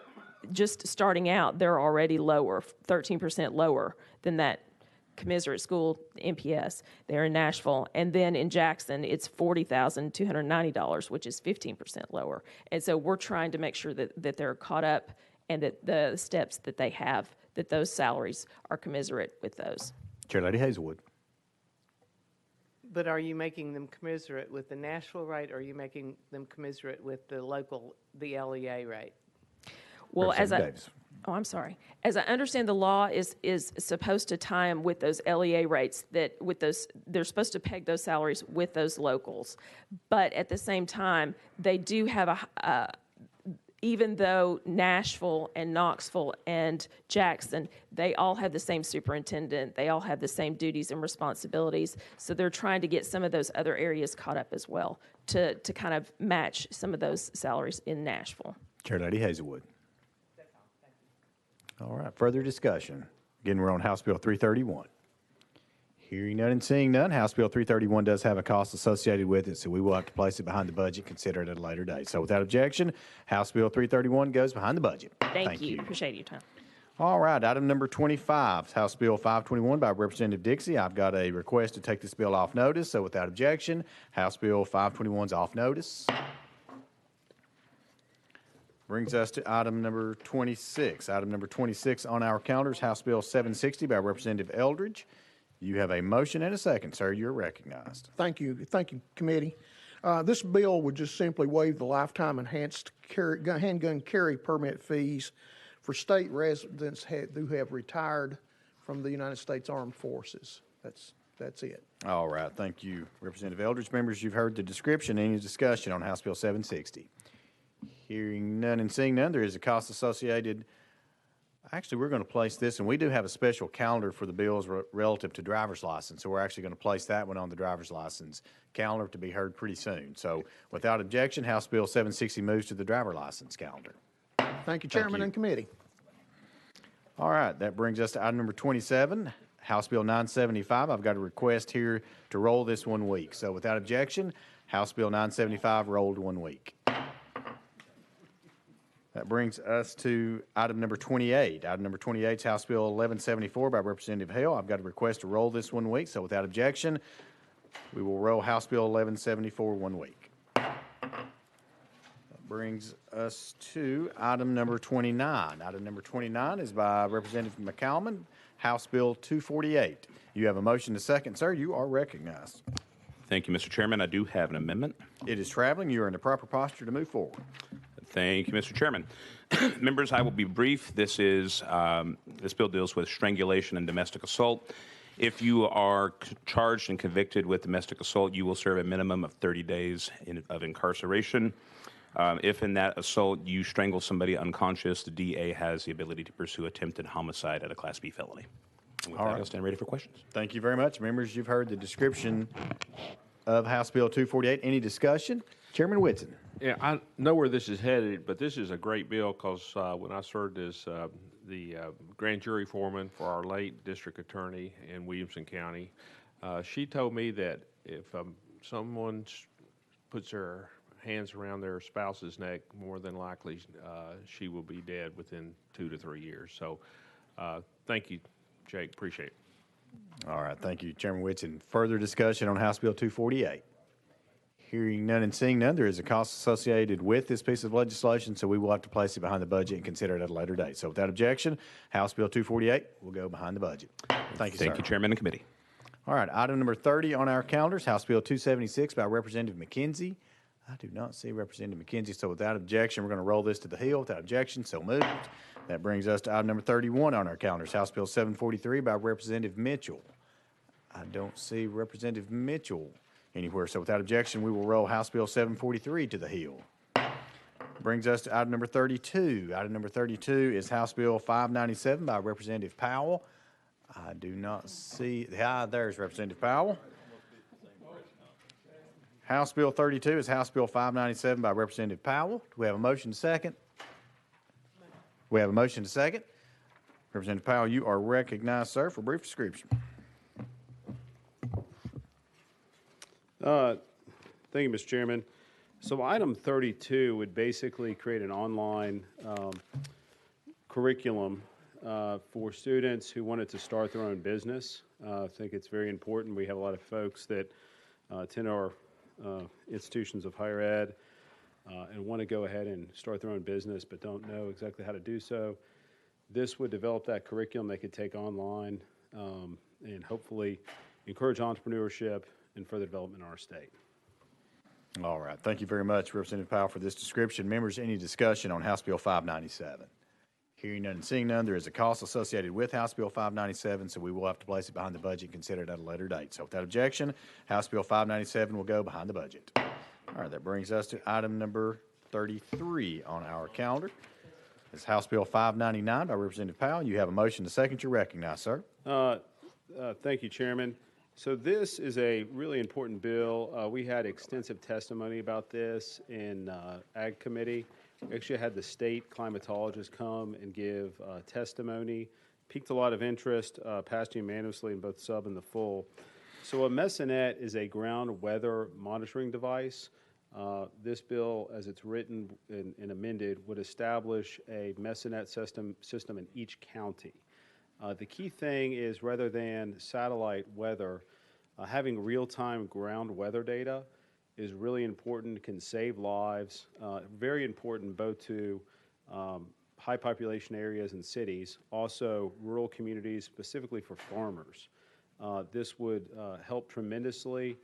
just starting out, they're already lower, 13% lower than that commensurate school, MPS, there in Nashville. And then in Jackson, it's $40,290, which is 15% lower. And so we're trying to make sure that they're caught up and that the steps that they have, that those salaries are commensurate with those. Chair Lady Hazelwood. But are you making them commensurate with the Nashville rate, or are you making them commensurate with the LEA rate? Well, I'm sorry. As I understand, the law is supposed to tie them with those LEA rates, that with those, they're supposed to peg those salaries with those locals. But at the same time, they do have even though Nashville and Knoxville and Jackson, they all have the same superintendent, they all have the same duties and responsibilities. So they're trying to get some of those other areas caught up as well to kind of match some of those salaries in Nashville. Chair Lady Hazelwood. All right, further discussion. Again, we're on House Bill 331. Hearing none and seeing none, House Bill 331 does have a cost associated with it, so we will have to place it behind the budget, consider it at a later date. So without objection, House Bill 331 goes behind the budget. Thank you. Appreciate your time. All right, item number 25, House Bill 521 by Representative Dixie. I've got a request to take this bill off notice, so without objection, House Bill 521 is off notice. Brings us to item number 26. Item number 26 on our calendars, House Bill 760 by Representative Eldridge. You have a motion and a second, sir. You're recognized. Thank you. Thank you, committee. This bill would just simply waive the lifetime enhanced handgun carry permit fees for state residents who have retired from the United States Armed Forces. That's it. All right. Thank you, Representative Eldridge. Members, you've heard the description. Any discussion on House Bill 760? Hearing none and seeing none, there is a cost associated. Actually, we're going to place this, and we do have a special calendar for the bills relative to driver's license, so we're actually going to place that one on the driver's license calendar to be heard pretty soon. So without objection, House Bill 760 moves to the driver's license calendar. Thank you, Chairman and committee. All right, that brings us to item number 27, House Bill 975. I've got a request here to roll this 1 week. So without objection, House Bill 975 rolled 1 week. That brings us to item number 28. Item number 28 is House Bill 1174 by Representative Hale. I've got a request to roll this 1 week, so without objection, we will roll House Bill 1174 1 week. That brings us to item number 29. Item number 29 is by Representative McCalman, House Bill 248. You have a motion to second, sir. You are recognized. Thank you, Mr. Chairman. I do have an amendment. It is traveling. You are in the proper posture to move forward. Thank you, Mr. Chairman. Members, I will be brief. This bill deals with strangulation and domestic assault. If you are charged and convicted with domestic assault, you will serve a minimum of 30 days of incarceration. If in that assault you strangle somebody unconscious, the DA has the ability to pursue attempted homicide at a Class B felony. And with that, I'll stand ready for questions. Thank you very much. Members, you've heard the description of House Bill 248. Any discussion? Chairman Whitson. Yeah, I know where this is headed, but this is a great bill because when I served as the grand jury foreman for our late district attorney in Williamson County, she told me that if someone puts their hands around their spouse's neck, more than likely she will be dead within 2 to 3 years. So thank you, Jake. Appreciate it. All right. Thank you, Chairman Whitson. Further discussion on House Bill 248? Hearing none and seeing none, there is a cost associated with this piece of legislation, so we will have to place it behind the budget and consider it at a later date. So without objection, House Bill 248 will go behind the budget. Thank you, sir. Thank you, Chairman and committee. All right, item number 30 on our calendars, House Bill 276 by Representative McKenzie. I do not see Representative McKenzie, so without objection, we're going to roll this to the Hill. Without objection, so moved. That brings us to item number 31 on our calendars, House Bill 743 by Representative Mitchell. I don't see Representative Mitchell anywhere, so without objection, we will roll House Bill 743 to the Hill. Brings us to item number 32. Item number 32 is House Bill 597 by Representative Powell. I do not see, there's Representative Powell. House Bill 32 is House Bill 597 by Representative Powell. Do we have a motion to second? We have a motion to second. Representative Powell, you are recognized, sir, for a brief description. Thank you, Mr. Chairman. So item 32 would basically create an online curriculum for students who wanted to start their own business. I think it's very important. We have a lot of folks that attend our institutions of higher ed and want to go ahead and start their own business but don't know exactly how to do so. This would develop that curriculum they could take online and hopefully encourage entrepreneurship and further development in our state. All right. Thank you very much, Representative Powell, for this description. Members, any discussion on House Bill 597? Hearing none and seeing none, there is a cost associated with House Bill 597, so we will have to place it behind the budget and consider it at a later date. So without objection, House Bill 597 will go behind the budget. All right, that brings us to item number 33 on our calendar. It's House Bill 599 by Representative Powell. You have a motion to second. You're recognized, sir. Thank you, Chairman. So this is a really important bill. We had extensive testimony about this in Ag Committee. We actually had the state climatologist come and give testimony. Piqued a lot of interest, passed unanimously in both sub and the full. So a Messinet is a ground weather monitoring device. This bill, as it's written and amended, would establish a Messinet system in each county. The key thing is, rather than satellite weather, having real-time ground weather data is really important, can save lives, very important both to high population areas and cities, also rural communities, specifically for farmers. This would help tremendously,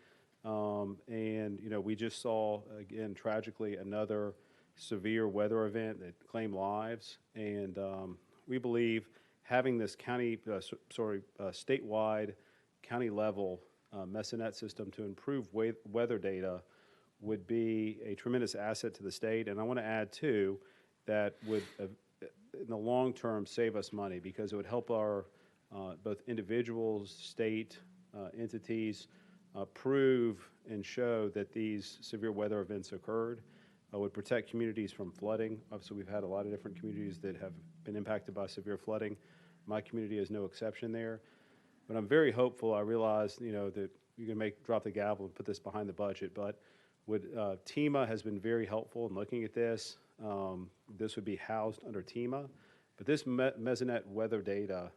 and we just saw, again, tragically, another severe weather event that claimed lives, and we believe having this statewide, county-level Messinet system to improve weather data would be a tremendous asset to the state. And I want to add, too, that would, in the long term, save us money because it would help our both individuals, state entities prove and show that these severe weather events occurred. Would protect communities from flooding. Obviously, we've had a lot of different communities that have been impacted by severe flooding. My community is no exception there. But I'm very hopeful. I realize, that you can drop the gavel and put this behind the budget. But TEMA has been very helpful in looking at this. This would be housed under TEMA, but this mesonet weather data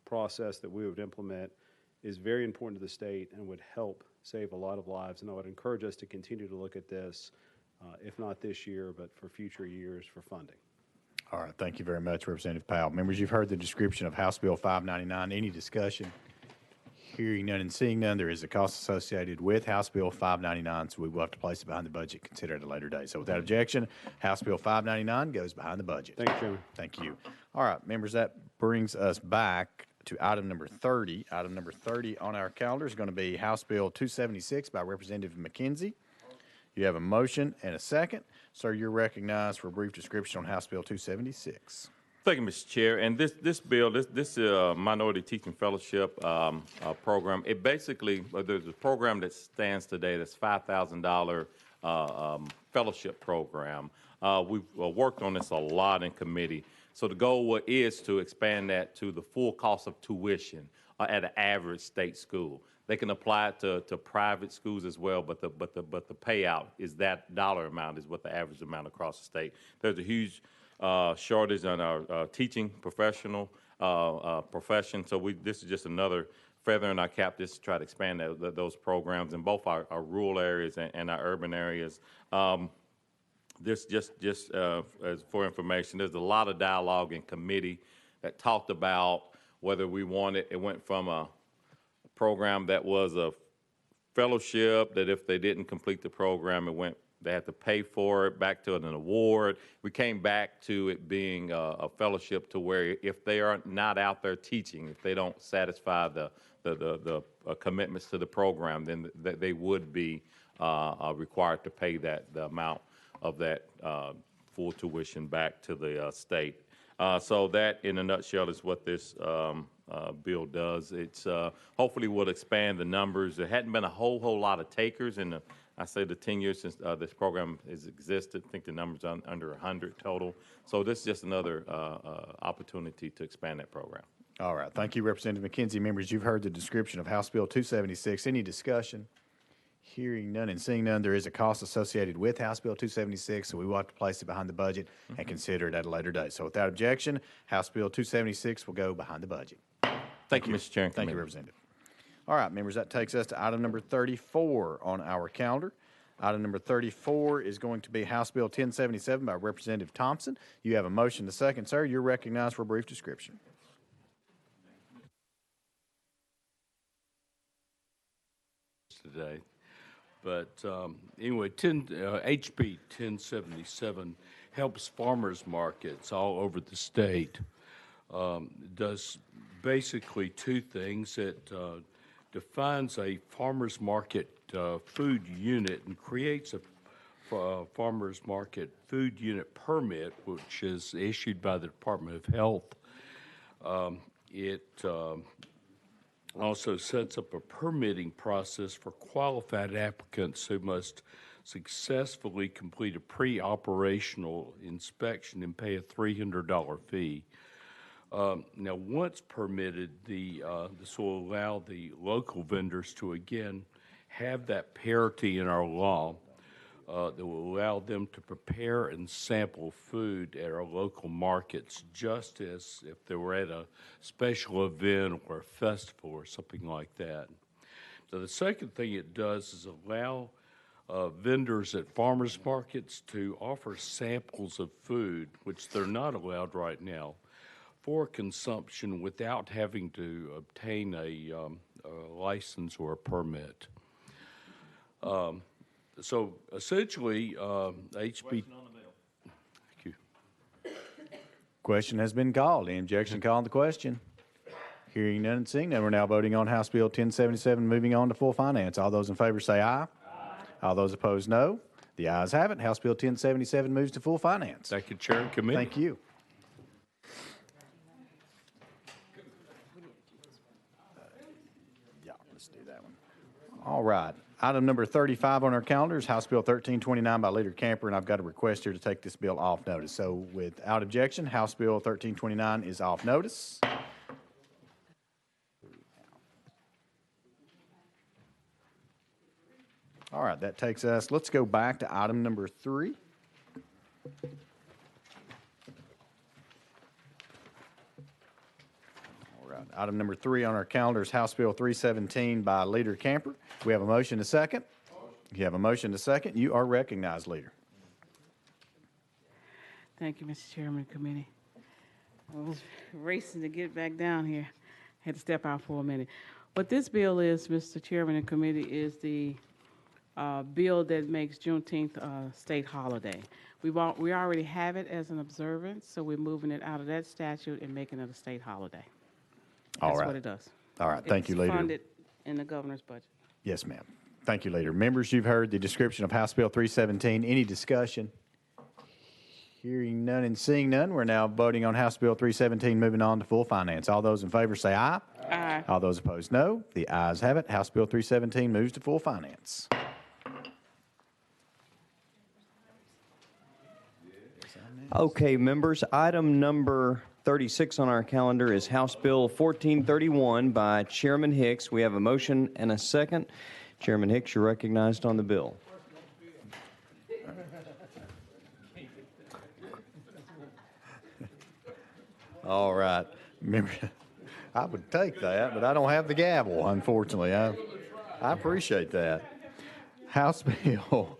process that we would implement is very important to the state and would help save a lot of lives. And I would encourage us to continue to look at this, if not this year, but for future years for funding. All right, thank you very much, Representative Powell. Members, you've heard the description of House Bill 599. Any discussion? Hearing none and seeing none, there is a cost associated with House Bill 599, so we will have to place it behind the budget, consider it at a later date. So without objection, House Bill 599 goes behind the budget. Thank you, Chairman. Thank you. All right, members, that brings us back to item number 30. Item number 30 on our calendar is going to be House Bill 276 by Representative McKenzie. You have a motion and a second. Sir, you're recognized for a brief description on House Bill 276. Thank you, Mr. Chair. And this bill, this Minority Teaching Fellowship program, it basically, there's a program that stands today that's $5,000 fellowship program. We've worked on this a lot in committee. So the goal is to expand that to the full cost of tuition at an average state school. They can apply it to private schools as well, but the payout is that dollar amount is what the average amount across the state. There's a huge shortage on our teaching profession. So this is just another feather in our cap just to try to expand those programs in both our rural areas and our urban areas. This just as for information, there's a lot of dialogue in committee that talked about whether we wanted, it went from a program that was a fellowship that if they didn't complete the program, they had to pay for it, back to an award. We came back to it being a fellowship to where if they are not out there teaching, if they don't satisfy the commitments to the program, then they would be required to pay the amount of that full tuition back to the state. So that, in a nutshell, is what this bill does. It's hopefully will expand the numbers. There hadn't been a whole lot of takers in the 10 years since this program has existed. I think the number's under 100 total. So this is just another opportunity to expand that program. All right. Thank you, Representative McKenzie. Members, you've heard the description of House Bill 276. Any discussion? Hearing none and seeing none, there is a cost associated with House Bill 276, so we will have to place it behind the budget and consider it at a later date. So without objection, House Bill 276 will go behind the budget. Thank you, Mr. Chair. Thank you, Representative. All right, members, that takes us to item number 34 on our calendar. Item number 34 is going to be House Bill 1077 by Representative Thompson. You have a motion to second, sir. You're recognized for a brief description. Today. But anyway, HB 1077 helps farmers markets all over the state. Does basically two things. It defines a farmers market food unit and creates a farmers market food unit permit, which is issued by the Department of Health. It also sets up a permitting process for qualified applicants who must successfully complete a pre-operational inspection and pay a $300 fee. Now, once permitted, this will allow the local vendors to, again, have that parity in our law that will allow them to prepare and sample food at our local markets, just as if they were at a special event or a festival or something like that. So the second thing it does is allow vendors at farmers markets to offer samples of food, which they're not allowed right now, for consumption without having to obtain a license or a permit. So essentially, HB. Thank you. Question has been called. Any objection calling the question? Hearing none and seeing none, we're now voting on House Bill 1077, moving on to full finance. All those in favor say aye. Aye. All those opposed, no. The ayes have it. House Bill 1077 moves to full finance. Thank you, Chair and Committee. Thank you. Yeah, let's do that one. All right. Item number 35 on our calendar is House Bill 1329 by Leader Camper, and I've got a request here to take this bill off notice. So without objection, House Bill 1329 is off notice. All right, that takes us, let's go back to item number 3. All right. Item number 3 on our calendar is House Bill 317 by Leader Camper. We have a motion to second. You have a motion to second. You are recognized, Leader. Thank you, Mr. Chairman, committee. I was racing to get back down here. Had to step out for a minute. What this bill is, Mr. Chairman and committee, is the bill that makes Juneteenth a state holiday. We already have it as an observance, so we're moving it out of that statute and making it a state holiday. All That's right. what it does. All right. Thank you, Leader. It's funded in the governor's budget. Yes, ma'am. Thank you, Leader. Members, you've heard the description of House Bill 317. Any discussion? Hearing none and seeing none, we're now voting on House Bill 317, moving on to full finance. All those in favor say aye. Aye. All those opposed, no. The ayes have it. House Bill 317 moves to full finance. Okay, members, item number 36 on our calendar is House Bill 1431 by Chairman Hicks. We have a motion and a second. Chairman Hicks, you're recognized on the bill. All right. Remember, I would take that, but I don't have the gavel, unfortunately. I appreciate that. House Bill,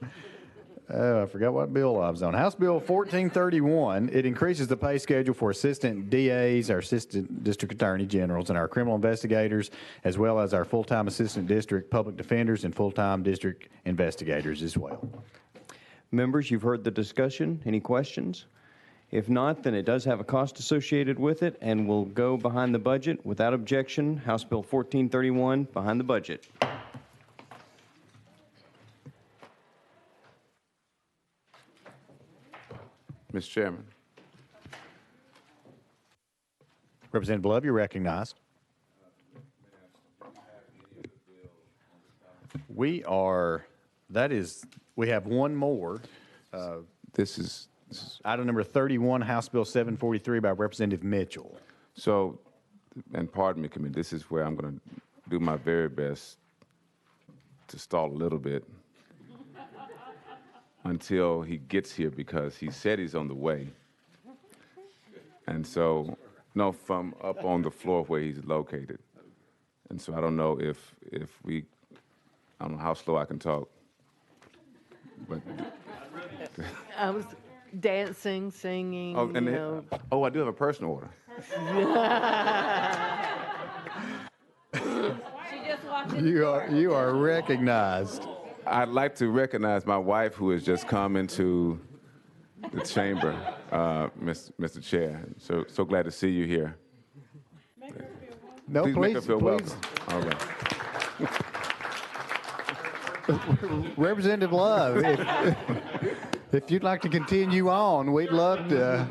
I forgot what bill I was on. House Bill 1431, it increases the pay schedule for assistant DAs, our assistant district attorney generals, and our criminal investigators, as well as our full-time assistant district public defenders and full-time district investigators as well. Members, you've heard the discussion. Any questions? If not, then it does have a cost associated with it and will go behind the budget. Without objection, House Bill 1431 behind the budget. Mr. Chairman. Representative Love, you're recognized. We have one more. This is item number 31, House Bill 743 by Representative Mitchell. So, and pardon me, committee, this is where I'm going to do my very best to stall a little bit until he gets here, because he said he's on the way. And so, no, from up on the floor where he's located. And so I don't know if I don't know how slow I can talk. But I was dancing, singing, I do have a personal order. You are recognized. I'd like to recognize my wife, who has just come into the chamber, Mr. Chair. So glad to see you here. No, please make her feel welcome. All right. Representative Love, if you'd like to continue on, we'd love to.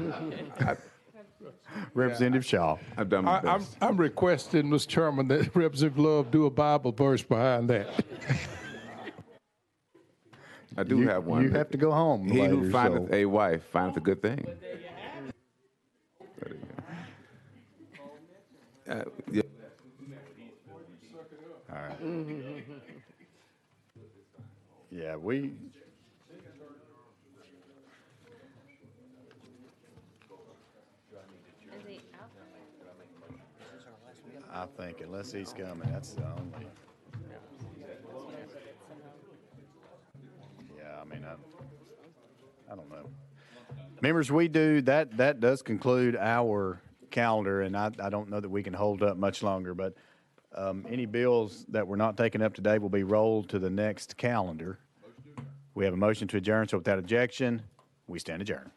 Representative Shaw. I've done my best. I'm requesting, Mr. Chairman, that Representative Love do a Bible verse behind that. I do have one. You have to go home. He later, who findeth a wife findeth a good thing. Yeah. All right. Yeah, I think unless he's coming, that's the only. Yeah, I mean, I don't know. Members, we do, that does conclude our calendar, and I don't know that we can hold up much longer, but any bills that were not taken up today will be rolled to the next calendar. We have a motion to adjourn, so without objection, we stand adjourned.